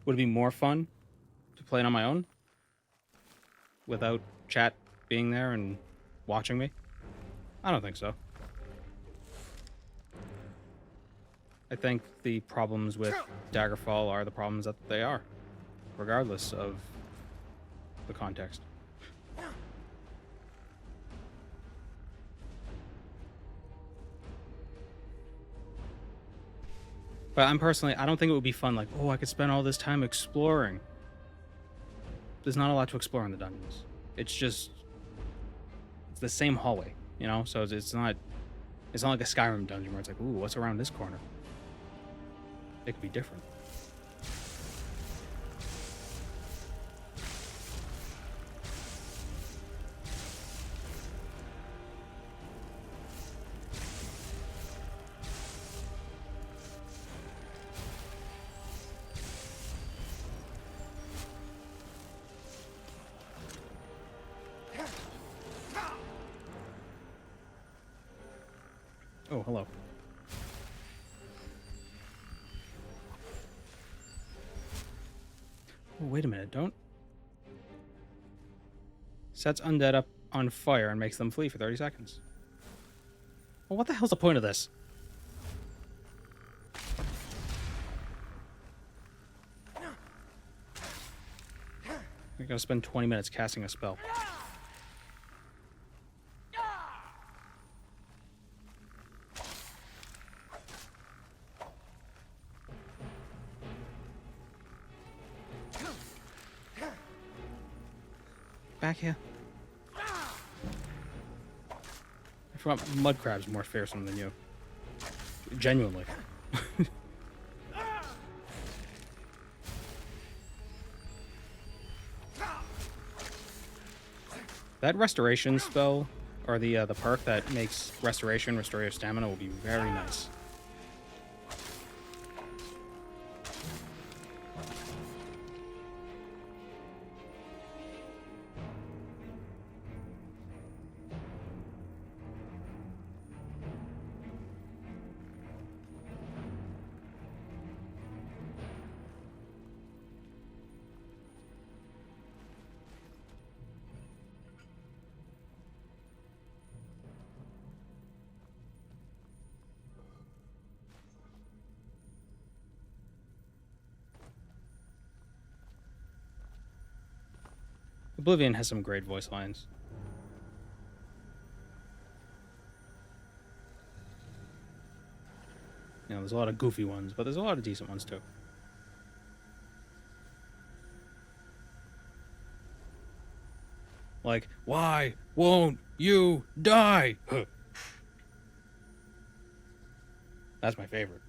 it be more fun to play it on my own without chat being there and watching me? I don't think so. I think the problems with Daggerfall are the problems that they are, regardless of the context. But I don't think it would be fun, like, oh, I could spend all this time exploring. There's not a lot to explore in the dungeons. It's the same hallway, you know? So it's not like a Skyrim dungeon where it's like, ooh, what's around this corner? It could be different. Oh, hello. Oh, wait a minute, don't... Sets undead up on fire and makes them flee for 30 seconds. Well, what the hell's the point of this? I gotta spend 20 minutes casting a spell. Back here. I forgot mud crab's more fearsome than you. Genuinely. That restoration spell, or the perk that makes restoration restore your stamina, will be very nice. Oblivion has some great voice lines. You know, there's a lot of goofy ones, but there's a lot of decent ones too. Like, why won't you die? That's my favorite.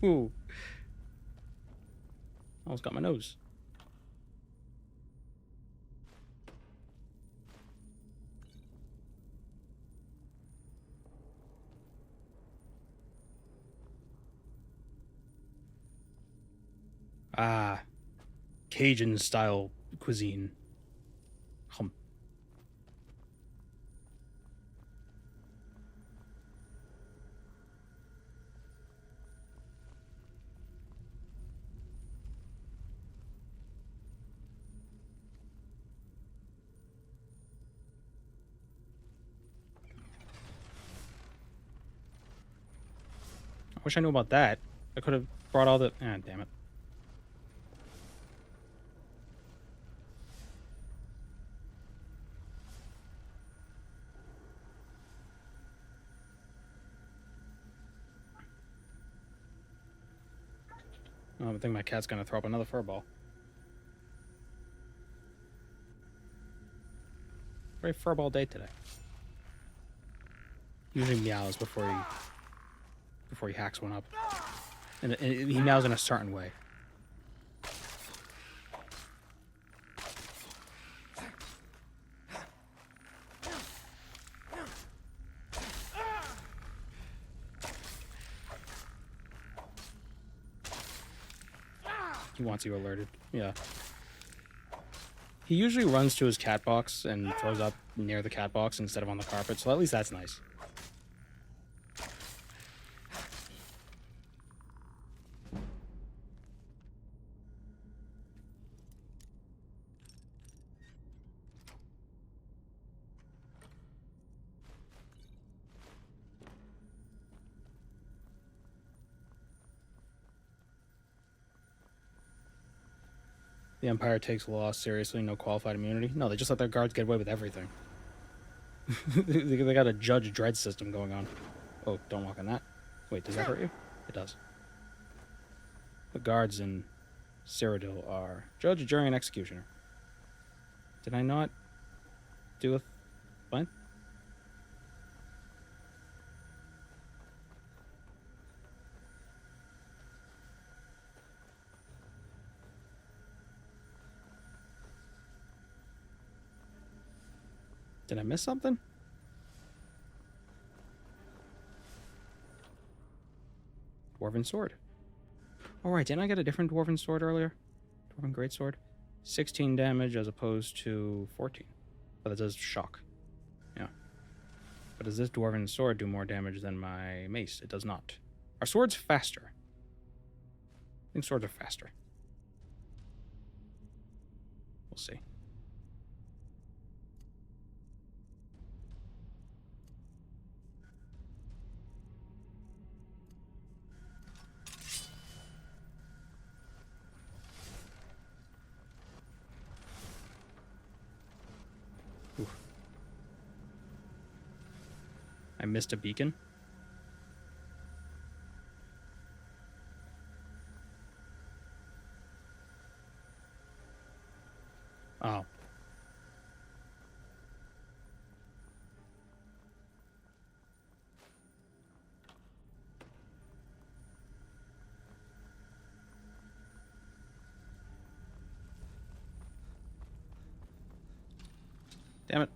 Ooh. Almost got my nose. Ah, Cajun style cuisine. Hum. I wish I knew about that. I could have brought all the... Ah, damn it. Oh, I think my cat's gonna throw up another furball. Very furball day today. He usually meows before he hacks one up. And he meows in a certain way. He wants you alerted. Yeah. He usually runs to his cat box and throws up near the cat box instead of on the carpet, so at least that's nice. The Empire takes law seriously, no qualified immunity. No, they just let their guards get away with everything. They got a Judge Dredd system going on. Oh, don't walk on that. Wait, does that hurt you? It does. The guards in Cyrodiil are Judge, Jury, and Executioner. Did I not do a... What? Did I miss something? Dwarven sword. Alright, didn't I get a different Dwarven sword earlier? Dwarven greatsword? 16 damage as opposed to 14. But that does shock. Yeah. But does this Dwarven sword do more damage than my mace? It does not. Are swords faster? I think swords are faster. We'll see. I missed a beacon. Oh. Damn it.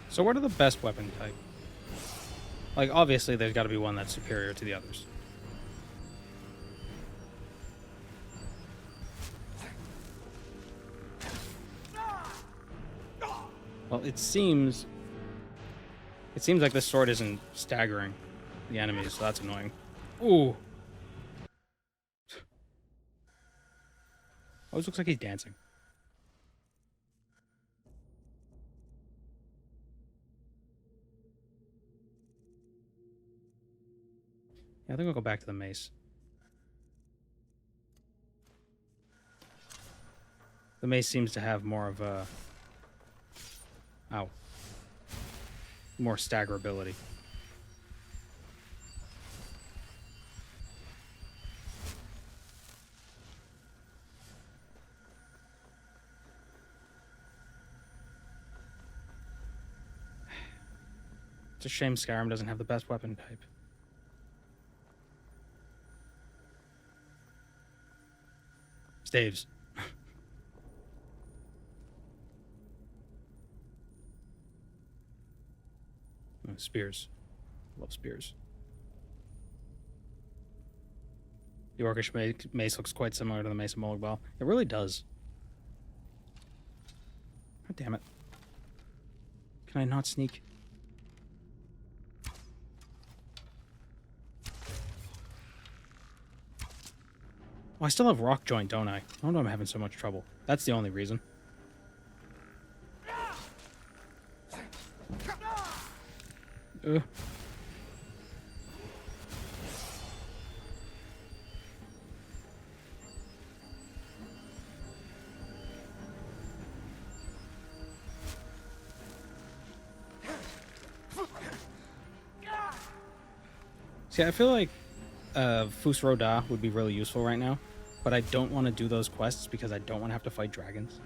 So what are the best weapon type? Like, obviously there's got to be one that's superior to the others. Well, it seems like this sword isn't staggering the enemies, so that's annoying. Ooh. Always looks like he's dancing. Yeah, I think I'll go back to the mace. The mace seems to have more of a... Ow. More staggerability. It's a shame Skyrim doesn't have the best weapon type. Staves. Spears. Love spears. The Orcish mace looks quite similar to the Mace of Molag. It really does. Oh, damn it. Can I not sneak? Oh, I still have rock joint, don't I? I don't know I'm having so much trouble. That's the only reason. Ugh. See, I feel like Fus Roda would be really useful right now, but I don't want to do those quests because I don't want to have to fight dragons.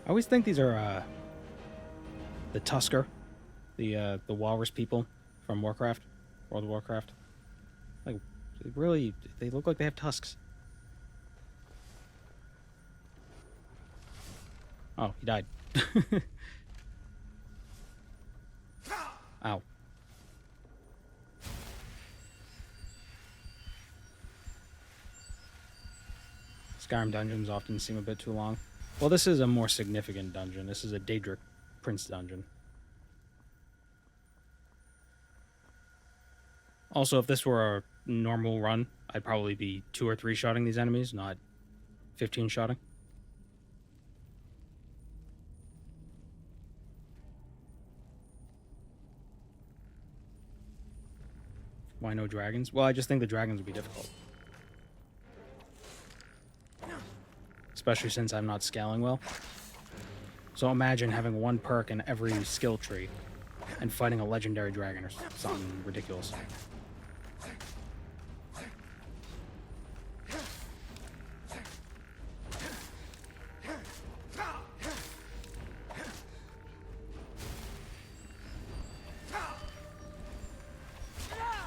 I always think these are the Tusker, the walrus people from Warcraft, World of Warcraft. Like, they look like they have tusks. Oh, he died. Ow. Skyrim dungeons often seem a bit too long. Well, this is a more significant dungeon. This is a Daedric Prince dungeon. Also, if this were a normal run, I'd probably be 2 or 3 shotting these enemies, not 15 shotting. Why no dragons? Well, I just think the dragons would be difficult. Especially since I'm not scaling well. So imagine having 1 perk in every skill tree and fighting a legendary dragon or something ridiculous.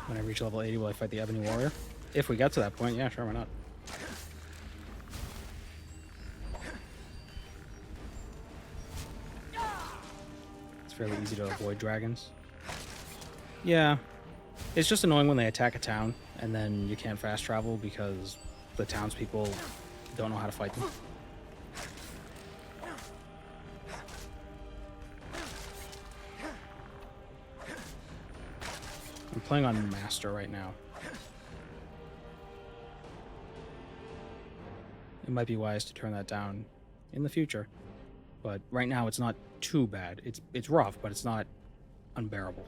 When I reach level 80, will I fight the Ebony Warrior? If we get to that point, yeah, sure, why not? Fairly easy to avoid dragons. Yeah. It's just annoying when they attack a town and then you can't fast travel because the townspeople don't know how to fight them. I'm playing on Master right now. It might be wise to turn that down in the future. But right now it's not too bad. It's rough, but it's not unbearable.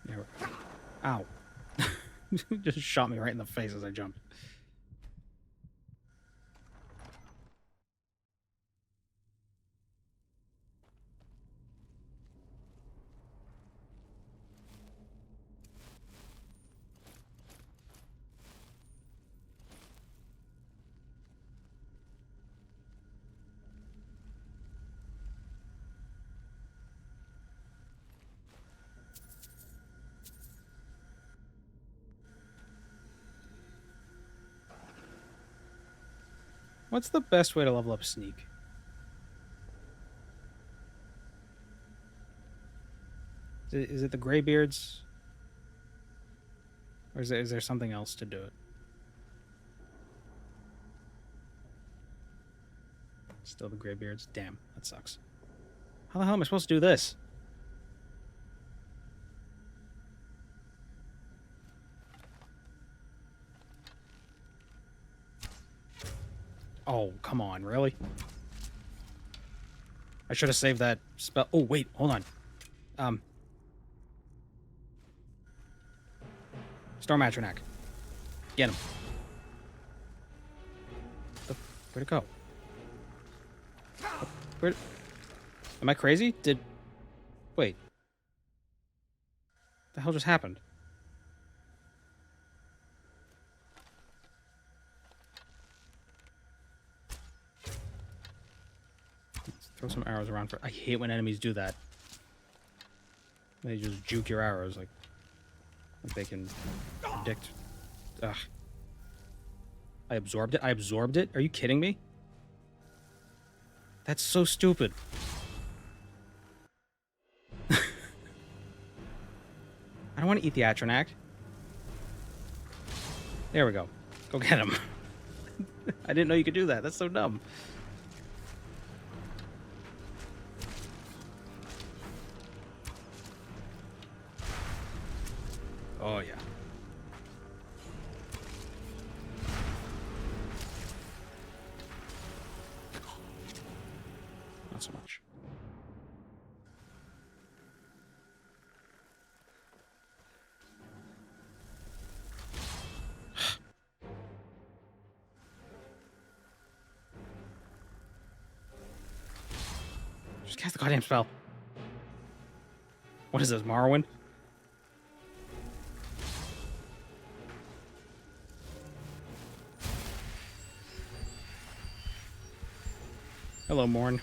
There we go. Ow. Just shot me right in the face as I jumped. What's the best way to level up Sneak? Is it the Greybeards? Or is there something else to do it? Still the Greybeards? Damn, that sucks. How the hell am I supposed to do this? Oh, come on, really? I should have saved that spell. Oh, wait, hold on. Storm Atronak. Get him. Where'd it go? Where? Am I crazy? Wait. What the hell just happened? Throw some arrows around for... I hate when enemies do that. They just juke your arrows like they can predict. Ugh. I absorbed it? I absorbed it? Are you kidding me? That's so stupid. I don't want to eat the Atronak. There we go. Go get him. I didn't know you could do that. That's so dumb. Oh, yeah. Not so much. Just cast the goddamn spell. What is this, Morrowind? Hello, Morn.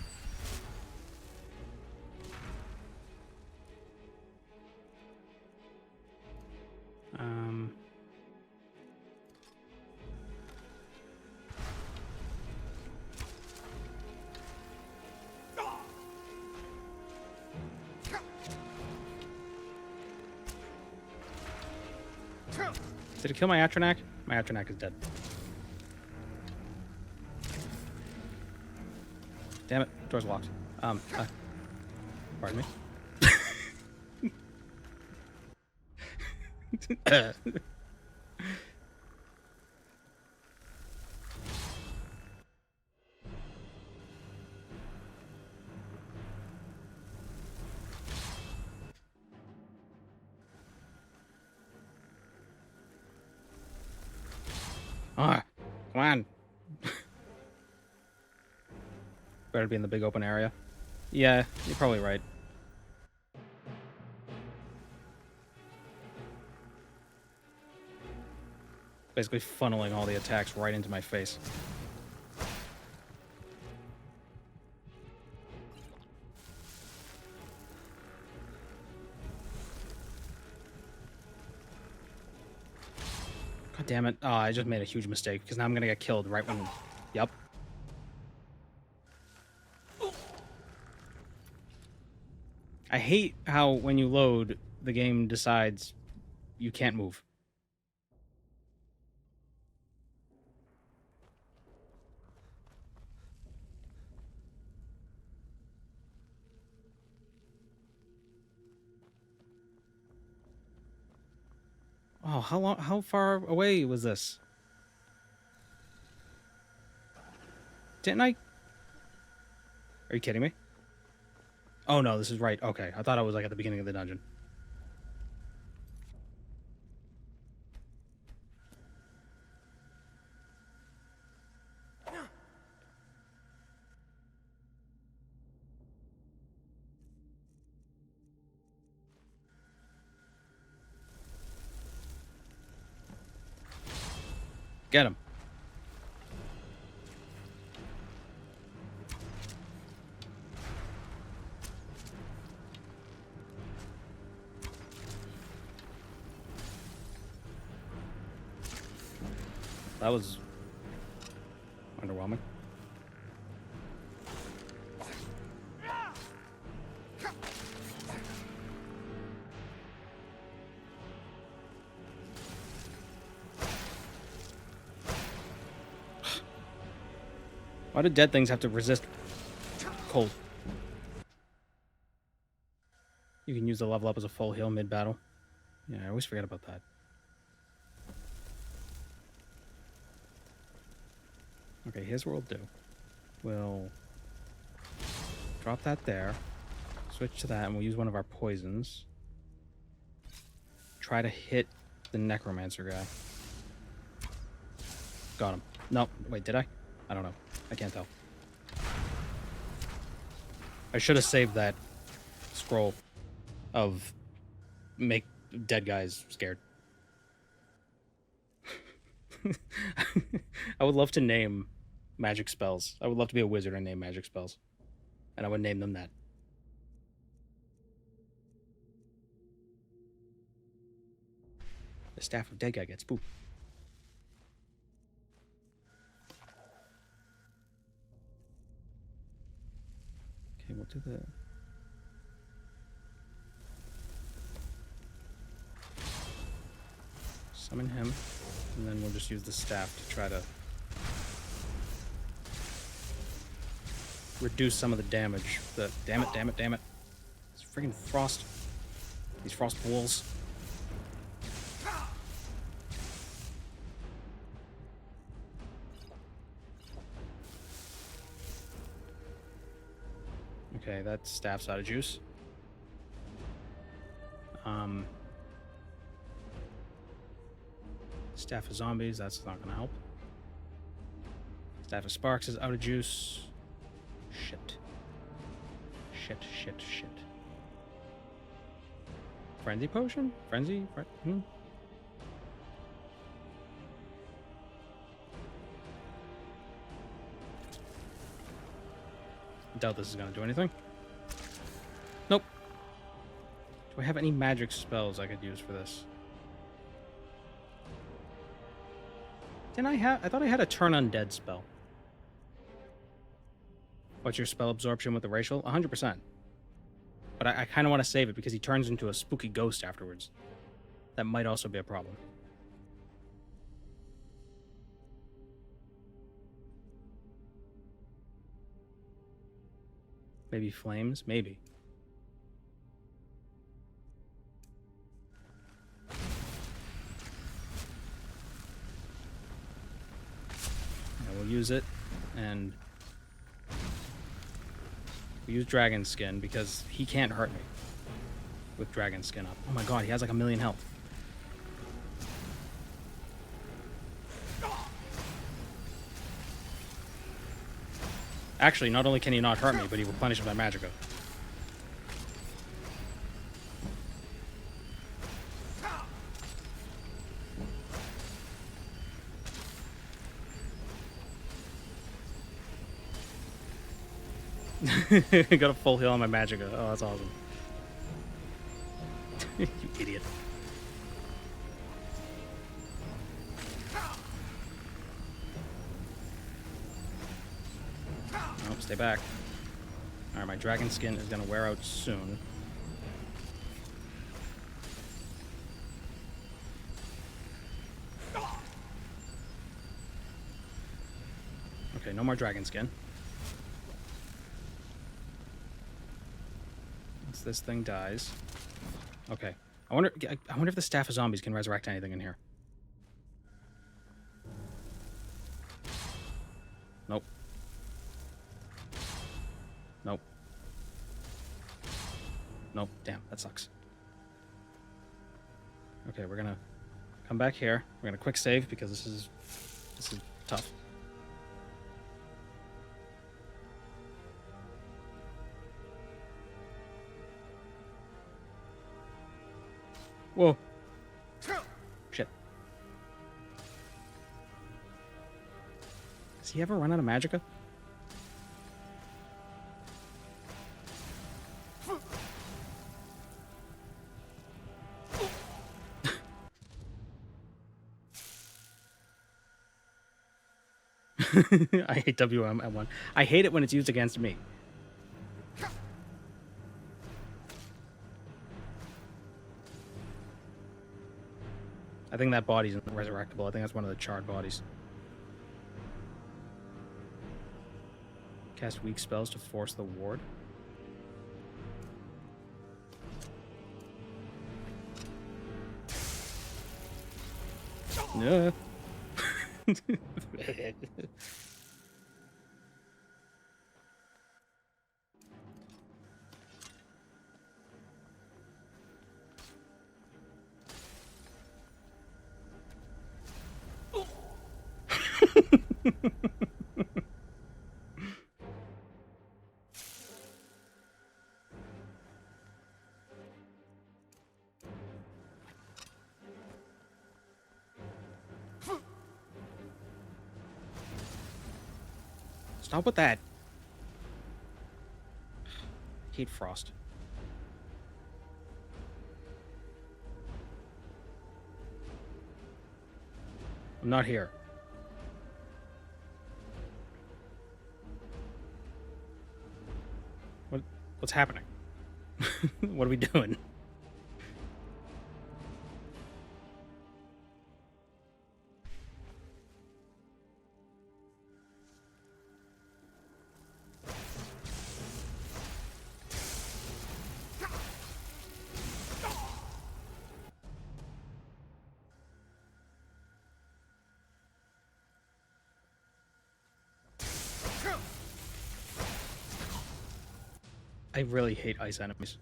Did it kill my Atronak? My Atronak is dead. Damn it, door's locked. Pardon me. Ah, come on. Better be in the big open area. Yeah, you're probably right. Basically funneling all the attacks right into my face. God damn it. Oh, I just made a huge mistake because now I'm going to get killed right when... Yep. I hate how when you load, the game decides you can't move. Oh, how far away was this? Didn't I? Are you kidding me? Oh no, this is right. Okay, I thought I was like at the beginning of the dungeon. Get him. That was underwhelming. Why do dead things have to resist cold? You can use the level up as a full heal mid-battle. Yeah, I always forget about that. Okay, here's what we'll do. We'll drop that there, switch to that, and we'll use one of our poisons. Try to hit the Necromancer guy. Got him. No, wait, did I? I don't know. I can't tell. I should have saved that scroll of make dead guys scared. I would love to name magic spells. I would love to be a wizard and name magic spells. And I would name them that. The staff of dead guy gets spooked. Okay, we'll do the... Summon him, and then we'll just use the staff to try to reduce some of the damage. Damn it. It's freaking frost. These frost walls. Okay, that staff's out of juice. Staff of zombies, that's not gonna help. Staff of sparks is out of juice. Shit. Frenzy potion? Frenzy? Doubt this is gonna do anything. Nope. Do I have any magic spells I could use for this? Didn't I have? I thought I had a turn undead spell. What's your spell absorption with the racial? 100%. But I kind of want to save it because he turns into a spooky ghost afterwards. That might also be a problem. Maybe flames? Maybe. Yeah, we'll use it, and we'll use dragon skin because he can't hurt me with dragon skin up. Oh my god, he has like 1,000,000 health. Actually, not only can he not hurt me, but he replenishes my magicka. Got a full heal on my magicka. Oh, that's awesome. You idiot. Nope, stay back. Alright, my dragon skin is gonna wear out soon. Okay, no more dragon skin. Once this thing dies. Okay. I wonder if the staff of zombies can resurrect anything in here. Nope. Nope. Nope. Damn, that sucks. Okay, we're gonna come back here. We're gonna quick save because this is tough. Whoa. Shit. Does he ever run out of magicka? I hate WM1. I hate it when it's used against me. I think that body's resurrectable. I think that's one of the charred bodies. Cast weak spells to force the ward. Yeah. Stop with that. I hate frost. I'm not here. What's happening? What are we doing? I really hate ice enemies.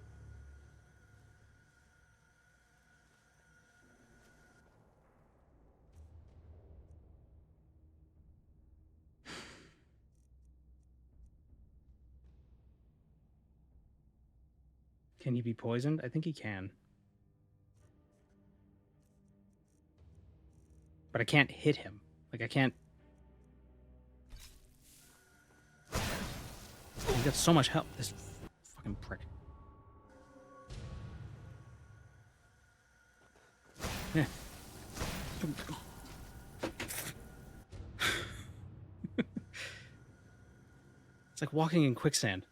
Can he be poisoned? I think he can. But I can't hit him. Like, I can't... He got so much help. This fucking prick. Yeah. It's like walking in quicksand.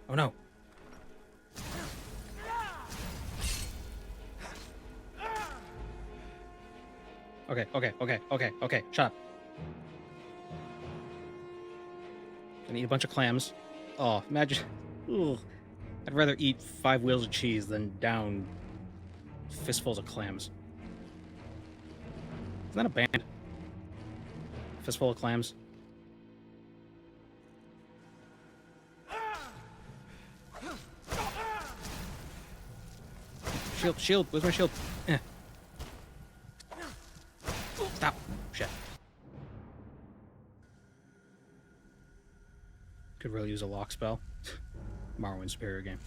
Oh no. Okay. Shut up. Gonna eat a bunch of clams. Oh, imagine. Ugh. I'd rather eat 5 wheels of cheese than down fistfuls of clams. Isn't that a band? Fistful of clams. Shield. Where's my shield? Eh. Stop. Shit. Could really use a lock spell. Morrowind superior game.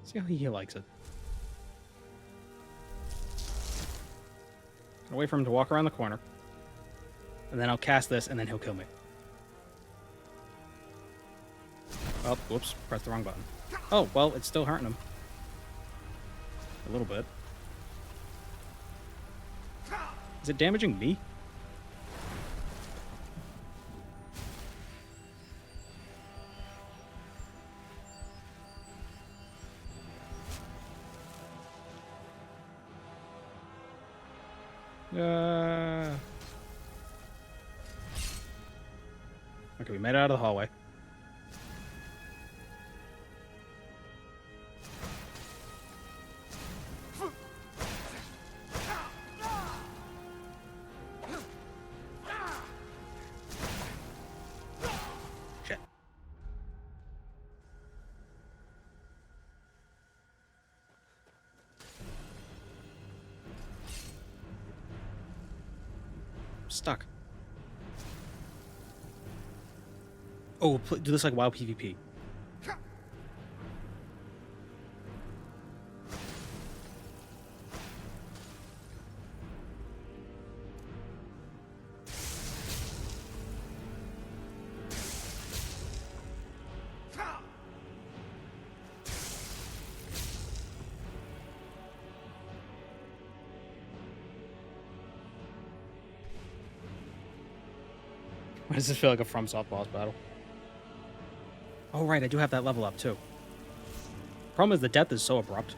See how he likes it. I'll wait for him to walk around the corner. And then I'll cast this, and then he'll kill me. Oh, whoops. Pressed the wrong button. Oh, well, it's still hurting him. A little bit. Is it damaging me? Okay, we made it out of the hallway. Shit. Stuck. Oh, do this like WoW PvP. Why does this feel like a FromSoft boss battle? Oh, right, I do have that level up, too. Problem is, the death is so abrupt.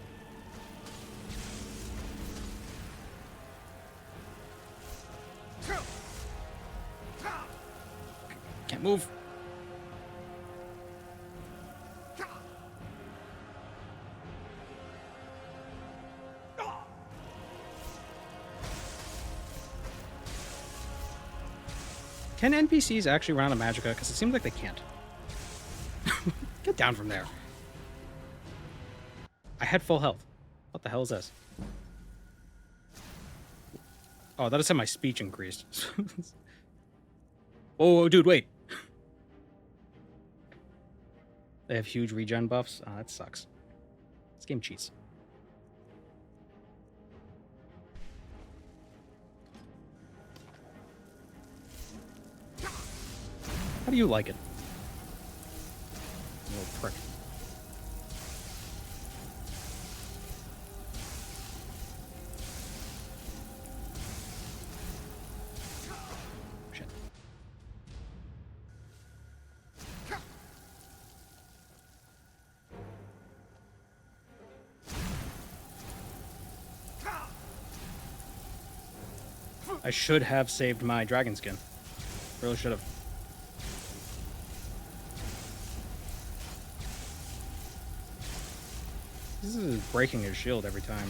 Can't move. Can NPCs actually run out of magicka? Because it seems like they can't. Get down from there. I had full health. What the hell is this? Oh, that just said my speech increased. Oh, dude, wait. They have huge regen buffs? Oh, that sucks. This game cheats. How do you like it? You little prick. I should have saved my dragon skin. Really should have. This is breaking his shield every time.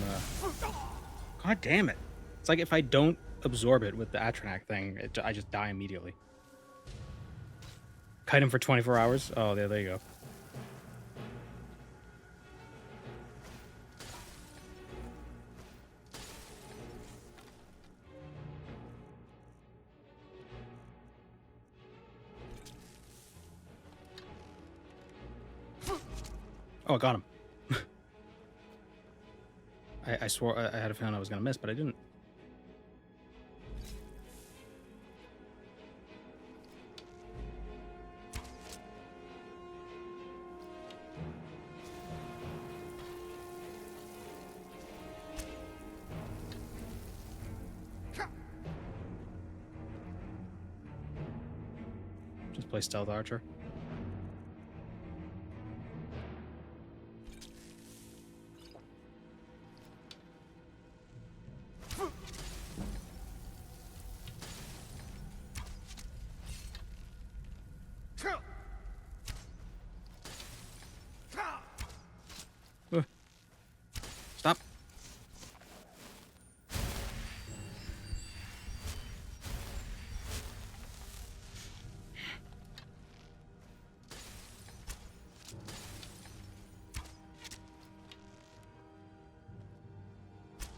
God damn it. It's like if I don't absorb it with the Atronak thing, I just die immediately. Kite him for 24 hours? Oh, there you go. Oh, I got him. I swore I had a feeling I was going to miss, but I didn't. Just play stealth archer. Stop.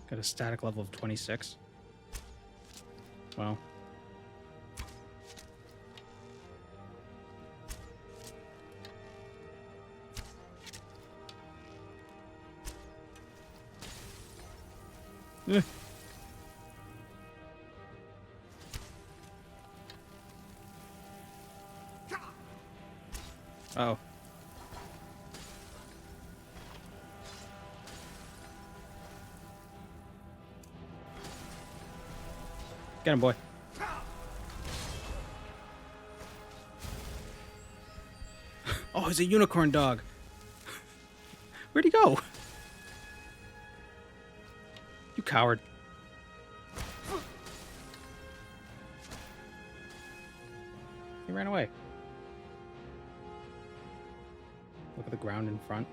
Got a static level of 26. Well. Oh. Get him, boy. Oh, he's a unicorn dog. Where'd he go? You coward. He ran away. Look at the ground in front.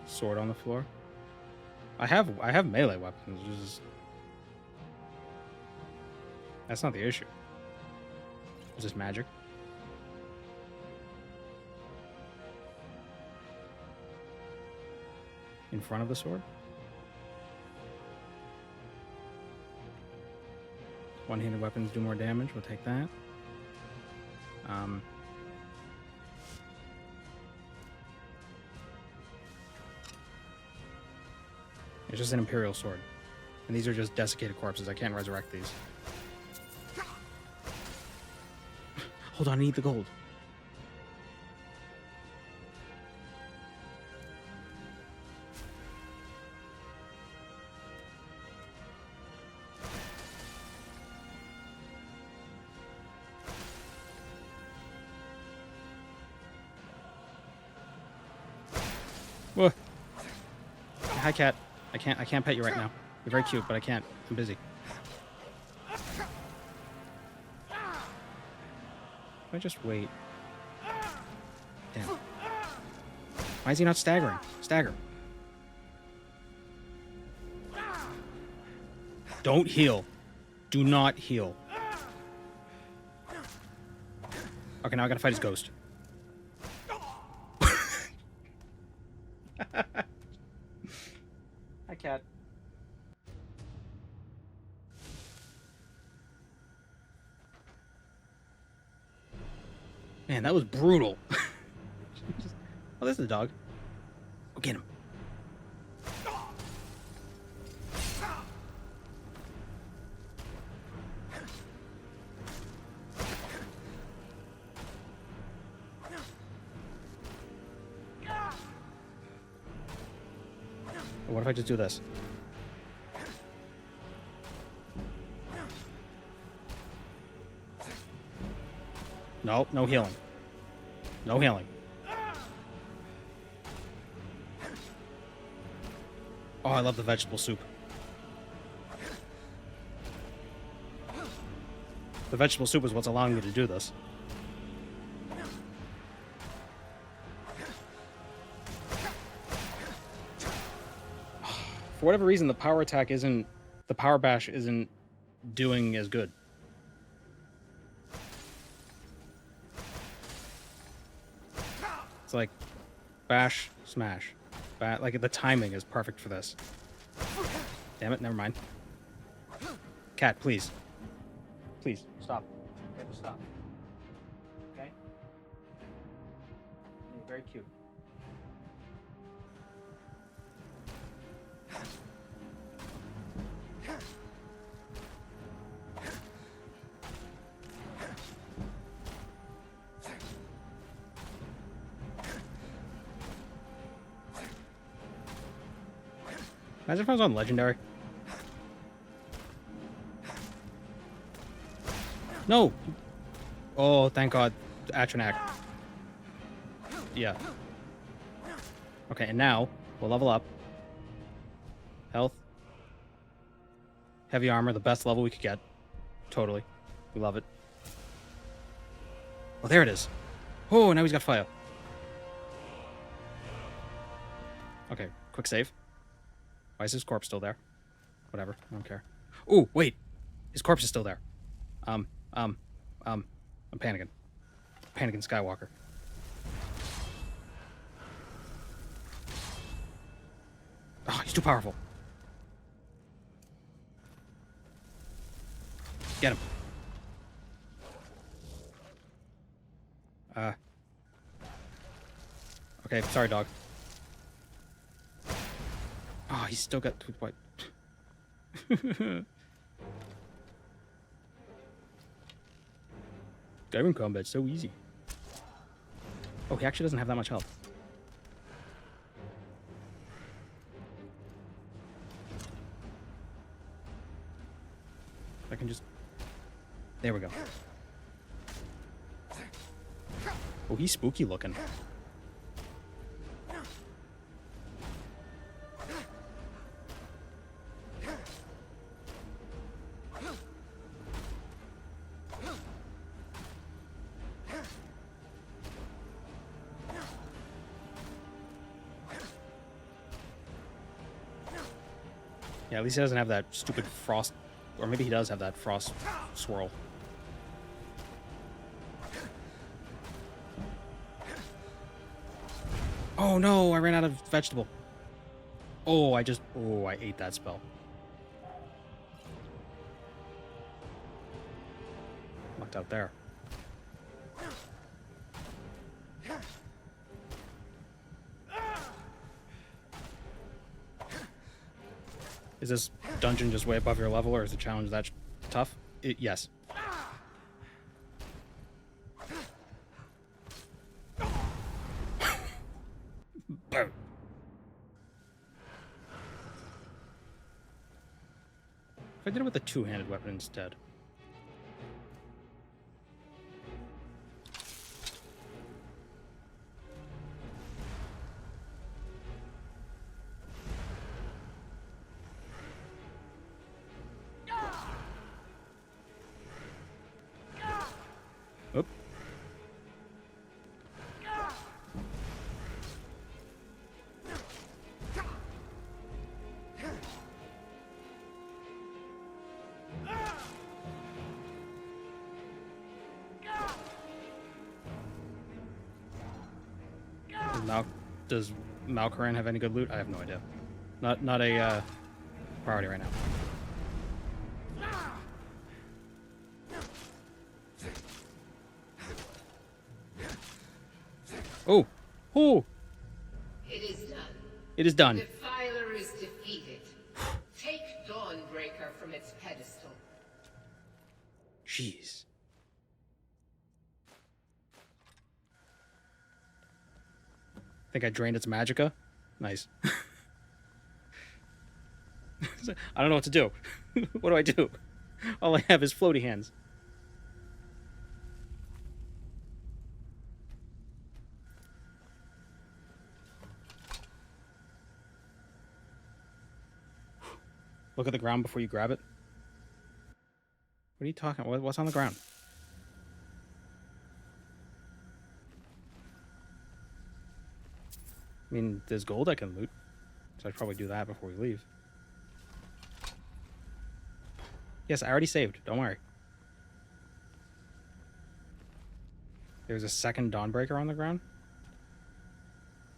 Sword on the floor. I have melee weapons. Just... That's not the issue. Is this magic? In front of the sword? One-handed weapons do more damage. We'll take that. It's just an Imperial sword. And these are just desiccated corpses. I can't resurrect these. Hold on, I need the gold. Whoa. Hi, cat. I can't pet you right now. You're very cute, but I can't. I'm busy. If I just wait. Damn. Why is he not staggering? Stagger. Don't heal. Do not heal. Okay, now I gotta fight his ghost. Hi, cat. Man, that was brutal. Oh, there's the dog. Go get him. What if I just do this? No, no healing. No healing. Oh, I love the vegetable soup. The vegetable soup is what's allowing me to do this. For whatever reason, the power attack isn't... The power bash isn't doing as good. It's like bash, smash. Like the timing is perfect for this. Damn it, never mind. Cat, please. Please, stop. You have to stop. Okay? You're very cute. Imagine if I was on Legendary. No! Oh, thank God. Atronak. Yeah. Okay, and now, we'll level up. Health. Heavy armor, the best level we could get. Totally. We love it. Oh, there it is. Oh, now he's got fire. Okay, quick save. Why is his corpse still there? Whatever, I don't care. Ooh, wait! His corpse is still there. I'm panicking. Panicking Skywalker. Oh, he's too powerful. Get him. Okay, sorry, dog. Oh, he's still got tooth white. Skyrim combat's so easy. Oh, he actually doesn't have that much health. I can just... There we go. Oh, he's spooky looking. Yeah, at least he doesn't have that stupid frost... Or maybe he does have that frost swirl. Oh no, I ran out of vegetable. Oh, I ate that spell. Locked out there. Is this dungeon just way above your level, or is the challenge that tough? Yes. Boom. If I did it with a two-handed weapon instead. Oop. Does Malkaran have any good loot? I have no idea. Not a priority right now. Oh! Oh! It is done. It is done. Defiler is defeated. Take Dawnbreaker from its pedestal. Jeez. Think I drained its magicka? Nice. I don't know what to do. What do I do? All I have is floaty hands. Look at the ground before you grab it. What are you talking about? What's on the ground? I mean, there's gold I can loot. So I'd probably do that before we leave. Yes, I already saved. Don't worry. There's a second Dawnbreaker on the ground?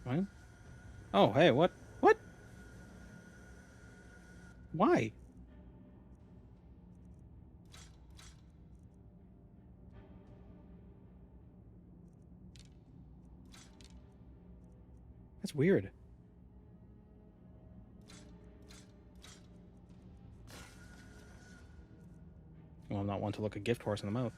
What? Oh, hey, what? What? Why? That's weird. Well, I'm not one to look a gift horse in the mouth.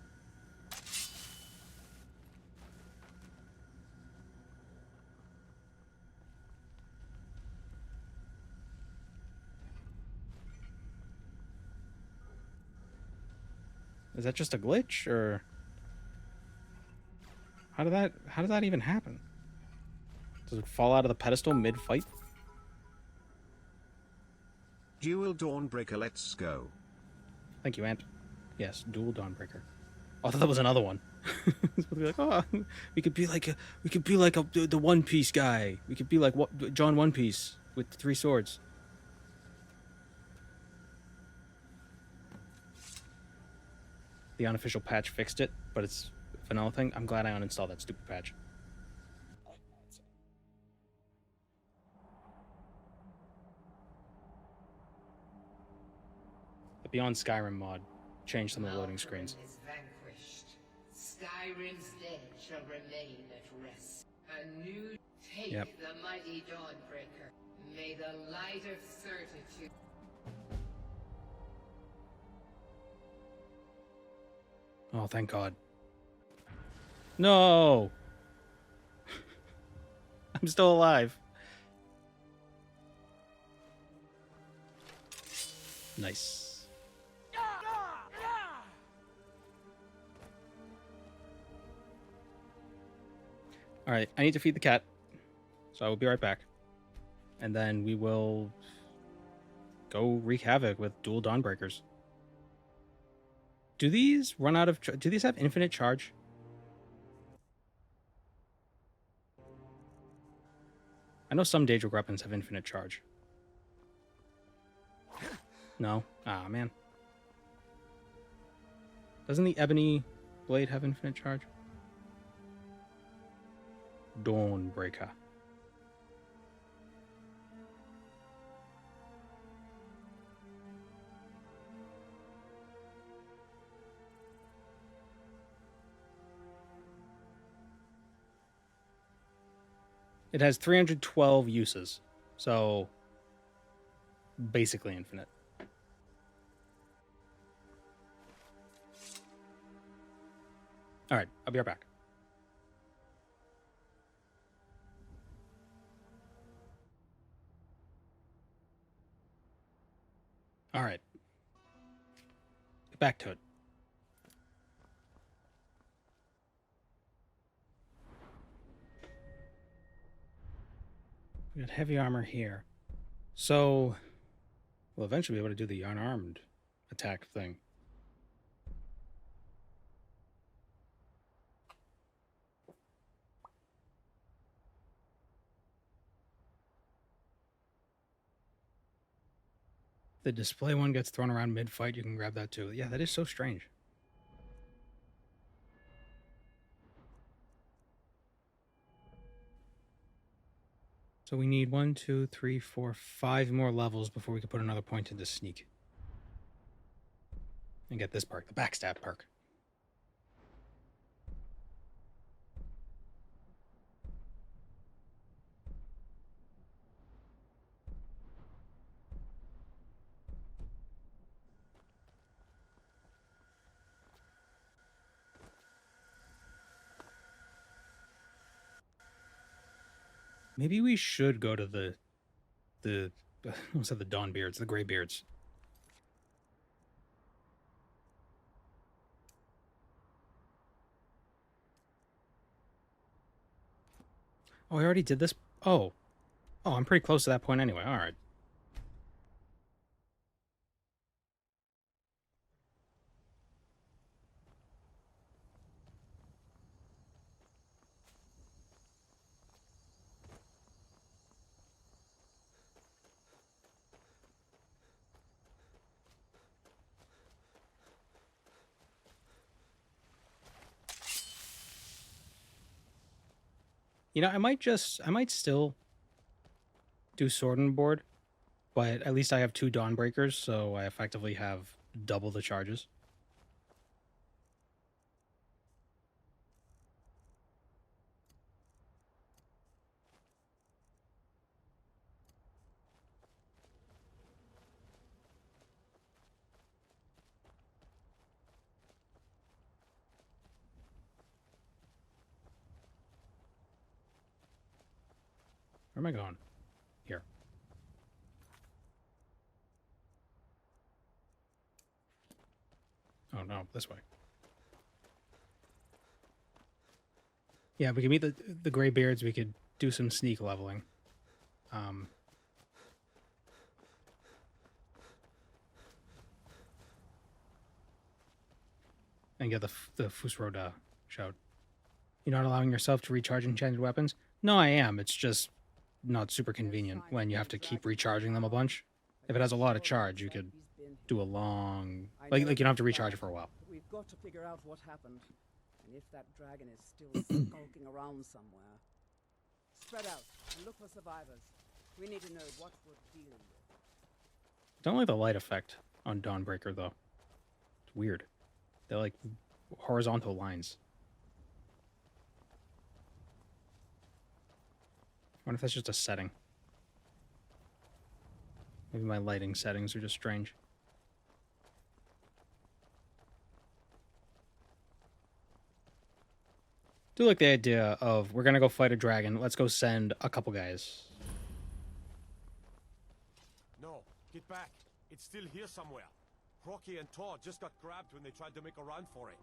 Is that just a glitch, or how did that even happen? Does it fall out of the pedestal mid-fight? Dual Dawnbreaker, let's go. Thank you, Ant. Yes, dual Dawnbreaker. Oh, I thought that was another one. It's supposed to be like, oh, we could be like the One Piece guy. We could be like John One Piece with 3 swords. The unofficial patch fixed it, but it's a vanilla thing. I'm glad I uninstalled that stupid patch. The Beyond Skyrim mod changed some of the loading screens. Is vanquished. Skyrim's dead shall remain at rest. A new take the mighty Dawnbreaker. May the light of certitude. Oh, thank God. No! I'm still alive. Nice. Alright, I need to feed the cat. So I will be right back. And then we will go wreak havoc with dual Dawnbreakers. Do these run out of... do these have infinite charge? I know some Daedric weapons have infinite charge. No? Ah, man. Doesn't the Ebony Blade have infinite charge? Dawnbreaker. It has 312 uses, so basically infinite. All right, I'll be right back. All right. Get back to it. We got heavy armor here. So we'll eventually be able to do the unarmed attack thing. The display one gets thrown around mid-fight. You can grab that too. Yeah, that is so strange. So we need 1, 2, 3, 4, 5 more levels before we can put another point into sneak. And get this perk, the backstab perk. Maybe we should go to the I almost said the Dawnbeards, the Greybeards. Oh, I already did this? Oh, I'm pretty close to that point anyway. All right. You know, I might still do sword and board, but at least I have 2 Dawnbreakers, so I effectively have double the charges. Where am I going? Here. Oh no, this way. Yeah, we can meet the Greybeards. We could do some sneak leveling. And get the Fusroda shout. You're not allowing yourself to recharge enchanted weapons? No, I am. It's just not super convenient when you have to keep recharging them a bunch. If it has a lot of charge, you could do a long... Like you don't have to recharge it for a while. We've got to figure out what happened. And if that dragon is still skulking around somewhere. Spread out and look for survivors. We need to know what we're dealing with. Don't like the light effect on Dawnbreaker, though. It's weird. They're like horizontal lines. I wonder if that's just a setting. Maybe my lighting settings are just strange. Do like the idea of, we're gonna go fight a dragon, let's go send a couple guys. No, get back. It's still here somewhere. Rocky and Todd just got grabbed when they tried to make a run for it.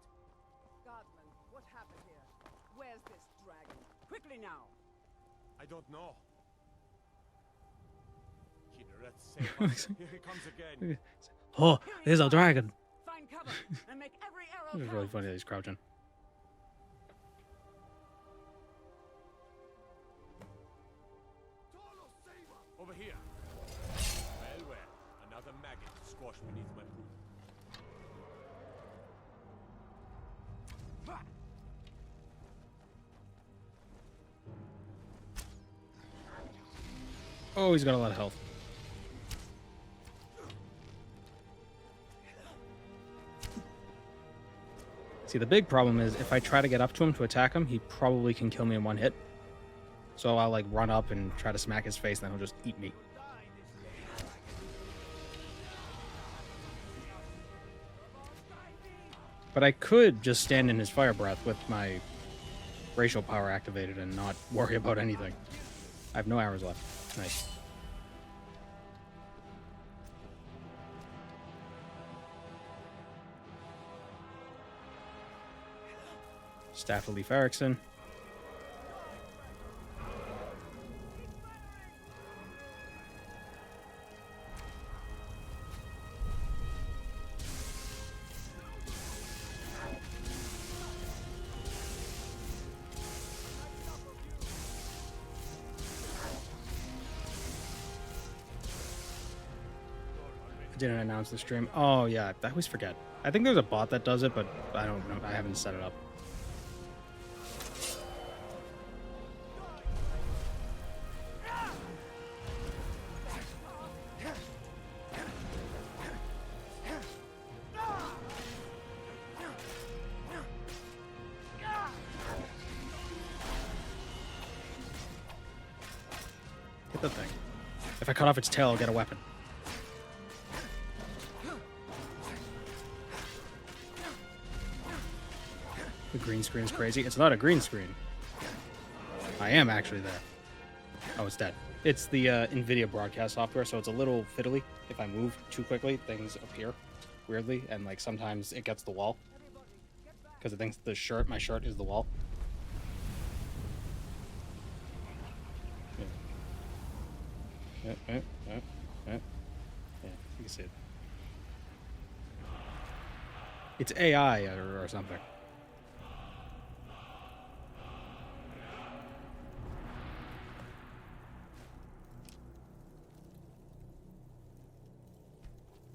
Godman, what happened here? Where's this dragon? Quickly now! I don't know. Here he comes again. Oh, there's a dragon. Find cover and make every arrow This is really funny that he's crouching. Over here. Well, another maggot squashed beneath my boot. Oh, he's got a lot of health. See, the big problem is if I try to get up to him to attack him, he probably can kill me in one hit. So I'll like run up and try to smack his face, and then he'll just eat me. But I could just stand in his fire breath with my racial power activated and not worry about anything. I have no arrows left. Nice. Staff of Leif Erikson. Didn't announce the stream. Oh yeah, I always forget. I think there's a bot that does it, but I don't know. I haven't set it up. Hit the thing. If I cut off its tail, I'll get a weapon. The green screen is crazy. It's not a green screen. I am actually there. Oh, it's dead. It's the NVIDIA broadcast software, so it's a little fiddly. If I move too quickly, things appear weirdly, and like sometimes it gets the wall. Because it thinks my shirt is the wall. Yeah, you can see it. It's AI or something.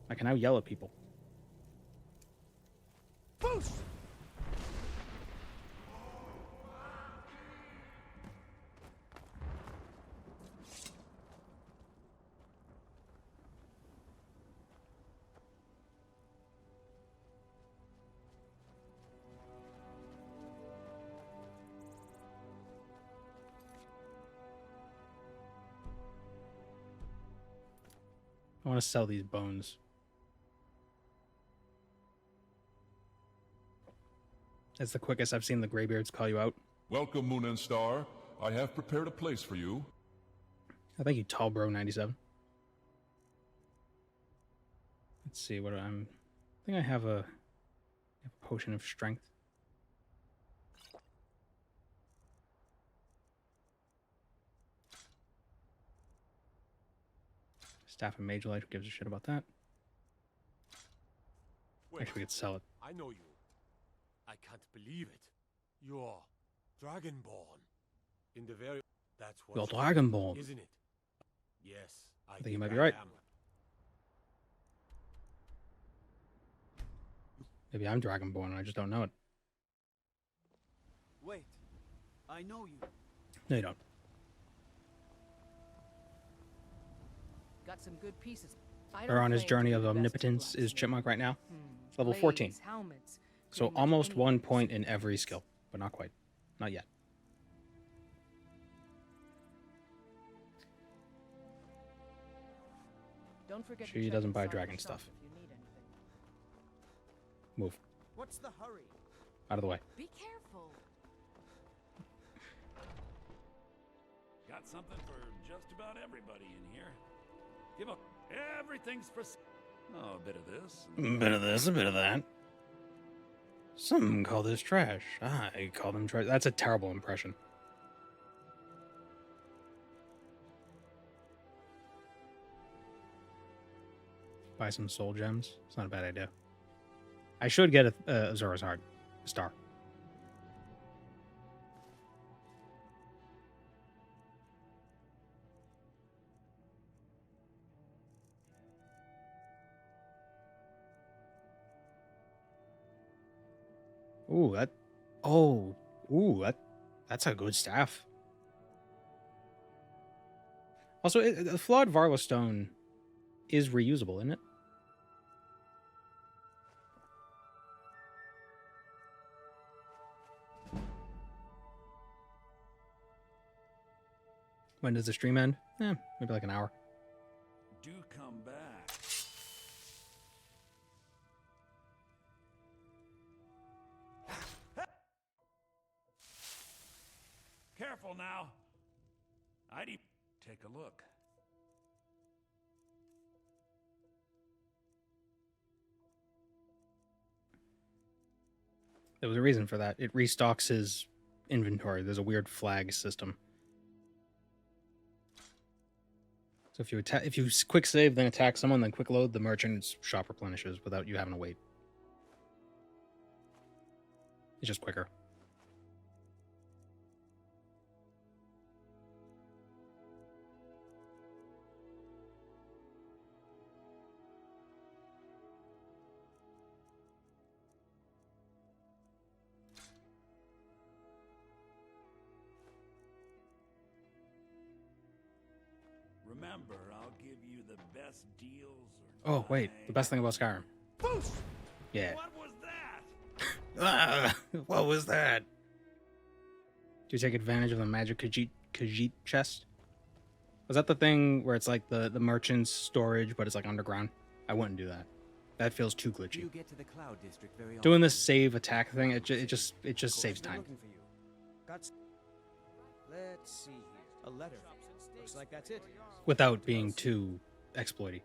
I can now yell at people. Boost! I want to sell these bones. That's the quickest I've seen the Greybeards call you out. Welcome, Moon and Star. I have prepared a place for you. Oh, thank you, Tallbro97. Let's see what I think I have a potion of strength. Staff of Mage Light, who gives a shit about that? Wait, Actually, we could sell it. I know you. I can't believe it. You're Dragonborn. In the very... That's what... You're Dragonborn. Isn't it? Yes, I think you might be right. am. Maybe I'm Dragonborn and I just don't know it. Wait, I know you. No, you don't. Got some good pieces. We're on his journey of omnipotence is Chipmunk right now. Level 14. Helmets. So almost 1 point in every skill, but not quite. Not yet. Don't forget She doesn't buy dragon stuff. Move. What's the hurry? Out of the way. Be careful. Got something for just about everybody in here. Give up. Everything's for... Oh, a bit of this. A bit of this, a bit of that. Some call this trash. I call them trash. That's a terrible impression. Buy some soul gems. It's not a bad idea. I should get a Azura's Heart. A star. Ooh, that... Oh. Ooh, that's a good staff. Also, the flawed Varla Stone is reusable, isn't it? When does the stream end? Maybe like an hour. Do come back. Careful now. I'd take a look. There was a reason for that. It restocks his inventory. There's a weird flag system. So if you quick save, then attack someone, then quick load, the merchant's shop replenishes without you having to wait. It's just quicker. Remember, I'll give you the best deals. Oh, wait. The best thing about Skyrim. Boost! Yeah. What was that? What was that? Do you take advantage of the magic Khajiit chest? Was that the thing where it's like the merchant's storage, but it's like underground? I wouldn't do that. That feels too glitchy. You get to the Cloud District very Doing this save attack thing, it just saves time. Let's see here. A letter. Looks like that's it. Without being too exploity.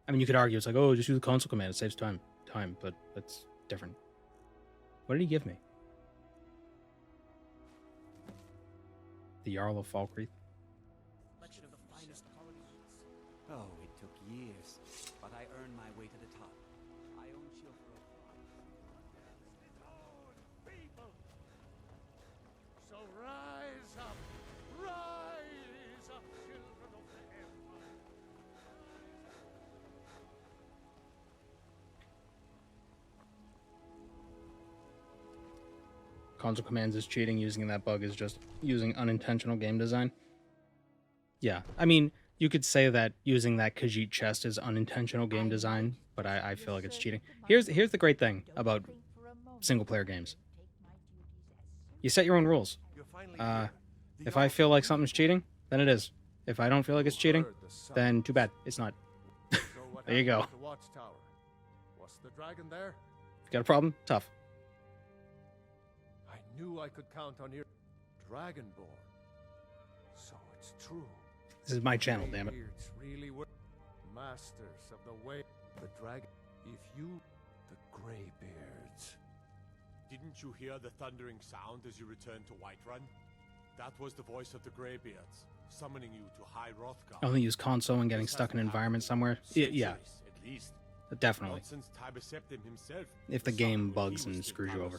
I mean, you could argue it's like, oh, just use the console command, it saves time, but that's different. What did he give me? The Jarl of Falkreath. Collection of the finest colonies. Oh, it took years, but I earned my way to the top. I own Shield for People! So rise up! Rise up, children of the Empire! Console commands is cheating. Using that bug is just using unintentional game design. Yeah, I mean, you could say that using that Khajiit chest is unintentional game design, but I feel like it's cheating. Here's the great thing about single-player games. You set your own rules. If I feel like something's cheating, then it is. If I don't feel like it's cheating, then too bad. It's not. There you go. The watchtower. Was the dragon there? Got a problem? Tough. I knew I could count on your Dragonborn. So it's true. This is my channel, damn it. Greybeards really were masters of the way. The dragon. If you, the Greybeards. Didn't you hear the thundering sound as you returned to Whiterun? That was the voice of the Greybeards, summoning you to High Hrothgar. I only use console and getting stuck in an environment somewhere. Yeah. At least. Definitely. Not since Tybeseptim himself. If the game bugs and screws you over.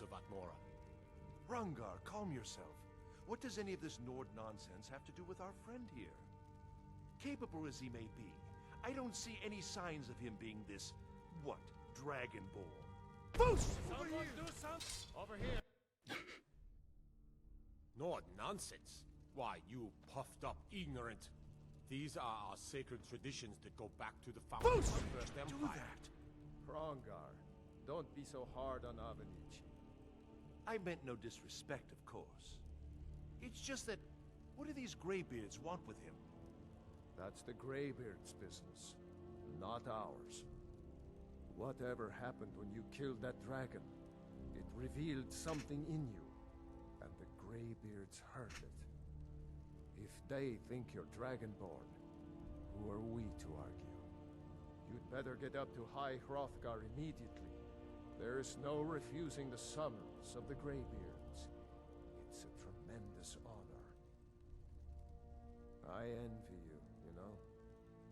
Rungar, calm yourself. What does any of this Nord nonsense have to do with our friend here? Capable as he may be, I don't see any signs of him being this, what, Dragonborn. Boost! Over here! Do something! Over here! Nord nonsense? Why, you puffed up ignorant. These are our sacred traditions that go back to the founding of the First Empire. Rongar, don't be so hard on Avenici. I meant no disrespect, of course. It's just that, what do these Greybeards want with him? That's the Greybeards' business, not ours. Whatever happened when you killed that dragon, it revealed something in you, and the Greybeards heard it. If they think you're Dragonborn, who are we to argue? You'd better get up to High Hrothgar immediately. There is no refusing the summons of the Greybeards. It's a tremendous honor. I envy you, you know,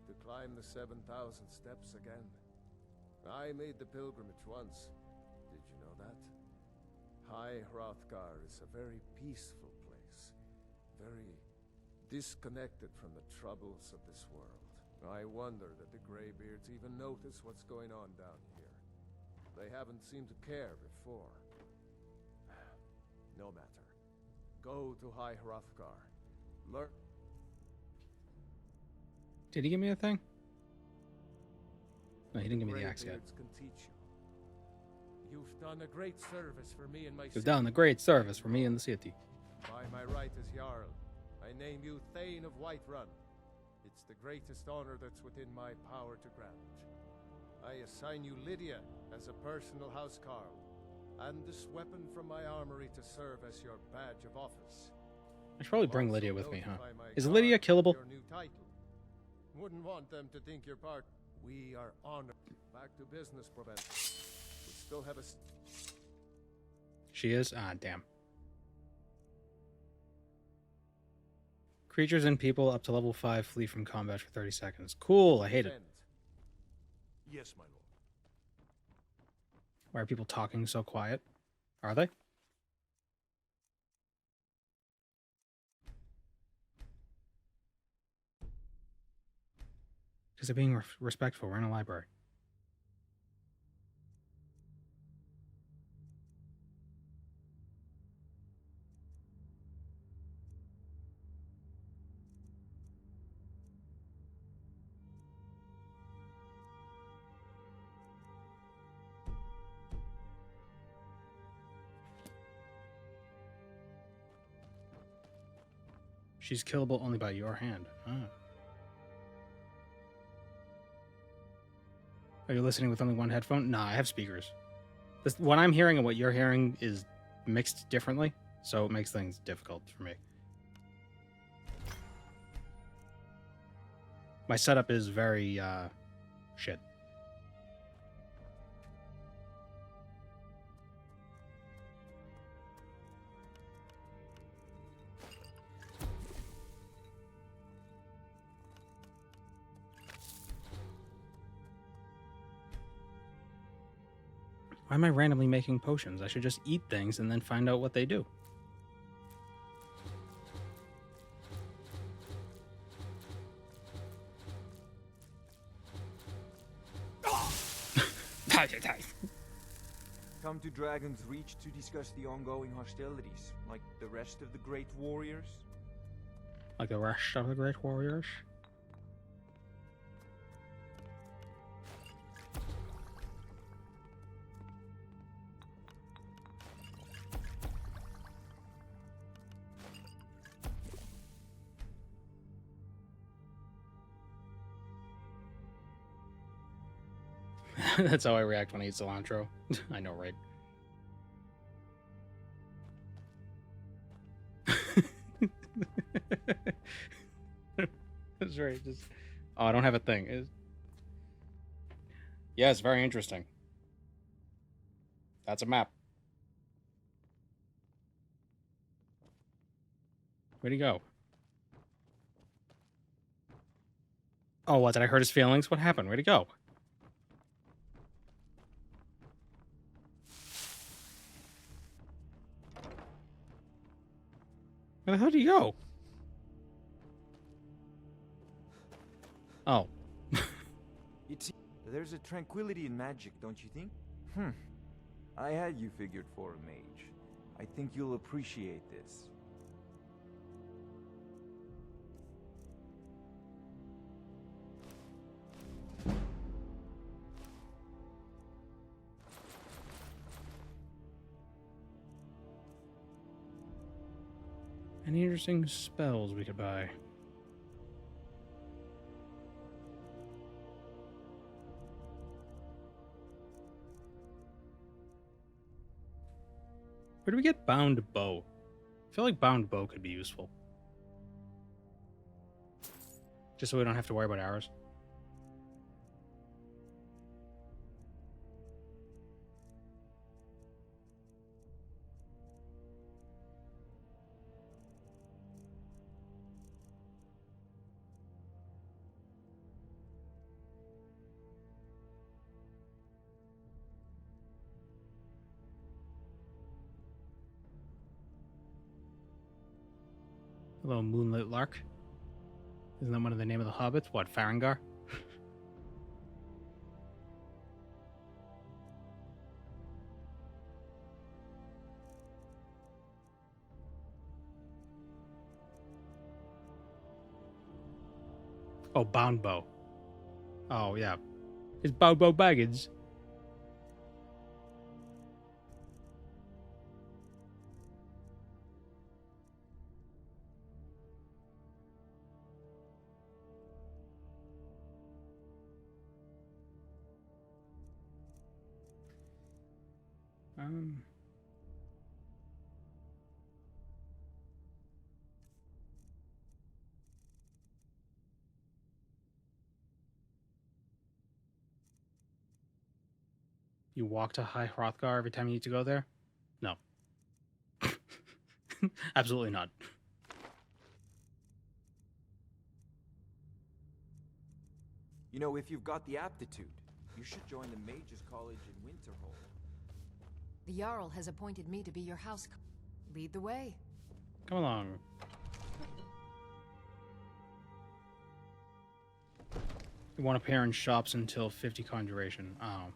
to climb the 7,000 steps again. I made the pilgrimage once. Did you know that? High Hrothgar is a very peaceful place. Very disconnected from the troubles of this world. I wonder that the Greybeards even notice what's going on down here. They haven't seemed to care before. No matter. Go to High Hrothgar. Learn. Did he give me a thing? No, he didn't give me the axe yet. Can teach you. You've done a great service for me and my You've done a great service for me in the city. By my right as Jarl, I name you Thane of Whiterun. It's the greatest honor that's within my power to grant. I assign you Lydia as a personal housecarl, and this weapon from my armory to serve as your badge of office. I should probably bring Lydia with me, huh? Notify my Is guard Lydia killable? your new title. Wouldn't want them to think you're part. We are honored. Back to business, Provence. We still have a... She is? Ah, damn. Creatures and people up to level 5 flee from combat for 30 seconds. Cool, I hate it. Yes, my lord. Why are people talking so quiet? Are they? Because they're being respectful. We're in a library. She's killable only by your hand. Ah. Are you listening with only one headphone? Nah, I have speakers. What I'm hearing and what you're hearing is mixed differently, so it makes things difficult for me. My setup is very, shit. Why am I randomly making potions? I should just eat things and then find out what they do. Come to Dragon's Reach to discuss the ongoing hostilities, like the rest of the Great Warriors? Like the rest of the Great Warriors? That's how I react when I eat cilantro. I know, right? That's right. Just oh, I don't have a thing. Yeah, it's very interesting. That's a map. Where'd he go? Oh, what? Did I hurt his feelings? What happened? Where'd he go? Where the hell did he go? Oh. There's a tranquility in magic, don't you think? I had you figured for a mage. I think you'll appreciate this. Any interesting spells we could buy? Where do we get bound bow? I feel like bound bow could be useful. Just so we don't have to worry about arrows. Hello, Moonlit Lark. Isn't that one of the name of the hobbits? What, Farengar? Oh, Bound Bow. Oh, yeah. It's Bound Bow Baggins. You walk to High Hrothgar every time you need to go there? No. Absolutely not. You know, if you've got the aptitude, you should join the Mages College in Winterhold. The Jarl has appointed me to be your house. Lead the way. Come along. You won't appear in shops until 50 conjuration. Oh,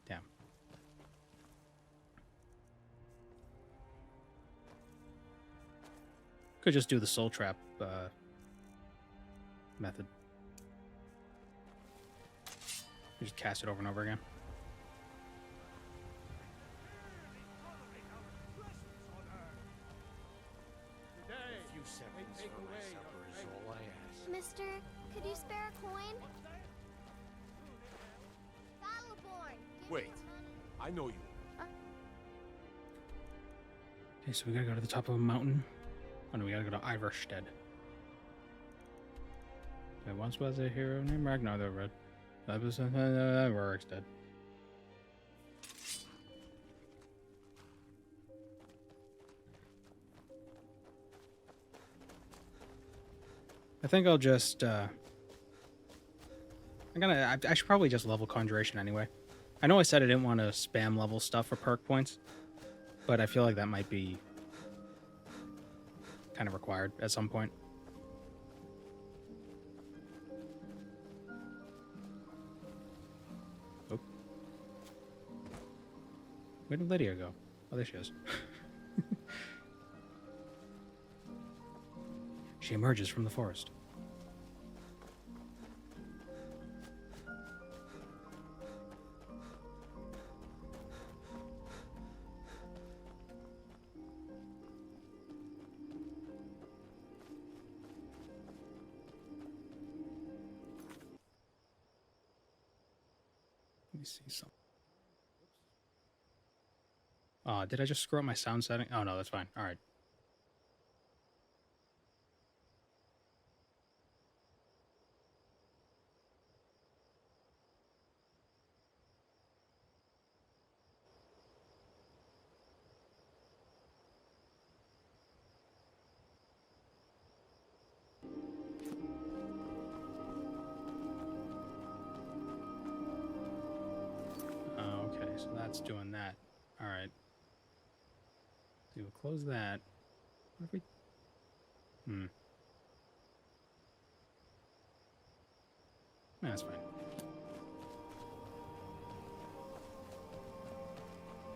damn. Could just do the soul trap method. You just cast it over and over again. A few seconds for my supper is all I ask. Mister, could you spare a coin? Battleborn! Wait, I know you. Okay, so we gotta go to the top of a mountain. Oh no, we gotta go to Ivarstead. There once was a hero named Ragnar the Red. That was Rorikstead. I think I'll just I should probably just level Conjuration anyway. I know I said I didn't want to spam level stuff for perk points, but I feel like that might be kind of required at some point. Oh. Where did Lydia go? Oh, there she is. She emerges from the forest. me see something. Did I just screw up my sound setting? Oh, no, that's fine. All right. Okay, so that's doing that. All right. So we'll close that. What if we... That's fine.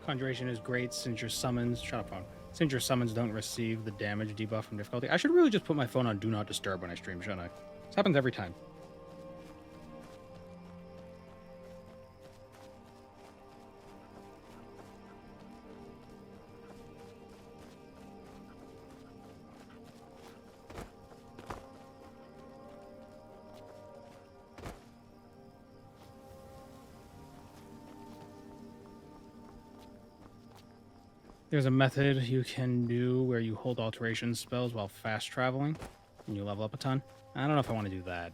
Conjuration is great since your summons... Shut up, phone. Since your summons don't receive the damage debuff from difficulty. I should really just put my phone on Do Not Disturb when I stream, shouldn't I? This happens every time. There's a method you can do where you hold alteration spells while fast traveling, and you level up a ton. I don't know if I want to do that.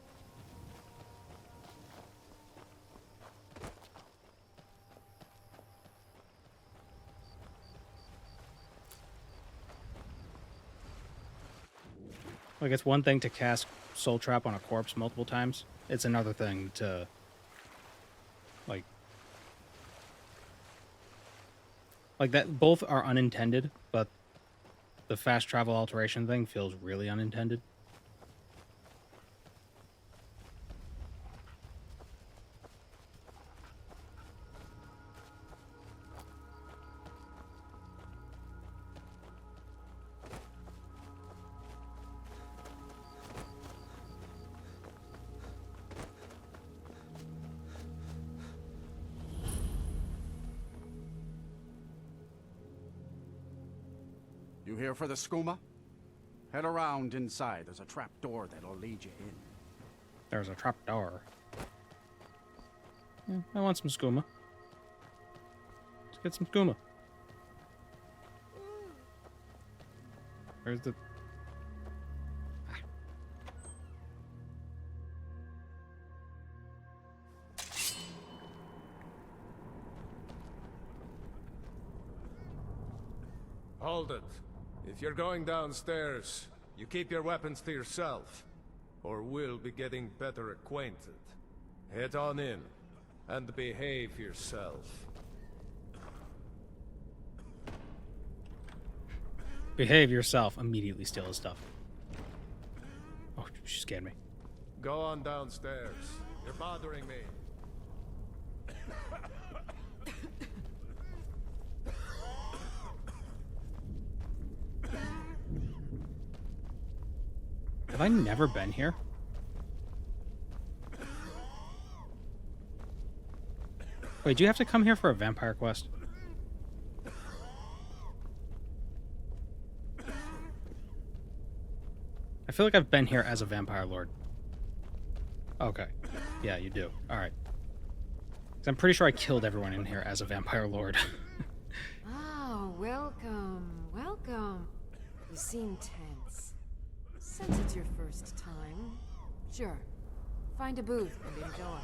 Like, it's one thing to cast Soul Trap on a corpse multiple times. It's another thing to, like that, both are unintended, but the fast travel alteration thing feels really unintended. You here for the skooma? Head around inside. There's a trap door that'll lead you in. There's a trap door. Yeah, I want some skooma. Let's get some skooma. Where's the... Hold it. If you're going downstairs, you keep your weapons to yourself, or we'll be getting better acquainted. Head on in, and behave yourself. Behave yourself. Immediately steal his stuff. Oh, she scared me. Go on downstairs. You're bothering me. Have I never been here? Wait, do you have to come here for a vampire quest? I feel like I've been here as a vampire lord. Okay. Yeah, you do. Alright. I'm pretty sure I killed everyone in here as a vampire lord. Oh, welcome. Welcome. You seem tense. Since it's your first time, sure. Find a booth and enjoy.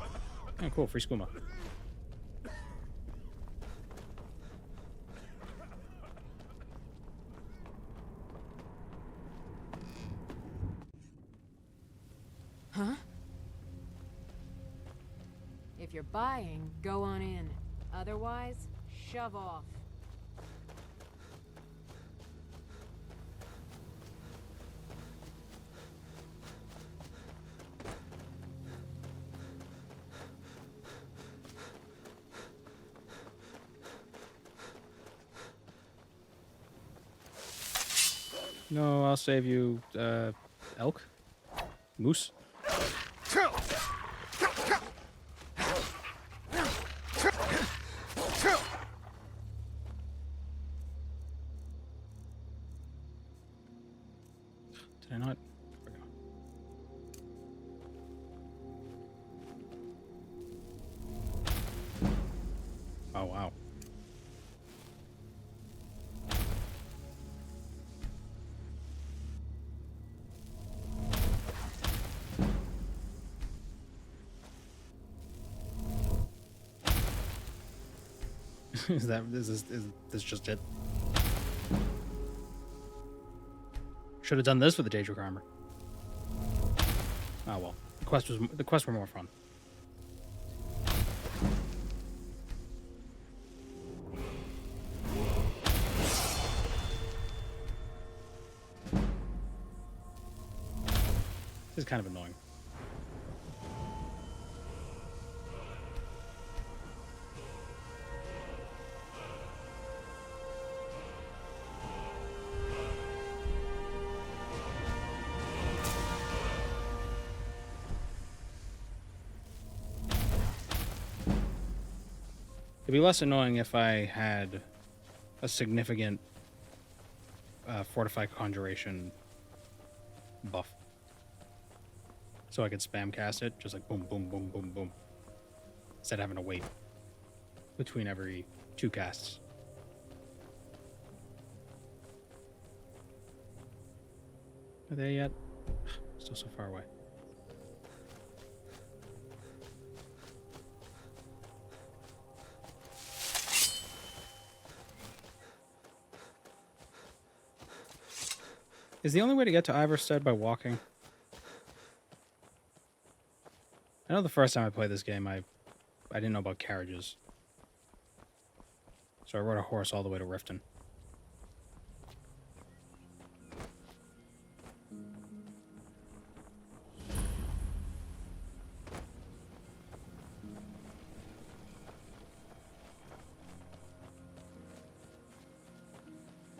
Oh, cool. Free skooma. Huh? If you're buying, go on in. Otherwise, shove off. No, I'll save you, elk? Moose? Did I not? There we go. Oh, wow. Is this just it? Should have done this with the Daedric armor. Oh well. The quests were more fun. This is kind of annoying. It'd be less annoying if I had a significant fortified conjuration buff. So I could spam cast it, just like boom, boom, boom, boom, boom. Instead of having to wait between every 2 casts. Are they yet? Still so far away. Is the only way to get to Iverstead by walking? I know the first time I played this game, I didn't know about carriages. So I rode a horse all the way to Riften.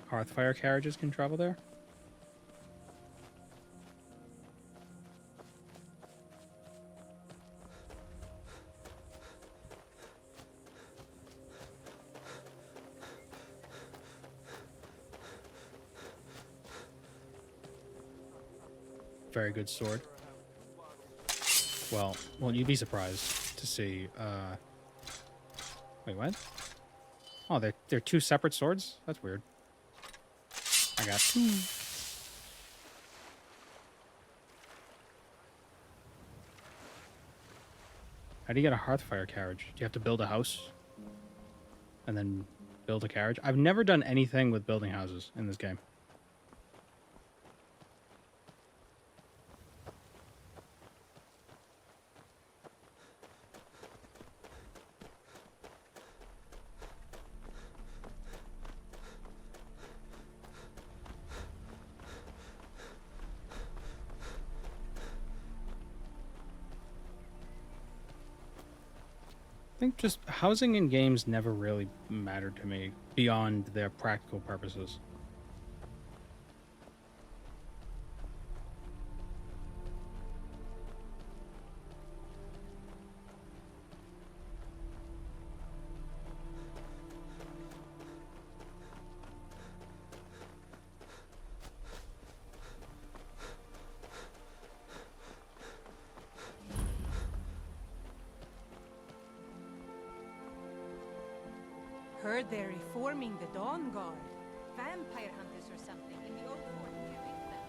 Hearthfire carriages can travel there? Very good sword. Well, you'd be surprised to see. Wait, what? Oh, they're 2 separate swords? That's weird. I got 2. How do you get a Hearthfire carriage? Do you have to build a house and then build a carriage? I've never done anything with building houses in this game. I think just housing in games never really mattered to me beyond their practical purposes. Heard they're reforming the Dawn Guard. Vampire hunters or something in the Oak Fort near Riften.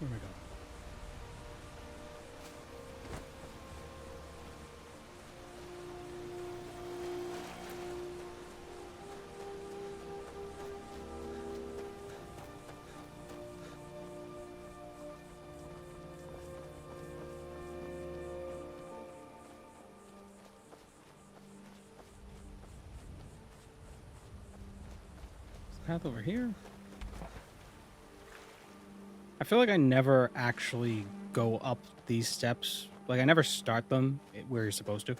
Where am I going? Path over here. I feel like I never actually go up these steps. Like, I never start them where you're supposed to.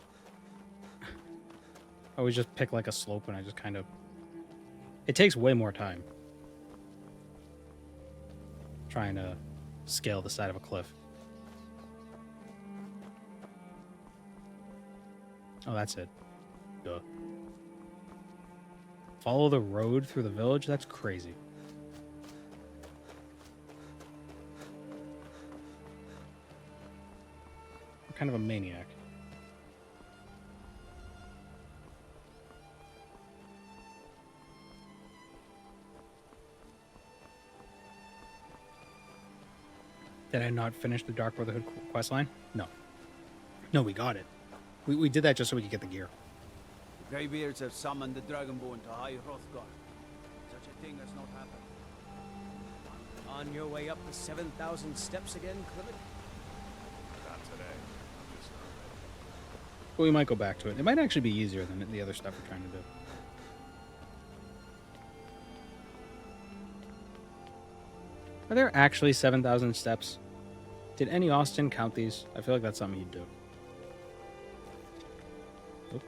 I always just pick like a slope and I just kind of... It takes way more time trying to scale the side of a cliff. Oh, that's it. Duh. Follow the road through the village? That's crazy. What kind of a maniac? Did I not finish the Dark Brotherhood questline? No. No, we got it. We did that just so we could get the gear. The Greybeards have summoned the Dragonborn to High Hrothgar. Such a thing has not happened. On your way up the 7,000 steps again, Clement? Not today. I'm just not ready. But we might go back to it. It might actually be easier than the other stuff we're trying to do. Are there actually 7,000 steps? Did any Austin count these? I feel like that's something he'd do. Oop.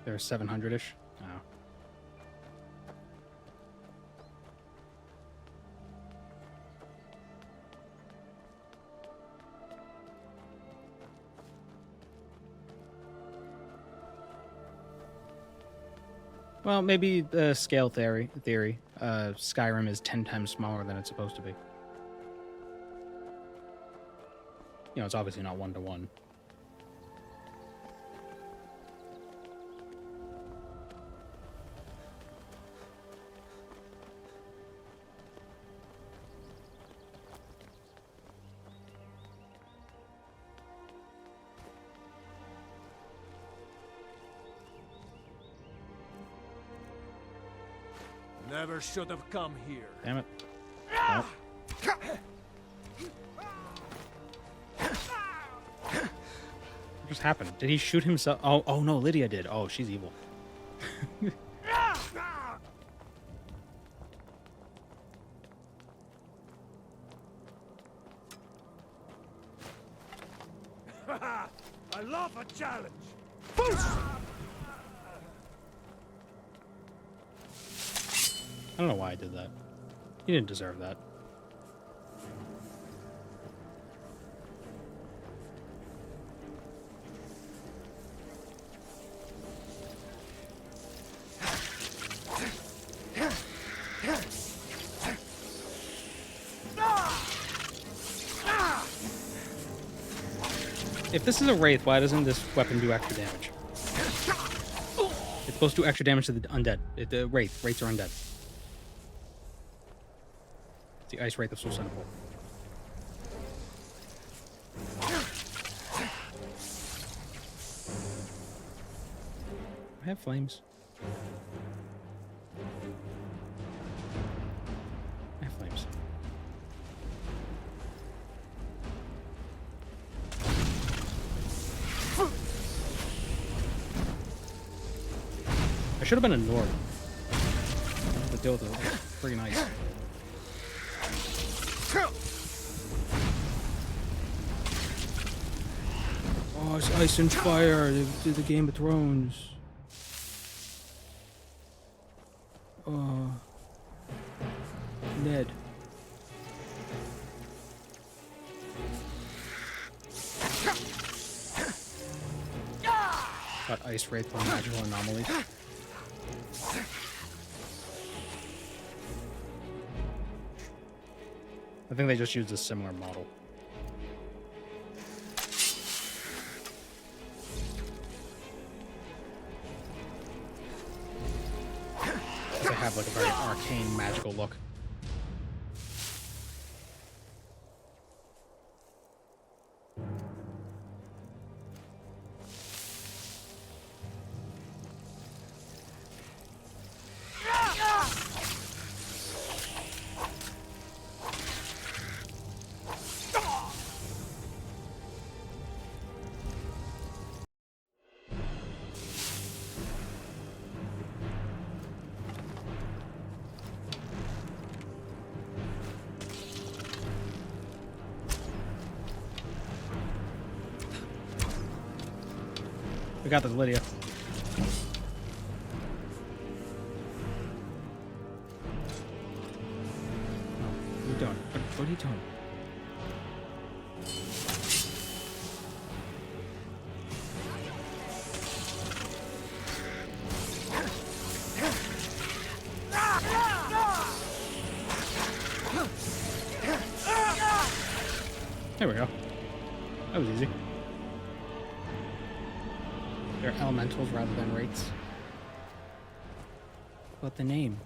There's 700-ish. Oh. Well, maybe the scale theory. Skyrim is 10 times smaller than it's supposed to be. You know, it's obviously not 1-to-1. Never should have come here. Damn it. Nope. What just happened? Did he shoot himself? Oh no, Lydia did. Oh, she's evil. I love a challenge. I don't know why I did that. He didn't deserve that. If this is a Wraith, why doesn't this weapon do extra damage? It's supposed to do extra damage to the undead. The Wraiths are undead. It's the Ice Wraith of Soul Centipede. I have flames. I have flames. I should have been a Nord. I have to deal with the friggin' ice. Oh, it's Ice and Fire. They did the Game of Thrones. Oh. Ned. Got Ice Wraith for magical anomalies. I think they just used a similar model. They have like a very arcane magical look. We got this, Lydia. What are you doing? What are you doing? There we go. That was easy. They're elementals rather than wraiths. What the name?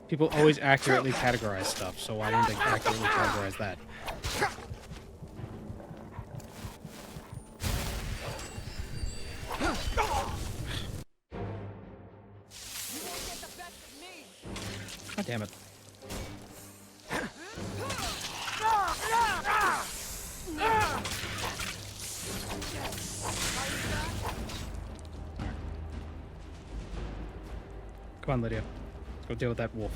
People always accurately categorize stuff, so why didn't they accurately categorize that? God damn it. Come on, Lydia. Let's go deal with that wolf.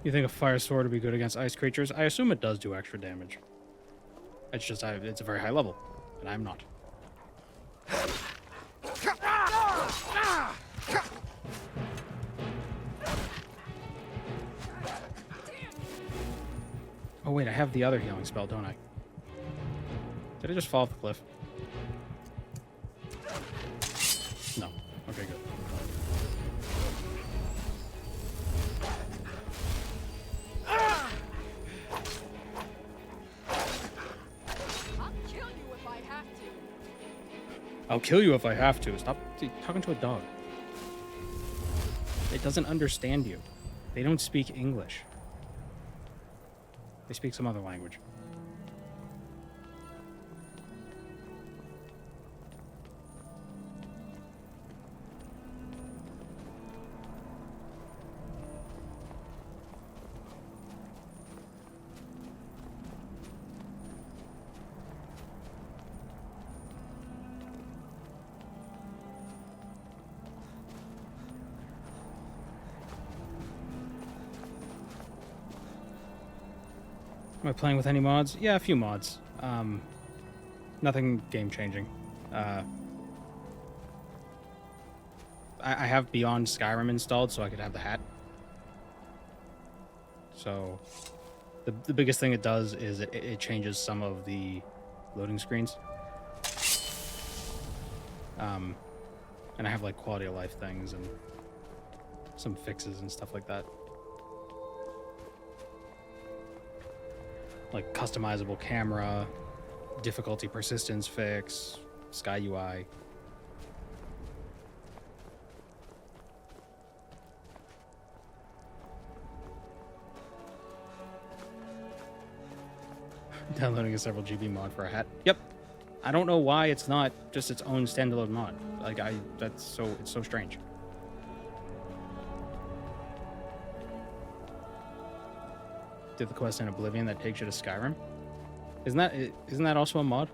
You think a fire sword would be good against ice creatures? I assume it does do extra damage. It's just, it's a very high level, and I'm not. Oh wait, I have the other healing spell, don't I? Did I just fall off the cliff? No. Okay, good. I'll kill you if I have to. Stop talking to a dog. It doesn't understand you. They don't speak English. They speak some other language. Am I playing with any mods? Yeah, a few mods. Nothing game-changing. I have Beyond Skyrim installed so I could have the hat. So, the biggest thing it does is it changes some of the loading screens. And I have, like, quality of life things and some fixes and stuff like that. Like customizable camera, difficulty persistence fix, Sky UI. Downloading a several GB mod for a hat. Yep. I don't know why it's not just its own standalone mod. Like it's so strange. Did the quest in Oblivion that takes you to Skyrim? Isn't that also a mod?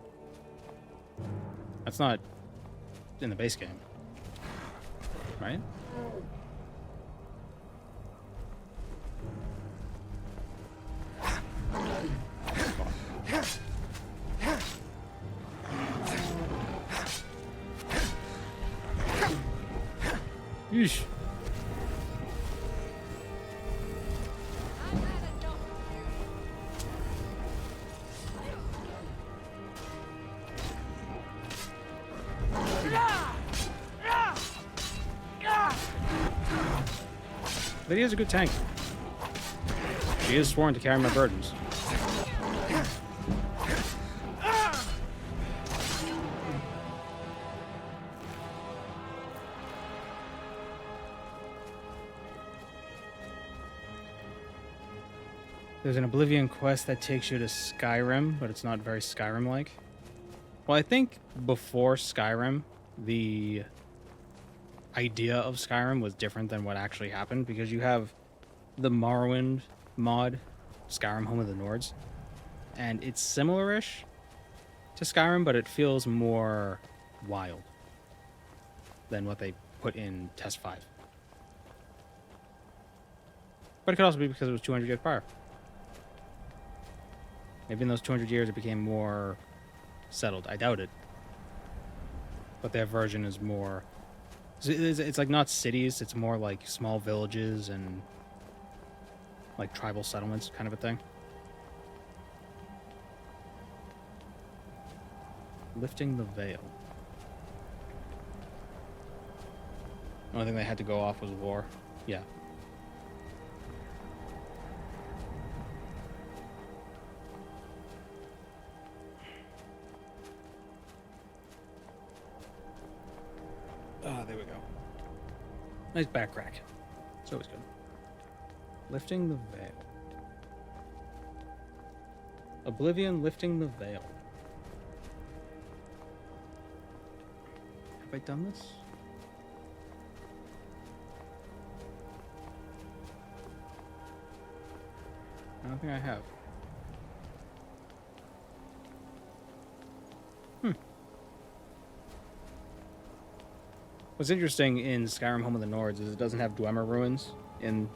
That's not in the base game, right? Yeesh. Lydia's a good tank. She is sworn to carry my burdens. There's an Oblivion quest that takes you to Skyrim, but it's not very Skyrim-like. Well, I think before Skyrim, the idea of Skyrim was different than what actually happened, because you have the Morrowind mod, Skyrim Home of the Nords, and it's similar-ish to Skyrim, but it feels more wild than what they put in Test 5. But it could also be because it was 200 years prior. Maybe in those 200 years it became more settled. I doubt it. But their version is more... It's like not cities, it's more like small villages and like tribal settlements kind of a thing. Lifting the veil. The only thing they had to go off was war. Yeah. Ah, there we go. Nice back crack. It's always good. Lifting the veil. Oblivion lifting the veil. Have I done this? I don't think I have. What's interesting in Skyrim Home of the Nords is it doesn't have Dwemer ruins in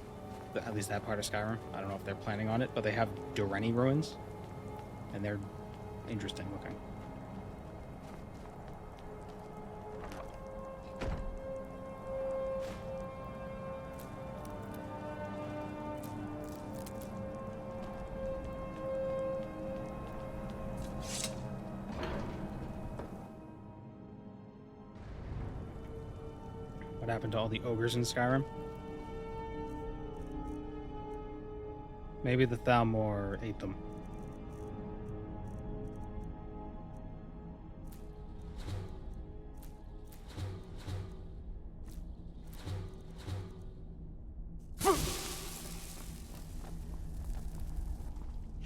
at least that part of Skyrim. I don't know if they're planning on it, but they have Dureni ruins, and they're interesting looking. What happened to all the ogres in Skyrim? Maybe the Thalmor ate them.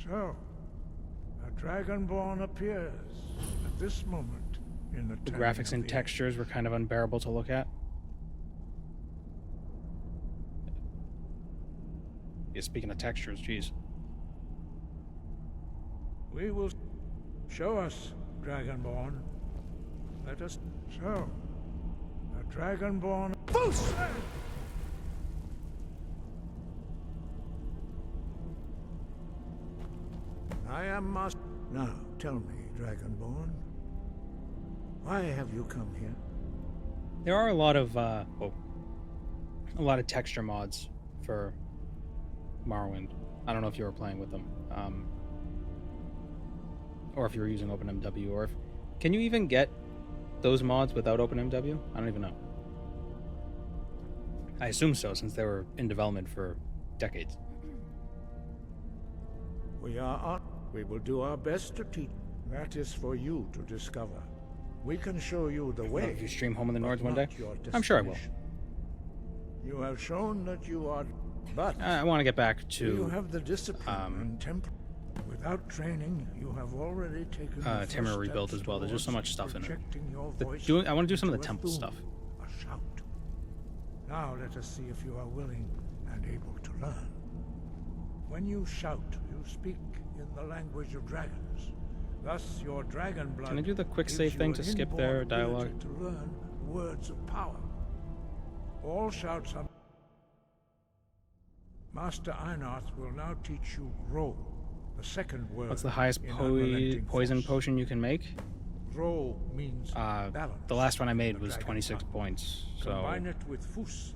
So, a Dragonborn appears at this moment in the The turning graphics of and the textures were kind of unbearable to look at. Yeah, speaking of textures, geez. We will show us, Dragonborn. Let us show. A Dragonborn. Foos! I am Master. Now, tell me, Dragonborn. Why have you come here? There are a lot of texture mods for Morrowind. I don't know if you were playing with them, or if you were using OpenMW, or if can you even get those mods without OpenMW? I don't even know. I assume so, since they were in development for decades. We will do our best to teach. That is for you to discover. We can show you the way. If you stream Home in the Nords one day, not your I'm sure I will. destination. You have shown that you are, but I want to get back to. you have the discipline and temper. Without training, you have already taken the first Tamara rebuilt steps as well. There's just so much towards stuff in it. projecting your I voice want to do some of the into a temple thum, stuff. A shout. Now let us see if you are willing and able to learn. When you shout, you speak in the language of dragons. Thus, your dragon blood. Can I do the quick gives save you thing an to skip inborn their ability dialogue? To learn words of power. All shouts are. Master Einarth will now teach you roll, the second word. What's the highest in unrelenting poison force. potion you can make? Roll means balance. The last one I made the was dragon 26 tongue. points. So Combine it with fus,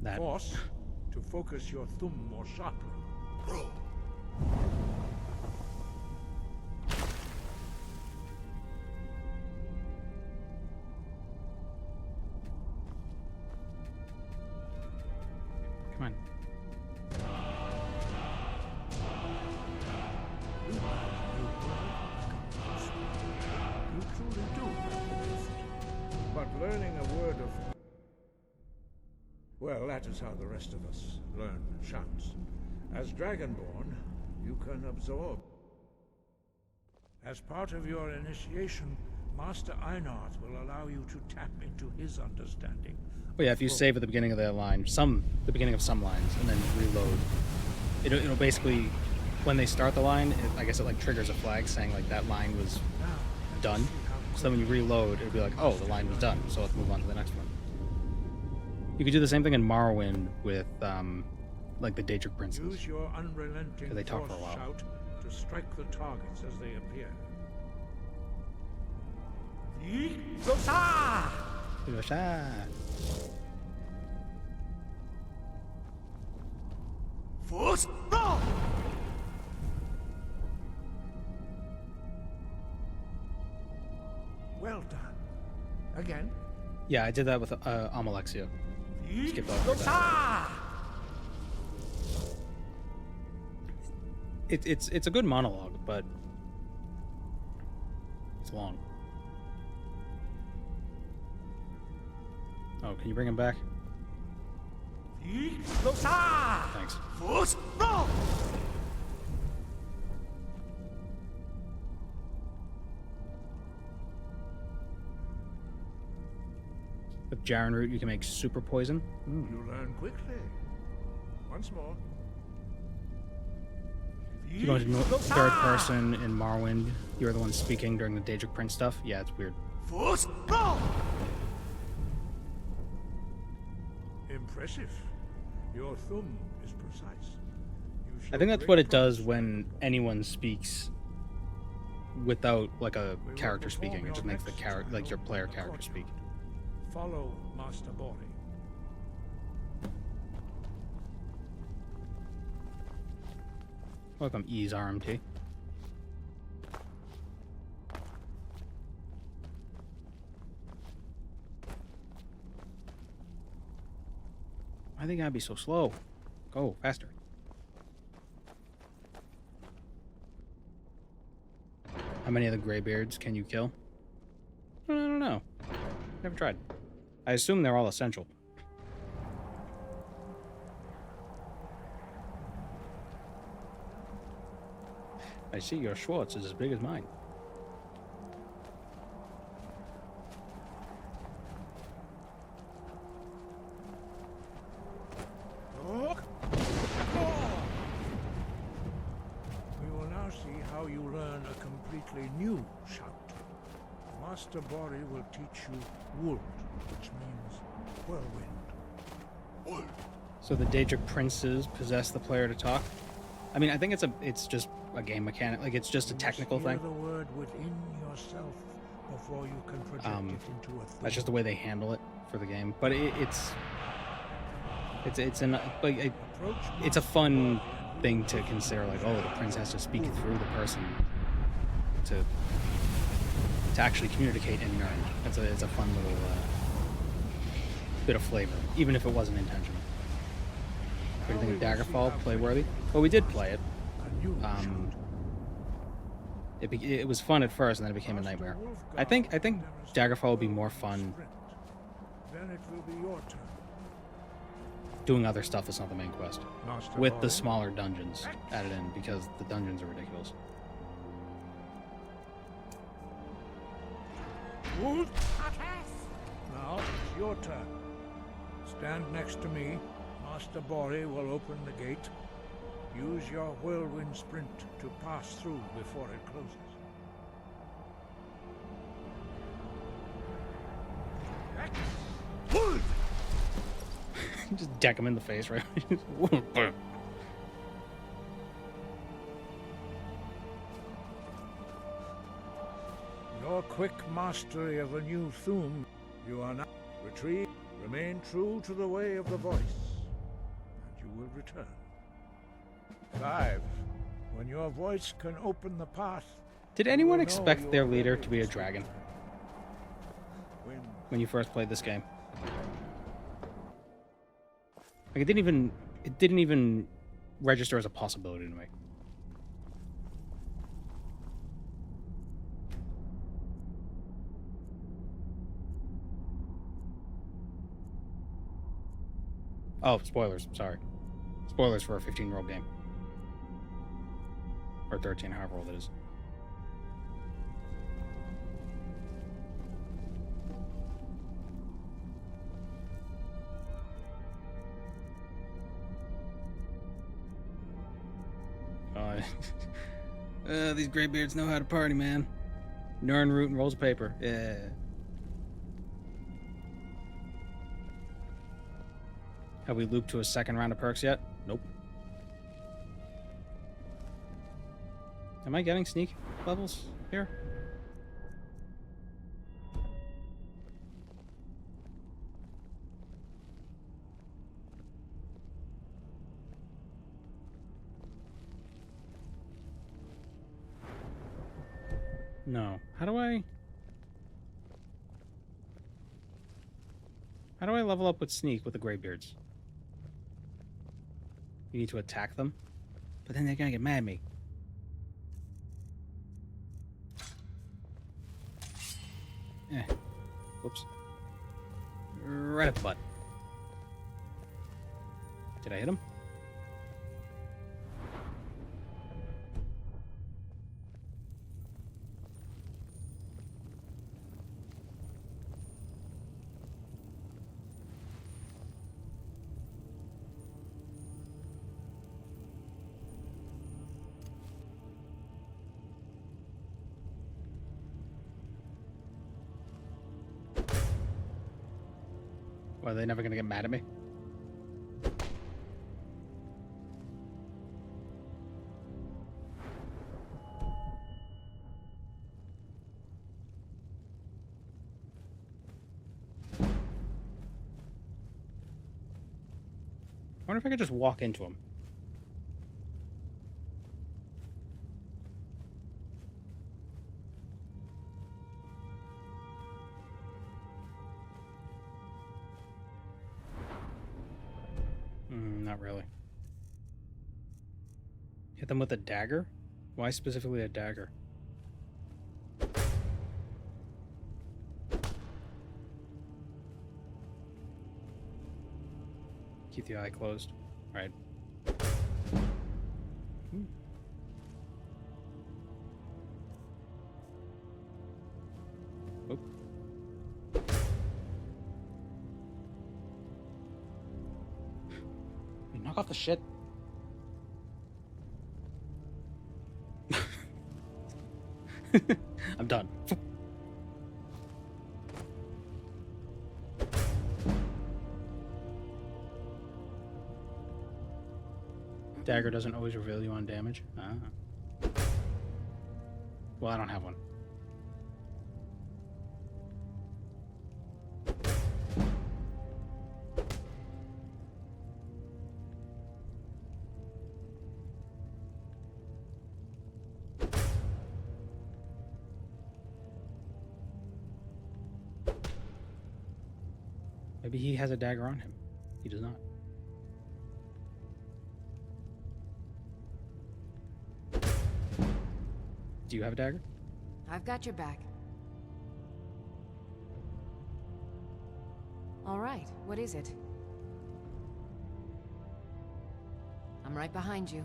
that force, to focus your thumb more sharply. Roll. come on. You truly do have the gift. But learning a word of... Well, that is how the rest of us learn shouts. As Dragonborn, you can absorb. As part of your initiation, Master Einarth will allow you to tap into his understanding. Oh yeah, if you save at the beginning of the line, the beginning of some lines, and then reload, it'll basically, when they start the line, I guess it like triggers a flag saying like that line was done. So when you reload, it'll be like, oh, the line was done, so let's move on to the next one. You could do the same thing in Morrowind with like the Daedric princes. Use your unrelenting They talk for a force while. shout to strike the targets as they appear. Force go! Well done. Again. Yeah, I did that with Amalexia. Skipped over that. It's a good monologue, but it's long. Oh, can you bring him back? Thanks. Force go! With Jaren Root, you can make super poison. You learn quickly. Once more. If you go into third person in Morrowind, you're the one speaking during the Daedric Prince stuff. Yeah, it's weird. Force go! Impressive. Your thumb is precise. I think that's what it does when anyone speaks without like a character speaking. It just makes the character, like your player character, speak. Follow Master Bori. Welcome, Ease RMT. Why they gotta be so slow? Go faster. How many of the Greybeards can you kill? I don't know. Never tried. I assume they're all essential. I see your Schwartz is as big as mine. We will now see how you learn a completely new shout. Master Bori will teach you Wold, which means whirlwind. So the Daedric princes possess the player to talk? I mean, I think it's just a game mechanic. Like, it's just a technical Hear thing. the word within yourself before you can project it into a thought. That's just the way they handle it for the game. But it's a fun thing to consider. Like, oh, the prince has to speak through the person to actually communicate in Nern. It's a fun little bit of flavor, even if it wasn't intentional. What do you think of Daggerfall? Playworthy? Well, we did play it. It was fun at first, and then it became a nightmare. I think Daggerfall would be more fun Then it will be your turn. doing other stuff that's not the main quest, with the smaller dungeons added in, because the dungeons are ridiculous. Now it's your turn. Stand next to me. Master Bori will open the gate. Use your whirlwind sprint to pass through before it closes. Just deck him in the face, right? Your quick mastery of a new thum, you are now retrieve. Remain true to the way of the voice, and you will return. 5. When your voice can open the path. Did anyone expect their leader to be a dragon when you first played this game? Like, it didn't even register as a possibility to me. Oh, spoilers. Sorry. Spoilers for a 15-year-old game. Or 13, however old it is. These graybeards know how to party, man. Nern, root, and rolls of paper. Yeah. Have we looped to a second round of perks yet? Nope. Am I getting sneak levels here? No. How do I level up with sneak with the Greybeards? You need to attack them? But then they're gonna get mad at me. Whoops. Right up the butt. Did I hit him? Why, are they never gonna get mad at me? I wonder if I could just walk into him. Not really. Hit them with a dagger? Why specifically a dagger? Keep the eye closed. All right. Oop. Knock off the shit. I'm done. Dagger doesn't always reveal you on damage. Ah. Well, I don't have one. Maybe he has a dagger on him. He does not. Do you have a dagger? I've got your back. All right, what is it? I'm right behind you.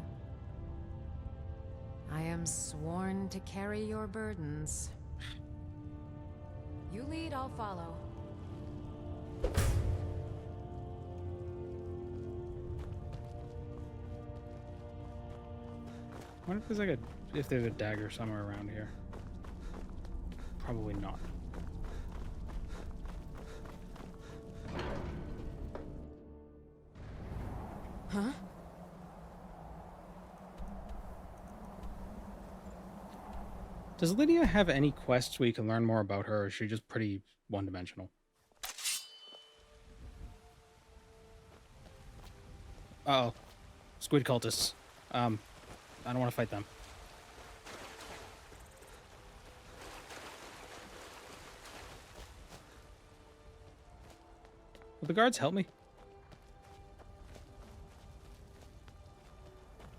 I am sworn to carry your burdens. You lead, I'll follow. I wonder if there's a dagger somewhere around here. Probably not. Huh? Does Lydia have any quests where you can learn more about her, or is she just pretty one-dimensional? Uh-oh. Squid cultists. I don't want to fight them. Will the guards help me?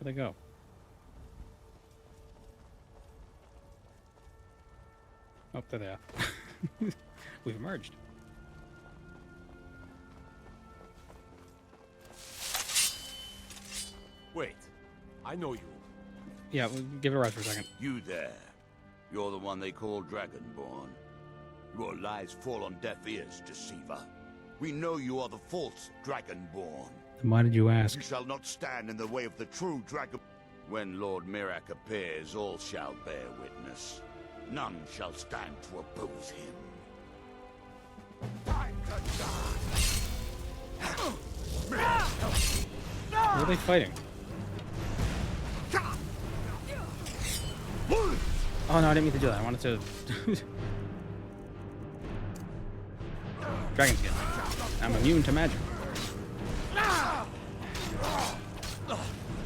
Where'd they go? Oh, there they are. We've emerged. Wait, I know you. Yeah, we'll give it a rest for a second. You there. You're the one they call Dragonborn. Your lies fall on deaf ears, deceiver. We know you are the false Dragonborn. Then why did you ask? You shall not stand in the way of the true Dragon. When Lord Mirak appears, all shall bear witness. None shall stand to oppose him. Time to die! What are they fighting? Oh no, I didn't mean to do that. I wanted to... Dragon skin. I'm immune to magic.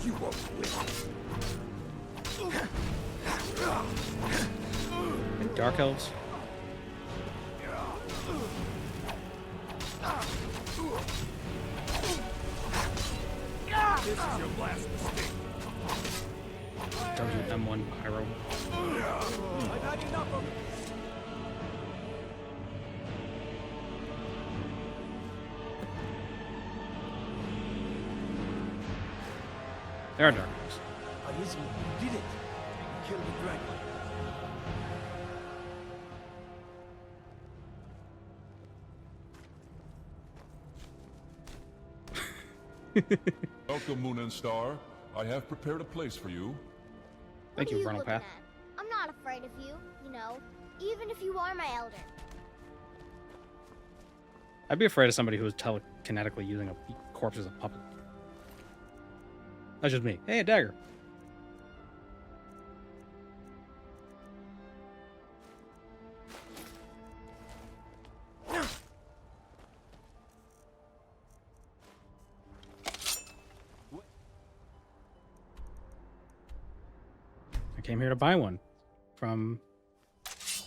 You won't win. And Dark Elves. This is your last mistake. WM1 Pyro. I've had enough of it. There are Dark Elves. You did it. You killed the dragon. Welcome, Moon and Star. I have prepared a place for you. Thank you, Vernal looking Path. at? I'm not afraid of you, you know, even if you are my elder. I'd be afraid of somebody who was telekinetically using a corpse as a puppet. That's just me. Hey, a dagger. I came here to buy one from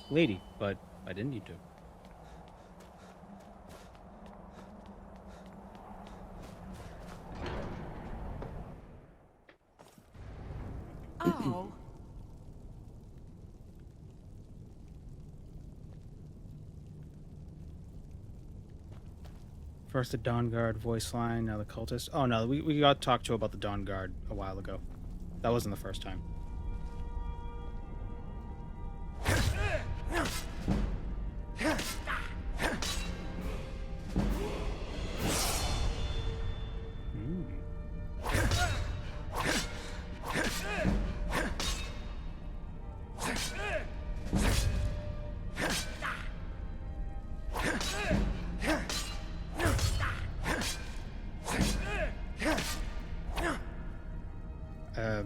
Lady, but I didn't need to. Oh. First the Dawn Guard voice line, now the cultist. Oh no, we got talked to about the Dawn Guard a while ago. That wasn't the first time.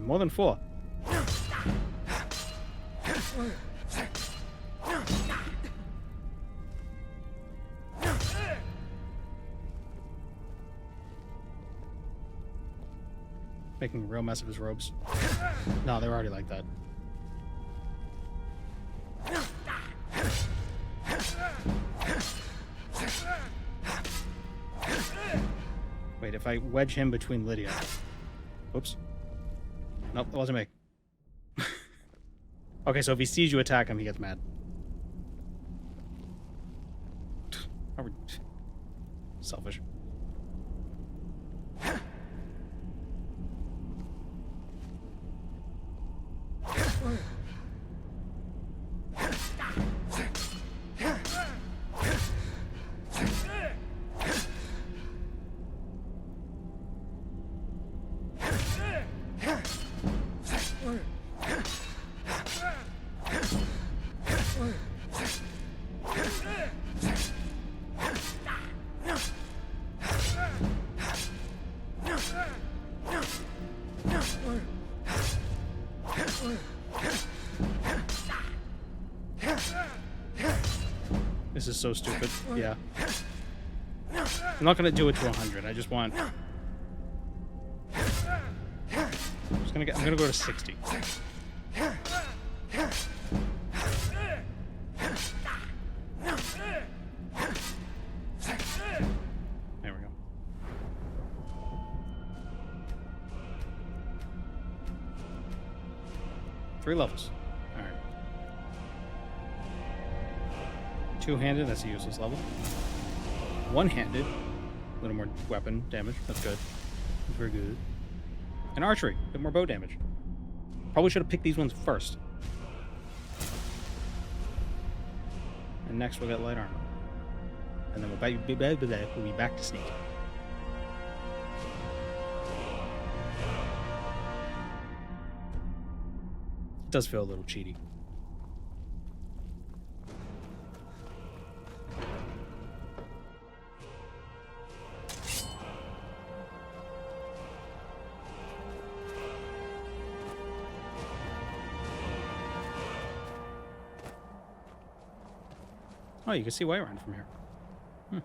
More than 4. Making a real mess of his robes. No, they're already like that. Wait, if I wedge him between Lydia... Whoops. Nope, that wasn't me. Okay, so if he sees you attack him, he gets mad. Selfish. This is so stupid. Yeah. I'm not gonna do it to 100. I just want... I'm gonna go to 60. There we go. Three levels. Alright. Two-handed, that's a useless level. One-handed, a little more weapon damage. That's good. Very good. And archery, a bit more bow damage. Probably should have picked these ones first. And next we'll get light armor. And then we'll be back to sneak. It does feel a little cheaty. Oh, you can see Whiterun from here. Hmm.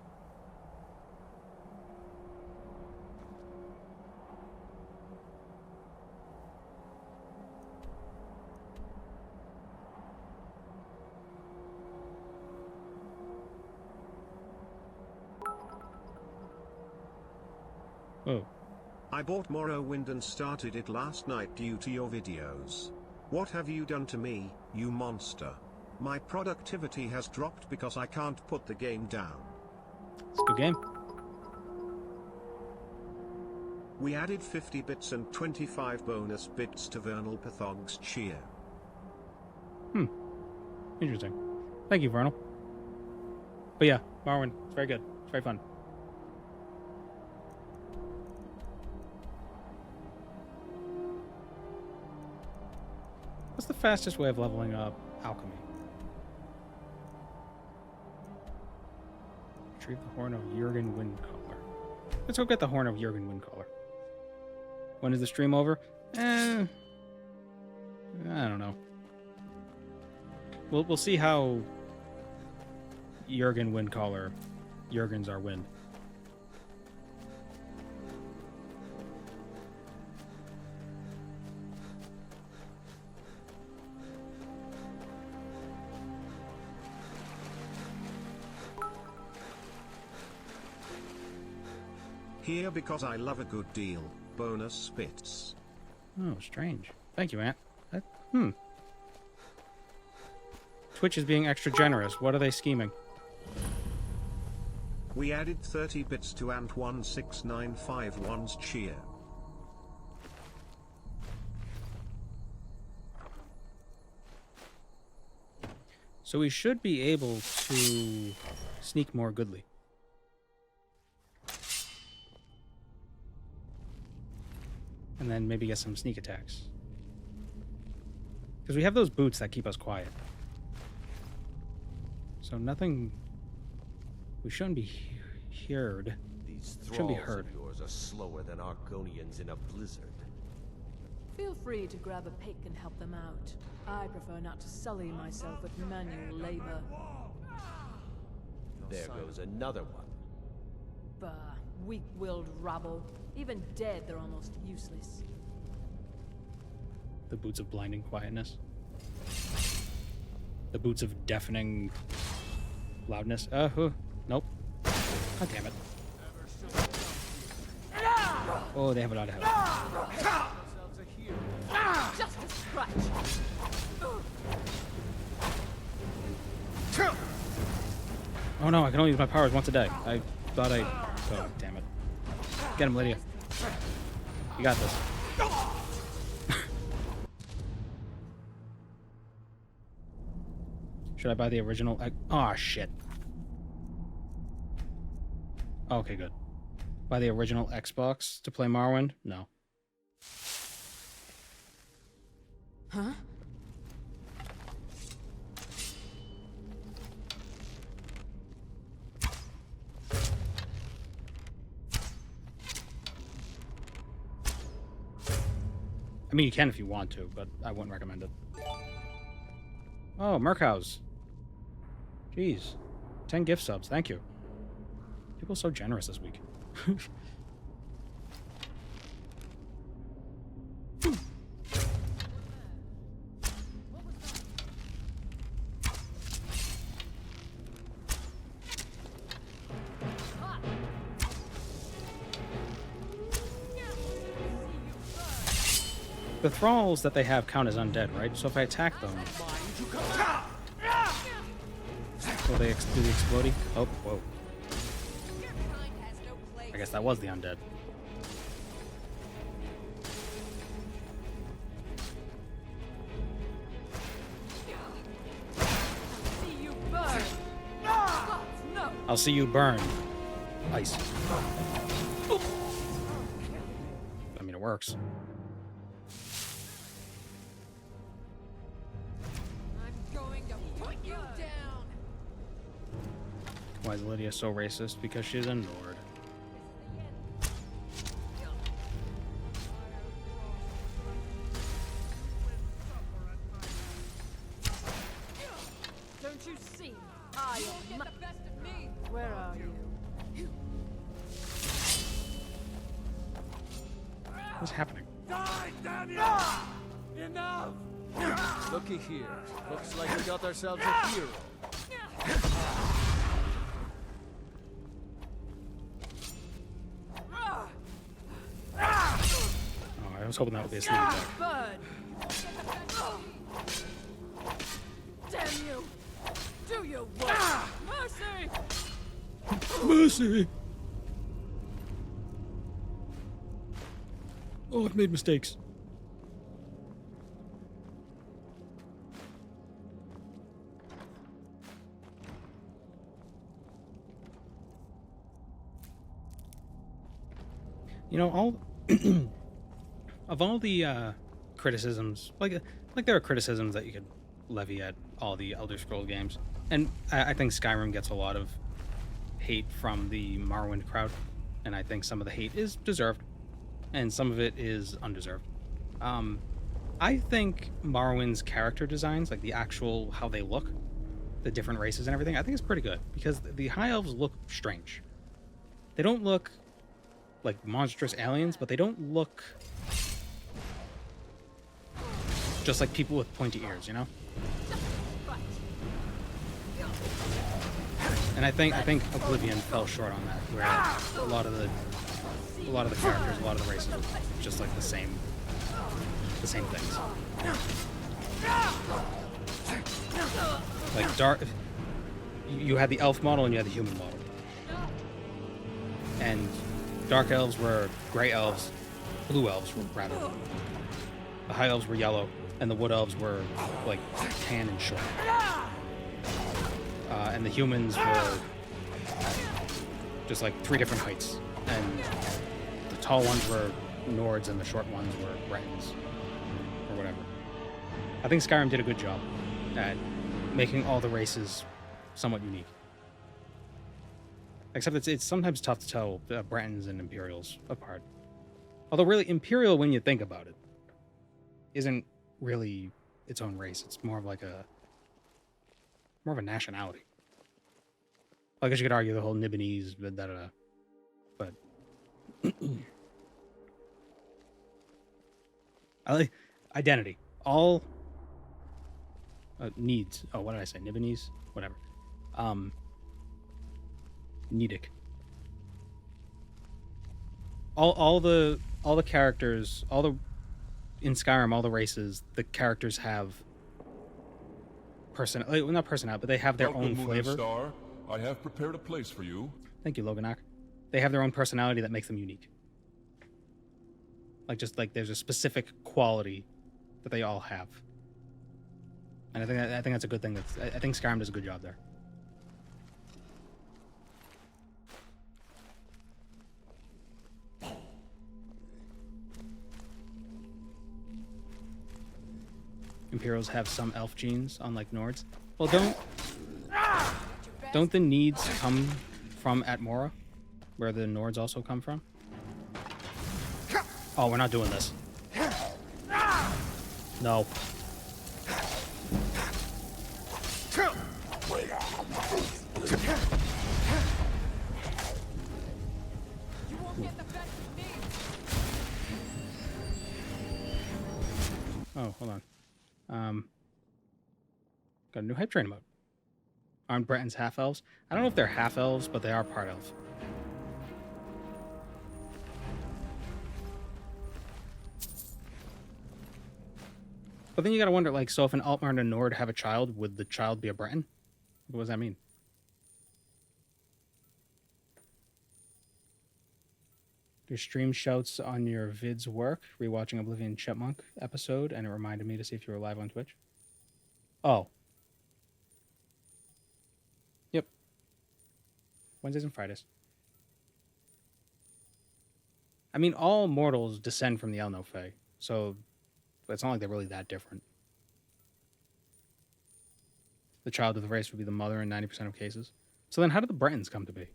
Oh. I bought Morrowind and started it last night due to your videos. What have you done to me, you monster? My productivity has dropped because I can't put the game down. It's a good game. We added 50 bits and 25 bonus bits to Vernal Pathog's cheer. Hmm. Interesting. Thank you, Vernal. But yeah, Morrowind, it's very good. It's very fun. What's the fastest way of leveling up Alchemy? Retrieve the Horn of Jurgen Windcaller. Let's go get the Horn of Jurgen Windcaller. When is the stream over? I don't know. We'll see how Jurgen Windcaller Jurgen's our wind. Here because I love a good deal. Bonus bits. Oh, strange. Thank you, Ant. Twitch is being extra generous. What are they scheming? We added 30 bits to Ant16951's cheer. So we should be able to sneak more goodly. And then maybe get some sneak attacks. Because we have those boots that keep us quiet. So nothing... We shouldn't be heard. These Shouldn't be thralls heard. of yours are slower than Argonians in a blizzard. Feel free to grab a pick and help them out. I prefer not to sully myself with manual labor. There goes another one. Bah, weak-willed rabble. Even dead, they're almost useless. The boots of blinding quietness. The boots of deafening loudness. Nope. God damn it. Oh, they have a lot of health. Just a scratch. Oh no, I can only use my powers once a day. I thought I... Oh, damn it. Get him, Lydia. You got this. Should I buy the original? Oh, shit. Okay, good. Buy the original Xbox to play Morrowind? No. Huh? I mean, you can if you want to, but I wouldn't recommend it. Oh, Merkhouse. Jeez. 10 gift subs. Thank you. People are so generous this week. The thralls that they have count as undead, right? So if I attack them... Will they do the exploding? Oh, whoa. I guess that was the undead. I'll see you burn. Ice. I mean, it works. Why is Lydia so racist? Because she's a Nord. Don't you see? I am What's happening? Die, damn you! Enough! Looky here. Looks like we got ourselves a hero. Oh, I was hoping that would be a sneak attack. Bud! Damn you! Do your work! Mercy! Mercy! Oh, I've made mistakes. You know, all of all the criticisms, like there are criticisms that you could levy at all the Elder Scrolls games, and I think Skyrim gets a lot of hate from the Morrowind crowd, and I think some of the hate is deserved, and some of it is undeserved. I think Morrowind's character designs, like the actual how they look, the different races and everything, I think it's pretty good because the High Elves look strange. They don't look like monstrous aliens, but they don't look just like people with pointy ears, you know? And I think Oblivion fell short on that, where a lot of the characters, a lot of the races were just like the same things. Like dark, you had the elf model and you had the human model, and dark elves were gray elves, blue elves were rather. The high elves were yellow, and the wood elves were like tan and short. And the humans were just like 3 different heights, and the tall ones were Nords and the short ones were Bretons, or whatever. I think Skyrim did a good job at making all the races somewhat unique. Except it's sometimes tough to tell Bretons and Imperials apart. Although really, Imperial, when you think about it, isn't really its own race. It's more of like a nationality. I guess you could argue the whole Nibonese, but I like identity. All needs. Oh, what did I say? Nibonese? Whatever. Nedic. All the characters, in Skyrim, all the races, the characters have not personality, but they have their own flavor. Star, I have prepared a place for you. Thank you, Loganak. They have their own personality that makes them unique. Like there's a specific quality that they all have. And I think that's a good thing. I think Skyrim does a good job there. Imperials have some elf genes, unlike Nords. Well, don't the needs come from Atmora, where the Nords also come from? Oh, we're not doing this. No. Oh, hold on. Got a new hype train mode. Aren't Bretons half-elves? I don't know if they're half-elves, but they are part-elf. But then you gotta wonder, like, so if an Altmer and a Nord have a child, would the child be a Breton? What does that mean? Do stream shouts on your vids work? Rewatching Oblivion Chipmunk episode, and it reminded me to see if you were live on Twitch. Oh. Yep. Wednesdays and Fridays. I mean, all mortals descend from the Elno-Fae, so it's not like they're really that different. The child of the race would be the mother in 90% of cases. So then how did the Bretons come to be?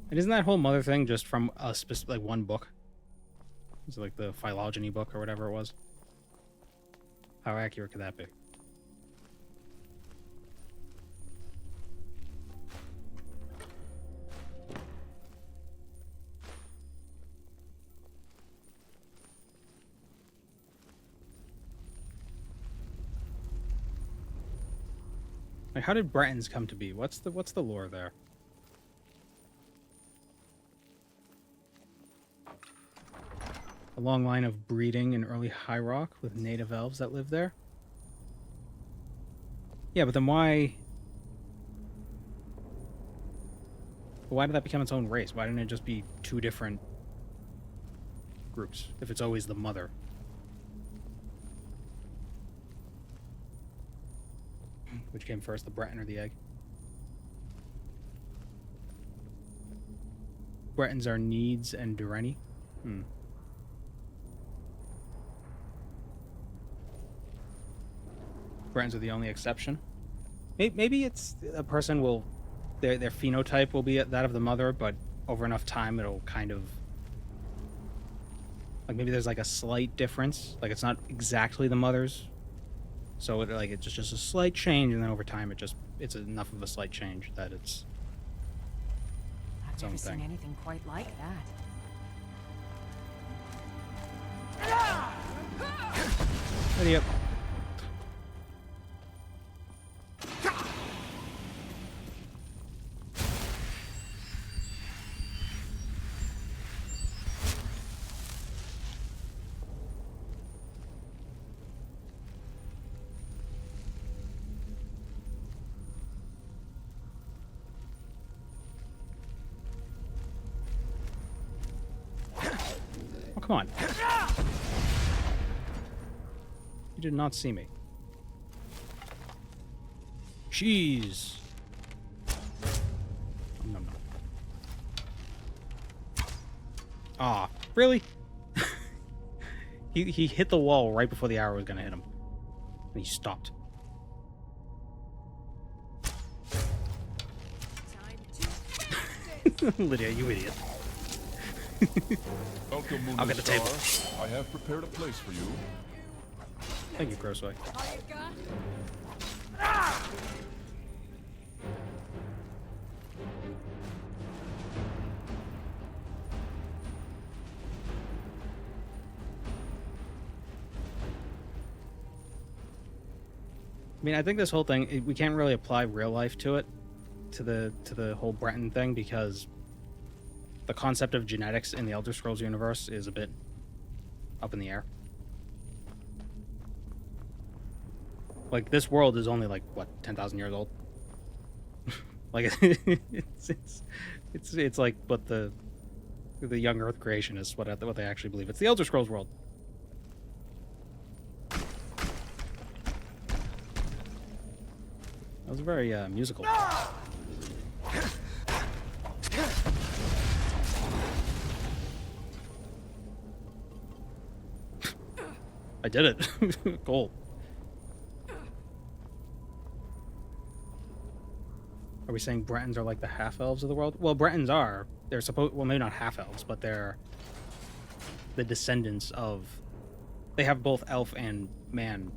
And isn't that whole mother thing just from a specific, like, one book? Is it like the Phylogeny book or whatever it was? How accurate could that be? Like, how did Bretons come to be? What's the lore there? A long line of breeding in early High Rock with native elves that live there? Yeah, but then why did that become its own race? Why didn't it just be two different groups if it's always the mother? Which came first, the Breton or the egg? Bretons are Needs and Durrani. Bretons are the only exception. Maybe it's a person will, their phenotype will be that of the mother, but over enough time it'll kind of, like maybe there's like a slight difference, like it's not exactly the mother's, so it's just a slight change, and then over time it's enough of a slight change that it's I've never seen anything quite like that. Idiot. Come on. You did not see me. Jeez. No. Ah, really? he hit the wall right before the arrow was gonna hit him. And he stopped. Lydia, you idiot. Welcome, Moon I'll get the table. I have prepared a place for you. Thank you, Grossway. I mean, I think this whole thing, we can't really apply real life to it, to the whole Breton thing, because the concept of genetics in the Elder Scrolls universe is a bit up in the air. Like, this world is only like, what, 10,000 years old? Like, it's like what the young Earth creation is, what they actually believe. It's the Elder Scrolls world. That was very musical. I did it. Goal. Are we saying Bretons are like the half-elves of the world? Well, Bretons are. They're supposed... Well, maybe not half-elves, but they're the descendants of... They have both elf and man.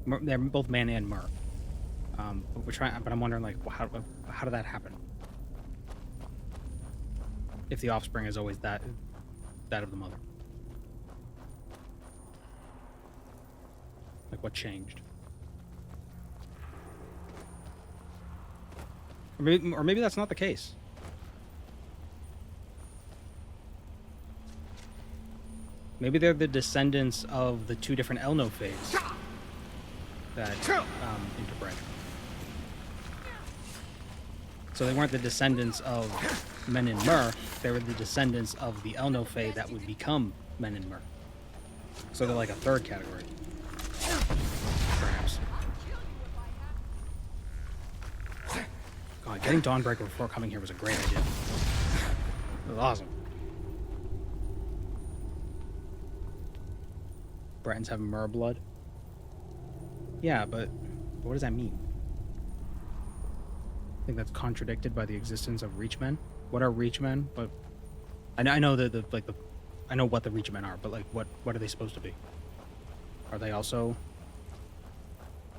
They're both man and mer. But we're trying... But I'm wondering, like, how did that happen? If the offspring is always that of the mother. Like, what changed? Or maybe that's not the case. Maybe they're the descendants of the two different Elno phase that interbred. So they weren't the descendants of men in Mer, they were the descendants of the Elno Fae that would become men in Mer. So they're like a third category. Perhaps. God, getting Dawnbreaker before coming here was a great idea. It was awesome. Bretons have Mer blood. Yeah, but what does that mean? I think that's contradicted by the existence of Reachmen. What are Reachmen? But I know that I know what the Reachmen are, but like what are they supposed to be? Are they also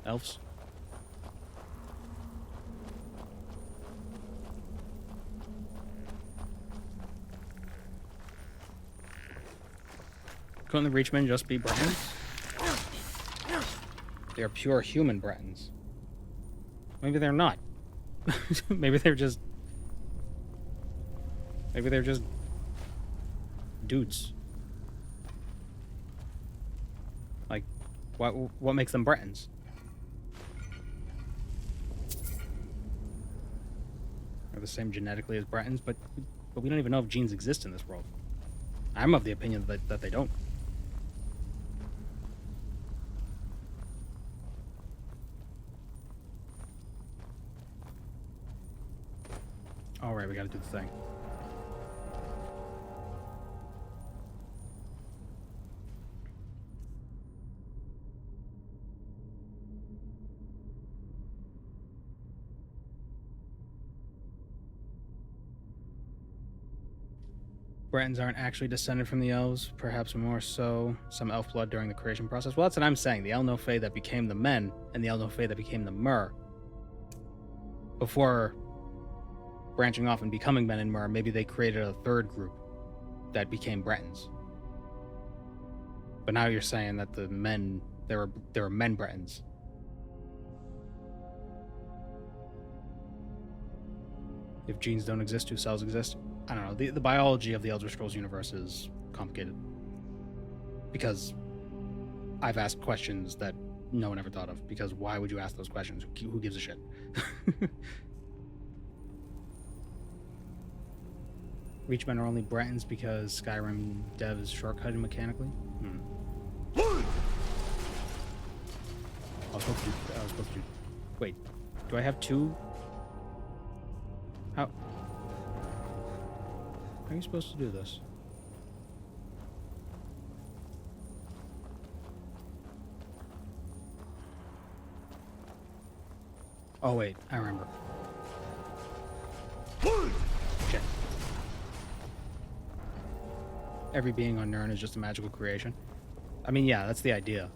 elves? Couldn't the Reachmen just be Bretons? They are pure human Bretons. Maybe they're not. Maybe they're just dudes. Like, what makes them Bretons? They're the same genetically as Bretons, but we don't even know if genes exist in this world. I'm of the opinion that they don't. All right, we gotta do the thing. Bretons aren't actually descended from the elves, perhaps more so some elf blood during the creation process. Well, that's what I'm saying. The El-No-Fae that became the men and the El-No-Fae that became the Mer, before branching off and becoming men and Mer, maybe they created a third group that became Bretons. But now you're saying that the men, there were men Bretons. If genes don't exist, do cells exist? I don't know. The biology of the Elder Scrolls universe is complicated. Because I've asked questions that no one ever thought of. Because why would you ask those questions? Who gives a shit? Reachmen are only Bretons because Skyrim devs shortcutted mechanically? I was supposed to... Wait. Do I have two? How are you supposed to do this? Oh wait, I remember. Shit. Every being on Nirn is just a magical creation. I mean, yeah, that's the idea.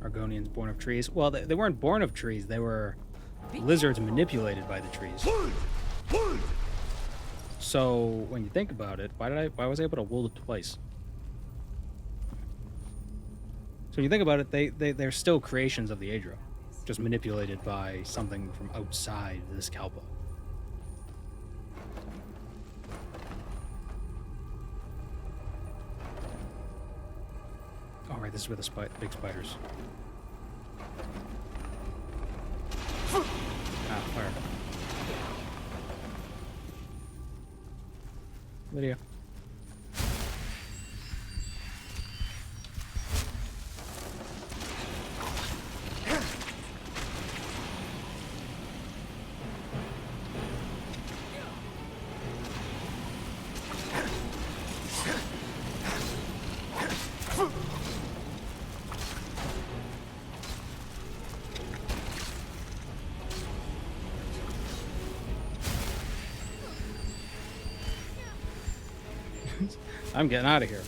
Argonians born of trees. Well, they weren't born of trees. They were lizards manipulated by the trees. So when you think about it, why was I able to wool it twice? So when you think about it, they're still creations of the Aedra, just manipulated by something from outside this Kalpa. All right, this is where the big spiders. Ah, fire. Video. I'm getting out of here.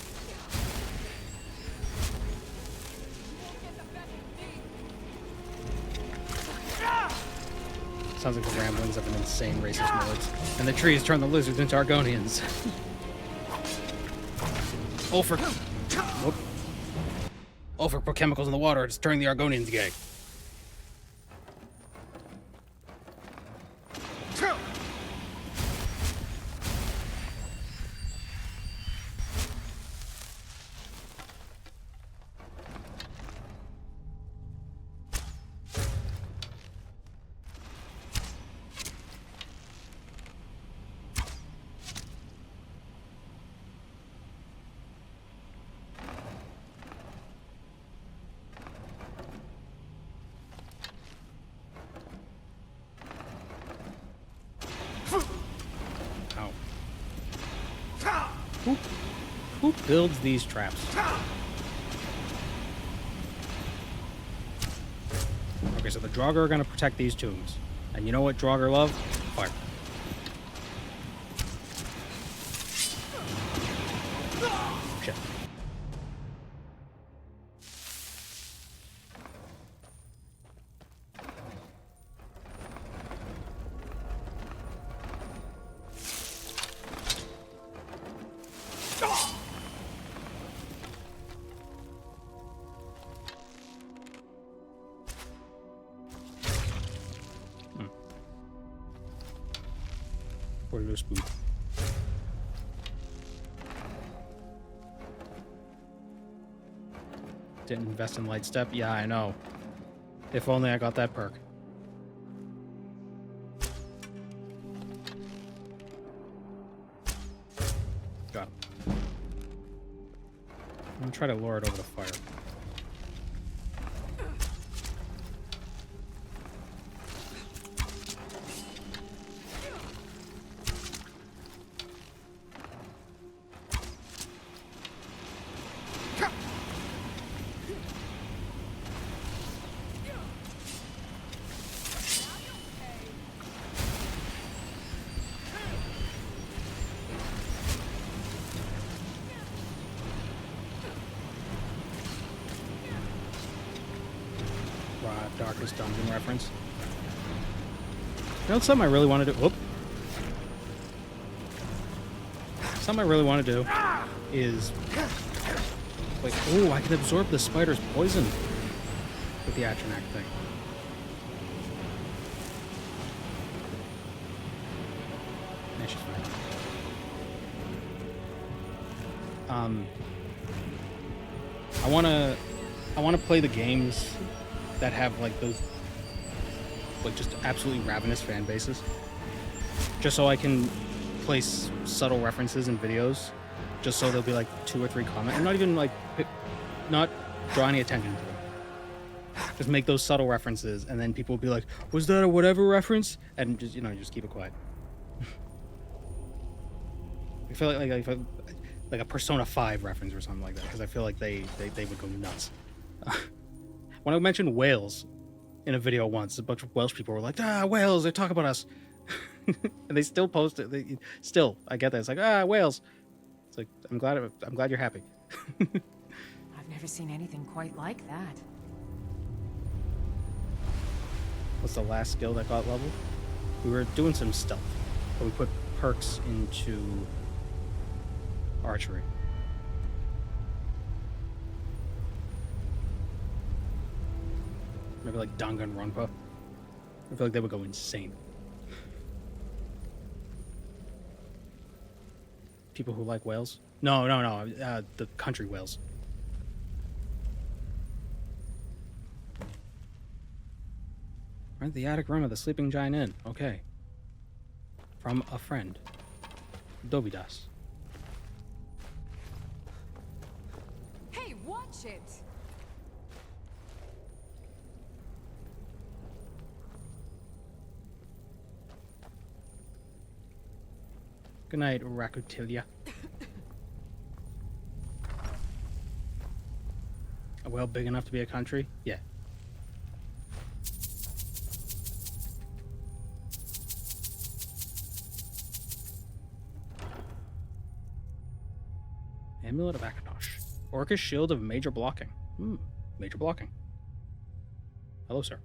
Sounds like the ramblings of an insane racist noise. And the trees turn the lizards into Argonians. Ulfric. Whoop. Ulfric put chemicals in the water. It's turning the Argonians gay. Who builds these traps? Okay, so the Draugr are going to protect these tombs. And you know what Draugr love? Fire. Shit. Or loose boot. Didn't invest in light step? Yeah, I know. If only I got that perk. Got him. I'm gonna try to lure it over the fire. Darkest Dungeon reference. You know something I really want to do? Whoop. Something I really want to do is... Wait, oh, I can absorb the spider's poison with the Atronach thing. That's just fine. I wanna play the games that have like those like just absolutely ravenous fan bases, just so I can place subtle references in videos, just so there'll be like 2 or 3 comments, and not even like not draw any attention to them. Just make those subtle references, and then people will be like, "Was that a whatever reference?" And just just keep it quiet. I feel like a Persona 5 reference or something like that, because I feel like they would go nuts. When I mentioned whales in a video once, a bunch of Welsh people were like, whales, they talk about us. And they still post it. I get that. It's like, whales. It's like, I'm glad you're happy. I've never seen anything quite like that. What's the last skill that got leveled? We were doing some stealth, but we put perks into archery. Maybe like Danganronpa. I feel like they would go insane. People who like whales? No. The country whales. Rent the attic room of the Sleeping Giant Inn. Okay. From a friend. Dobidas. Hey, watch it! Good night, Rakutilia. A whale big enough to be a country? Yeah. Amulet of Akatosh. Orcish Shield of Major Blocking. Major Blocking. Hello, sir.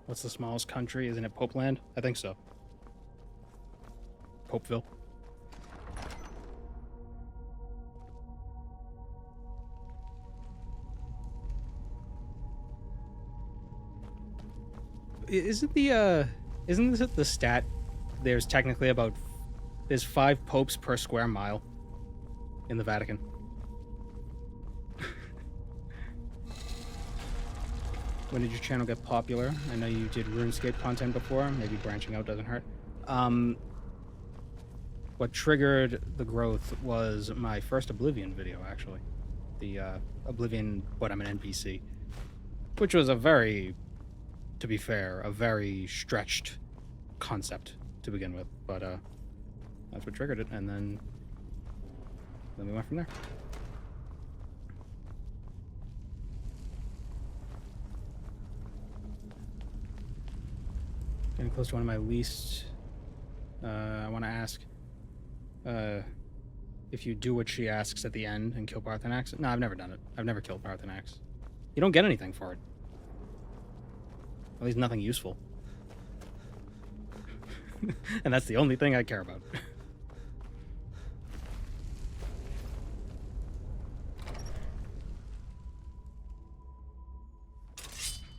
What's the smallest country? Isn't it Popeland? I think so. Popeville. Isn't this the stat? There's 5 popes per square mile in the Vatican. When did your channel get popular? I know you did RuneScape content before. Maybe branching out doesn't hurt. What triggered the growth was my first Oblivion video, actually. The Oblivion, but I'm an NPC. Which was to be fair, a very stretched concept to begin with. But that's what triggered it, and then we went from there. Getting close to one of my least... I want to ask if you do what she asks at the end and kill Parthenax. No, I've never done it. I've never killed Parthenax. You don't get anything for it. At least nothing useful. And that's the only thing I care about.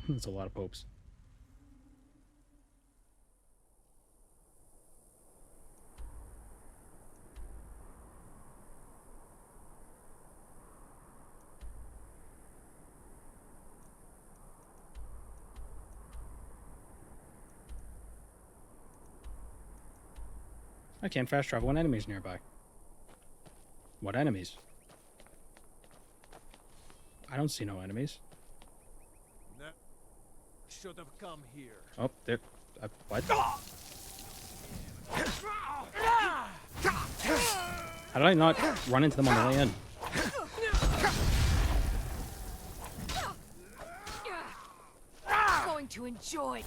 That's a lot of popes. I can't fast travel when enemies nearby. What enemies? I don't see no enemies. No. Should have come here. Oh, there. What? How did I not run into them on the way in? Going to enjoy.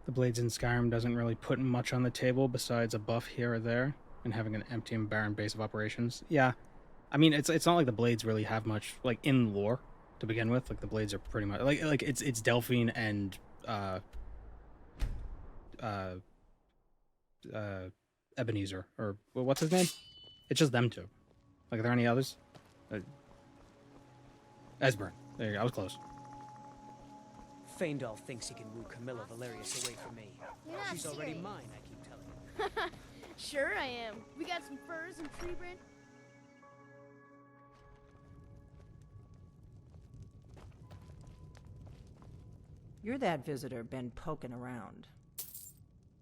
The Blades in Skyrim doesn't really put much on the table besides a buff here or there and having an empty and barren base of operations. Yeah, I mean it's not like the Blades really have much like in lore to begin with. Like the Blades are pretty much like it's Delphine and Ebenezer, or what's his name? It's just them two. Like, are there any others? Esbern. There you go. I was close. Faendal thinks he can woo Camilla Valerius away from me. You're not She's already serious. mine, I keep telling you. Sure I am. We got some furs and tree branch. You're that visitor been poking around.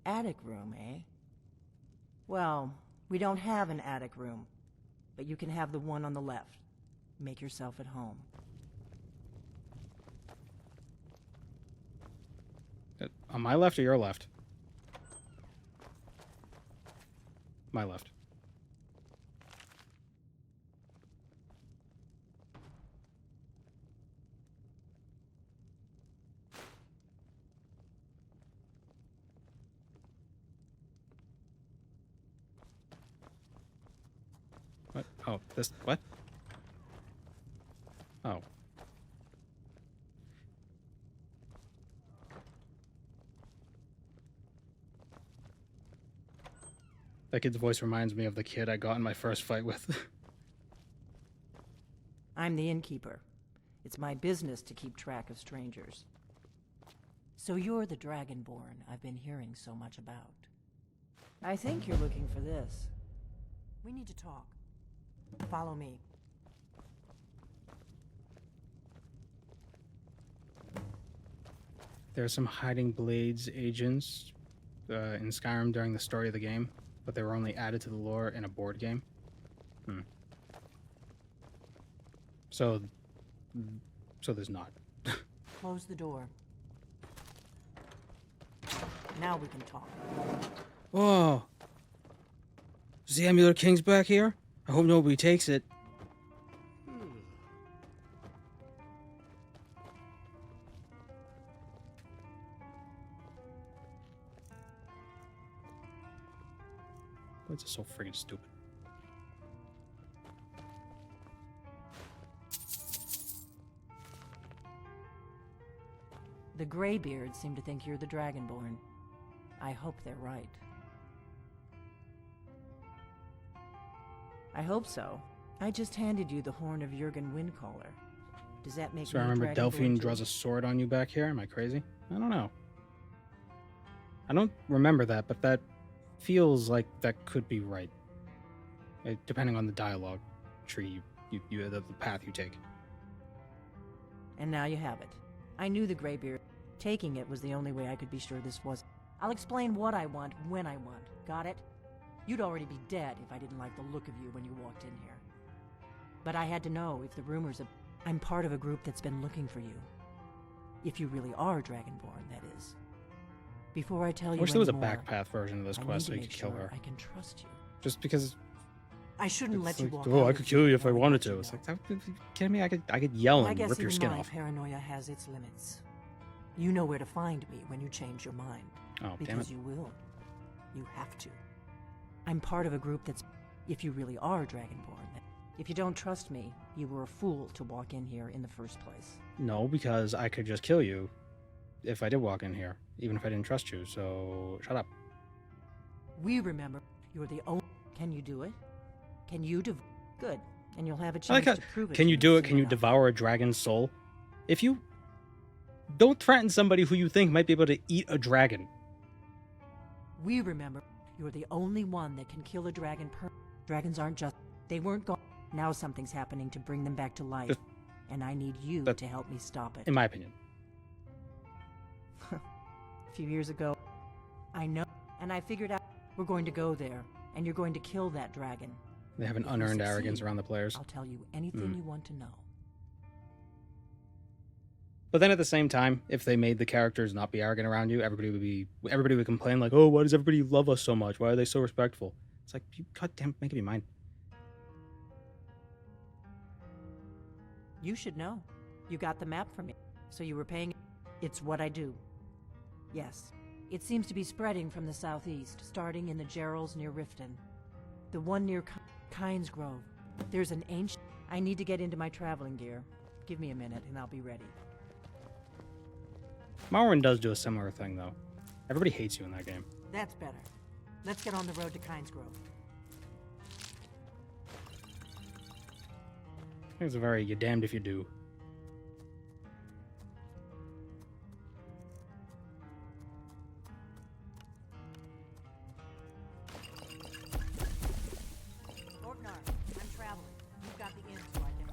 Attic room, eh? Well, we don't have an attic room, but you can have the one on the left. Make yourself at home. On my left or your left? My left. What? Oh, this... What? Oh. That kid's voice reminds me of the kid I got in my first fight with. I'm the innkeeper. It's my business to keep track of strangers. So you're the Dragonborn I've been hearing so much about. I think you're looking for this. We need to talk. Follow me. There are some hiding Blades agents in Skyrim during the story of the game, but they were only added to the lore in a board game. So there's not. Close the door. Now we can talk. Whoa! Is the Amulet King's back here? I hope nobody takes it. Blades are so friggin' stupid. The Greybeards seem to think you're the Dragonborn. I hope they're right. I hope so. I just handed you the horn of Jurgen Windcaller. Does that make So me I remember Dragonborn Delphine too? draws a sword on you back here. Am I crazy? I don't know. I don't remember that, but that feels like that could be right. Depending on the dialogue tree, the path you take. And now you have it. I knew the Greybeard. Taking it was the only way I could be sure this was. I'll explain what I want when I want. Got it? You'd already be dead if I didn't like the look of you when you walked in here. But I had to know if the rumors of... I'm part of a group that's been looking for you. If you really are Dragonborn, that is. Before I tell you I wish there was a anymore, back path version of this I quest need so to you make could kill sure her. I can trust you. Just because I shouldn't let you like, walk oh, out I of could here kill you if I before wanted got to. you It's know. like, are you kidding me? I could yell I and guess rip your even skin my off. paranoia has its limits. You know where to find me when you change your mind. Oh, because damn it. you will. You have to. I'm part of a group that's, if you really are Dragonborn. If you don't trust me, you were a fool to walk in here in the first place. No, because I could just kill you if I did walk in here, even if I didn't trust you. So shut up. We remember you're the only. Can you do it? Can you Good, and you'll have a I like chance how, to prove it. can to you me do it? soon Can you enough. devour a dragon's soul? If you don't threaten somebody who you think might be able to eat a dragon. We remember you're the only one that can kill a dragon. Dragons aren't just. They weren't gone. Now something's happening to bring them back to life, and I need you to help me stop it. In my opinion. A few years ago, I know, and I figured out we're going to go there, and you're going to kill that dragon. They have an If you unearned arrogance succeed, around the players. I'll tell you anything you want to know. But then at the same time, if they made the characters not be arrogant around you, everybody would complain like, "Oh, why does everybody love us so much? Why are they so respectful?" It's like, you goddamn, make it be mine. You should know. You got the map from me, so you were paying. It's what I do. Yes, it seems to be spreading from the southeast, starting in the Gerals near Riften. The one near Kynes Grove. There's an ancient. I need to get into my traveling gear. Give me a minute, and I'll be ready. Morrowind does do a similar thing, though. Everybody hates you in that game. That's better. Let's get on the road to Kynes Grove. I think it's a very, you're damned if you do. Orknar, I'm traveling. You've got the inn, so I can.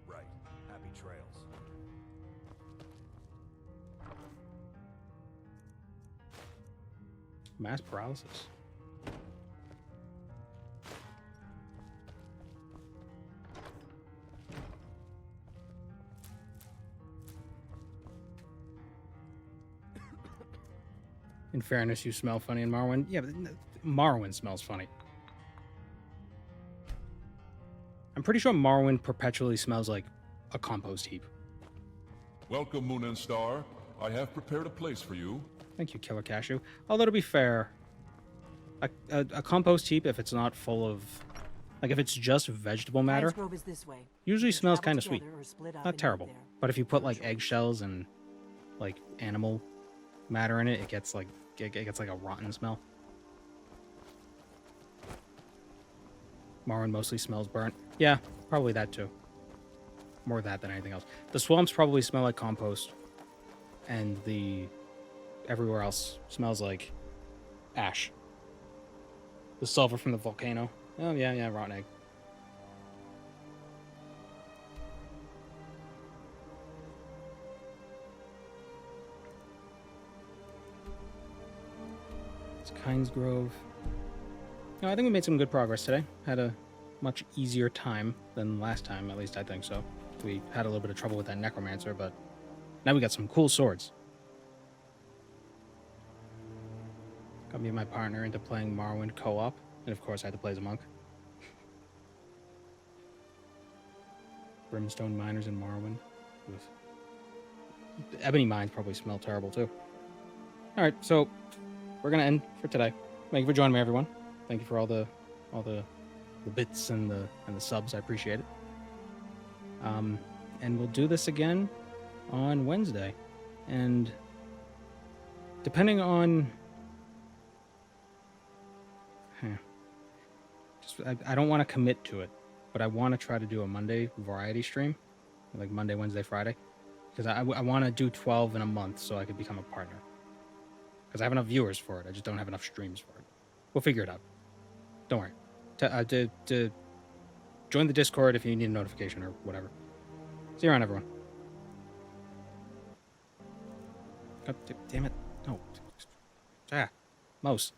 Right. Happy trails. Mass paralysis. In fairness, you smell funny in Morrowind. Yeah, but Morrowind smells funny. I'm pretty sure Morrowind perpetually smells like a compost heap. Welcome, Moon and Star. I have prepared a place for you. Thank you, Killer Cashew. Although, to be fair, a compost heap, if it's not full of... Like, if it's just vegetable matter, Kynes Grove is this way. usually You can smells travel kind of sweet. together or split up Not and terrible. meet there. But if you put, like, eggshells and, like, animal matter in it, it gets, like, a rotten smell. Morrowind mostly smells burnt. Yeah, probably that, too. More that than anything else. The swamps probably smell like compost. And everywhere else smells like ash. The sulfur from the volcano. Oh, yeah, rotten egg. It's Kynes Grove. No, I think we made some good progress today. Had a much easier time than last time, at least I think so. We had a little bit of trouble with that necromancer, but now we got some cool swords. Got me and my partner into playing Morrowind co-op, and of course I had to play as a monk. Brimstone miners in Morrowind. Oof. The ebony mines probably smell terrible too. Alright, so we're gonna end for today. Thank you for joining me, everyone. Thank you for all the bits and the subs. I appreciate it. And we'll do this again on Wednesday. And depending on I don't want to commit to it, but I want to try to do a Monday variety stream, like Monday, Wednesday, Friday, because I want to do 12 in a month so I could become a partner. Because I have enough viewers for it, I just don't have enough streams for it. We'll figure it out. Don't worry. To join the Discord if you need a notification or whatever. See you around, everyone. God damn it. No. Mouse.